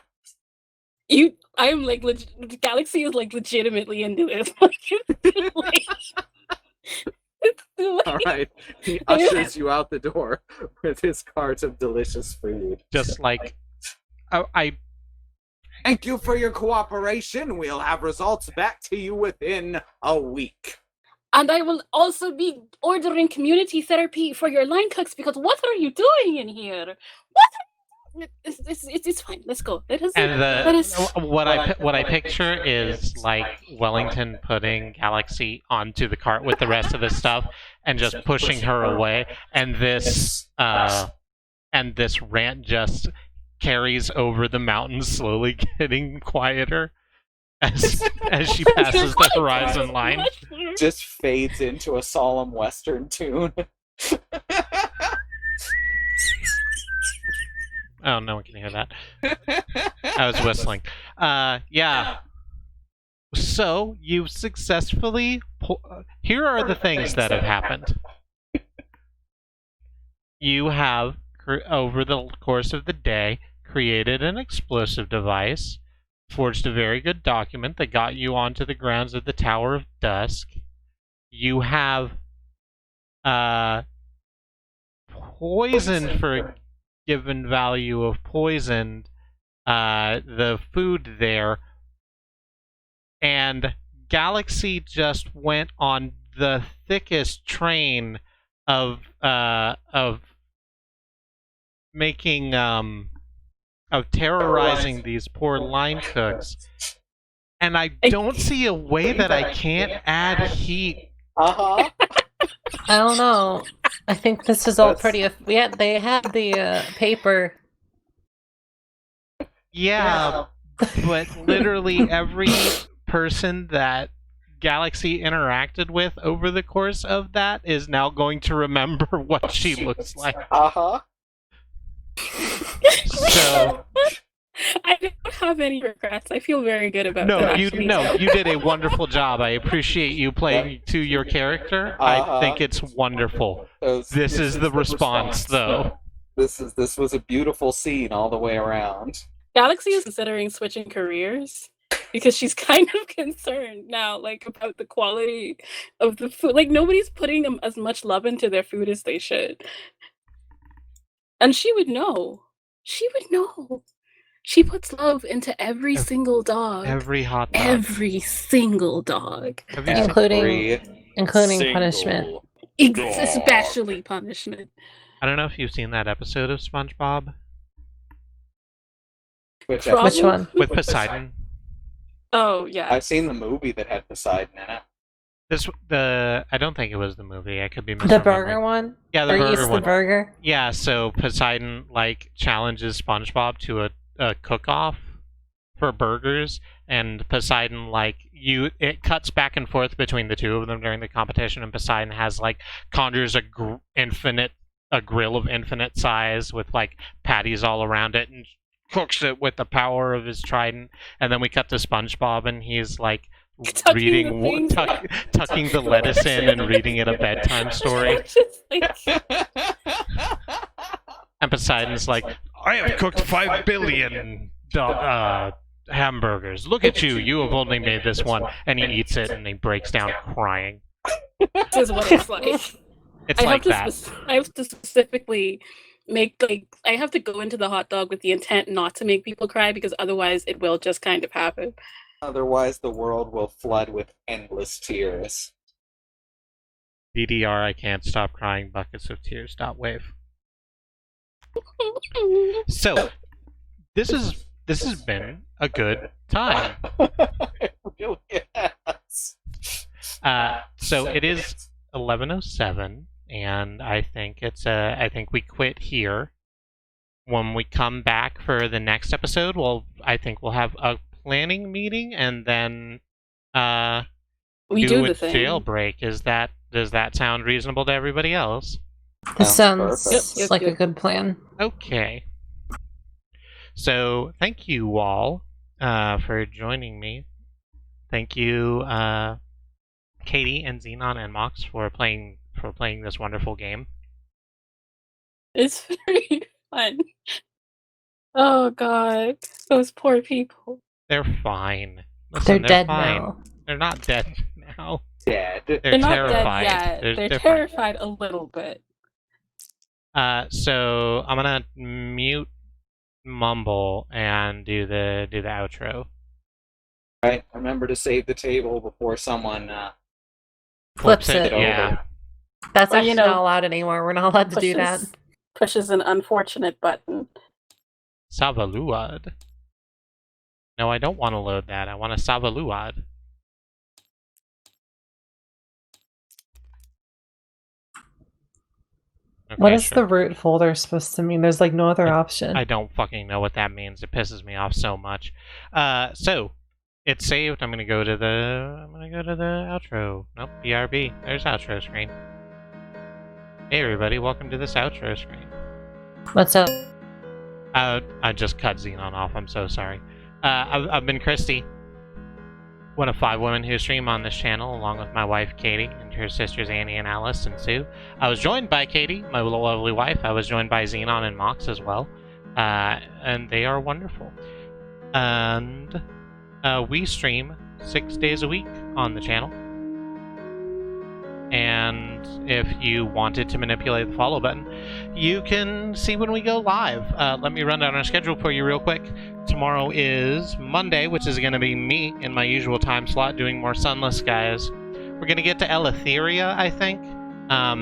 I'm like, the Galaxy is like legitimately into this. All right, he ushers you out the door with his cart of delicious food. Just like I Thank you for your cooperation. We'll have results back to you within a week. And I will also be ordering community therapy for your line cooks, because what are you doing in here? It's fine. Let's go. What I picture is like Wellington putting Galaxy onto the cart with the rest of the stuff and just pushing her away, and this rant just carries over the mountains, slowly getting quieter as she passes the horizon line. Just fades into a solemn Western tune. Oh, no one can hear that. I was whistling. Yeah. So, you successfully... Here are the things that have happened. You have, over the course of the day, created an explosive device, forged a very good document that got you onto the grounds of the Tower of Dusk. You have poisoned for a given value of poisoned the food there and Galaxy just went on the thickest train of making of terrorizing these poor line cooks, and I don't see a way that I can't add heat. Uh-huh. I don't know. I think this is all pretty. Yeah, they had the paper. Yeah, but literally every person that Galaxy interacted with over the course of that is now going to remember what she looks like. Uh-huh. So I don't have any regrets. I feel very good about that. no, actually. you did a wonderful job. I appreciate you playing to your character. I think it's wonderful. This is the response, though. This was a beautiful scene all the way around. Galaxy is considering switching careers because she's kind of concerned now, like, about the quality of the food. Like, nobody's putting as much love into their food as they should. And she would know. She would know. She puts love into every single dog. Every hot dog. Every single dog. Including punishment. Especially punishment. I don't know if you've seen that episode of SpongeBob Which one? with Poseidon. Oh, yeah. I've seen the movie that had Poseidon in it. I don't think it was the movie. I could be The misremembering. burger one? Yeah, the Or burger eats one. the burger? Yeah, so Poseidon challenges SpongeBob to a cook-off for burgers, and Poseidon it cuts back and forth between the two of them during the competition, and Poseidon has conjures a grill of infinite size with patties all around it and cooks it with the power of his trident. And then we cut to SpongeBob, and he's tucking the lettuce in and reading it a bedtime story. And Poseidon's like, I have cooked 5 billion hamburgers. Look at you. You have only made this one. And he eats it and he breaks down crying. This is what it's like. It's like that. I have to specifically make I have to go into the hot dog with the intent not to make people cry, because otherwise it will just kind of happen. Otherwise the world will flood with endless tears. DDR, I can't stop crying buckets of tears. Wave. So, this has been a good time. It really has. So it is 11:07, and I think I think we quit here. When we come back for the next episode, I think we'll have a planning meeting, and then we do the thing. Jailbreak. Does that sound reasonable to everybody else? This sounds Yep. like a good plan. Okay. So thank you all for joining me. Thank you, Katie and Xenon and Mox for playing this wonderful game. It's very fun. Oh god, those poor people. They're fine. Listen, They're dead fine. now. They're not dead now. Dead. They're not terrified. dead yet. They're fine. terrified a little bit. So I'm gonna mute Mumble and do the outro. Right. Remember to save the table before someone Flips it. Yeah. That's Well, actually not allowed anymore. We're not allowed to do that. Pushes an unfortunate button. Savaluad. No, I don't want to load that. I want a Savaluad. Okay, What is sure. the root folder supposed to mean? There's no other option. I don't fucking know what that means. It pisses me off so much. So it's saved. I'm gonna go to the outro. Nope, BRB. There's outro screen. Hey everybody, welcome to this outro screen. What's up? I just cut Xenon off. I'm so sorry. I've been Christy, one of 5 women who stream on this channel, along with my wife Katie and her sisters Annie and Alice and Sue. I was joined by Katie, my lovely wife. I was joined by Xenon and Mox as well, and they are wonderful. And we stream 6 days a week on the channel. And if you wanted to manipulate the follow button, you can see when we go live. Let me run down our schedule for you real quick. Tomorrow is Monday, which is going to be me in my usual time slot doing more Sunless Skies. We're going to get to Eleutheria, I think.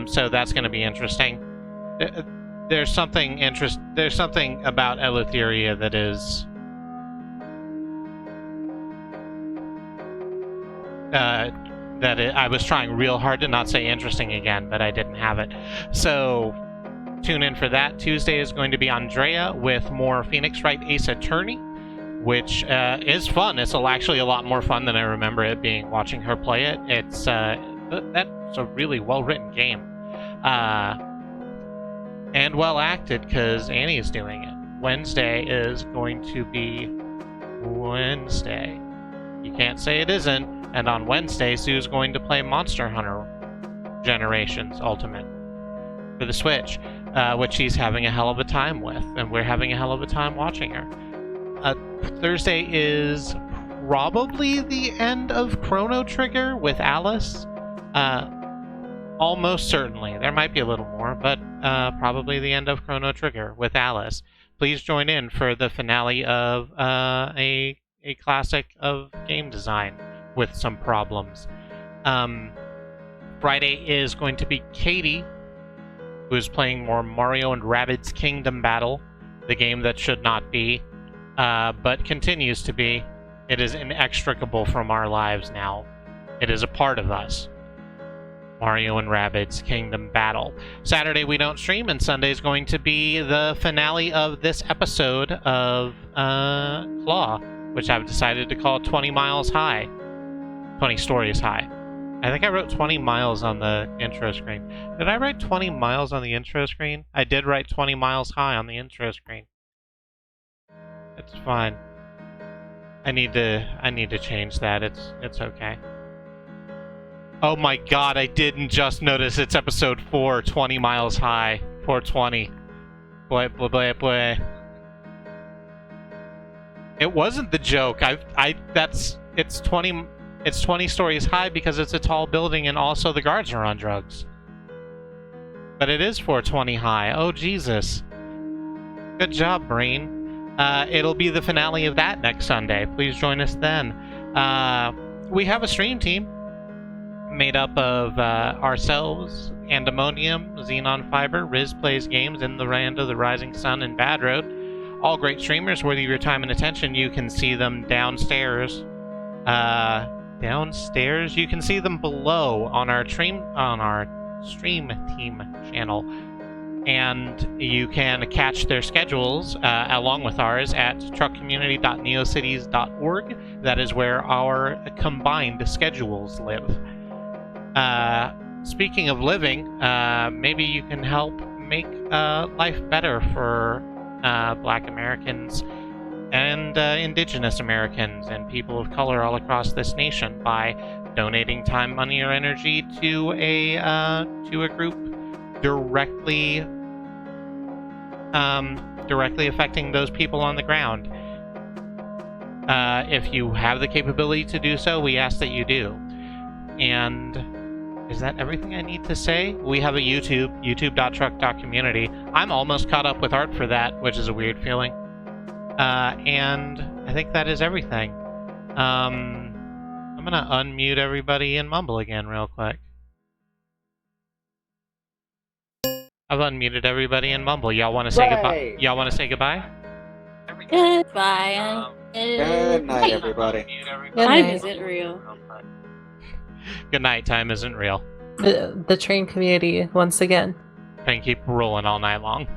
So that's going to be interesting. There's something about Eleutheria that is I was trying real hard to not say interesting again, but I didn't have it. So tune in for that. Tuesday is going to be Andrea with more Phoenix Wright Ace Attorney, which is fun. It's actually a lot more fun than I remember it being watching her play it. That's a really well-written game. And well-acted, because Annie's doing it. Wednesday is going to be Wednesday. You can't say it isn't. And on Wednesday, Sue's going to play Monster Hunter Generations Ultimate for the Switch, which she's having a hell of a time with, and we're having a hell of a time watching her. Thursday is probably the end of Chrono Trigger with Alice. Almost certainly. There might be a little more, but probably the end of Chrono Trigger with Alice. Please join in for the finale of a classic of game design with some problems. Friday is going to be Katie, who is playing more Mario and Rabbids Kingdom Battle, the game that should not be, but continues to be. It is inextricable from our lives now. It is a part of us. Mario and Rabbids Kingdom Battle. Saturday we don't stream, and Sunday is going to be the finale of this episode of Claw, which I've decided to call 20 Miles High. 20 Stories High. I think I wrote 20 miles on the intro screen. Did I write 20 miles on the intro screen? I did write 20 miles high on the intro screen. It's fine. I need to change that. It's okay. Oh my god, I didn't just notice it's episode 4, 20 miles high. 420. Boy, boy, boy, boy. It wasn't the joke. It's 20 stories high because it's a tall building and also the guards are on drugs. But it is 420 high. Oh, Jesus. Good job, brain. It'll be the finale of that next Sunday. Please join us then. We have a stream team made up of ourselves, Andemonium, Xenon Fiber, Riz Plays Games, In the Land of the Rising Sun, and Bad Road. All great streamers, worthy of your time and attention. You can see them downstairs. Downstairs? You can see them below on our stream team channel. And you can catch their schedules along with ours at truckcommunity.neocities.org. That is where our combined schedules live. Speaking of living, maybe you can help make life better for Black Americans and Indigenous Americans and people of color all across this nation by donating time, money, or energy to a group directly affecting those people on the ground. If you have the capability to do so, we ask that you do. And is that everything I need to say? We have a youtube.truck.community. I'm almost caught up with art for that, which is a weird feeling. And I think that is everything. I'm gonna unmute everybody and mumble again real quick. I've unmuted everybody and mumble. Y'all want to say goodbye? Y'all want to say goodbye? Goodbye. Good night, everybody. Time isn't real. Good night. Time isn't real. The train community once again. And keep rolling all night long.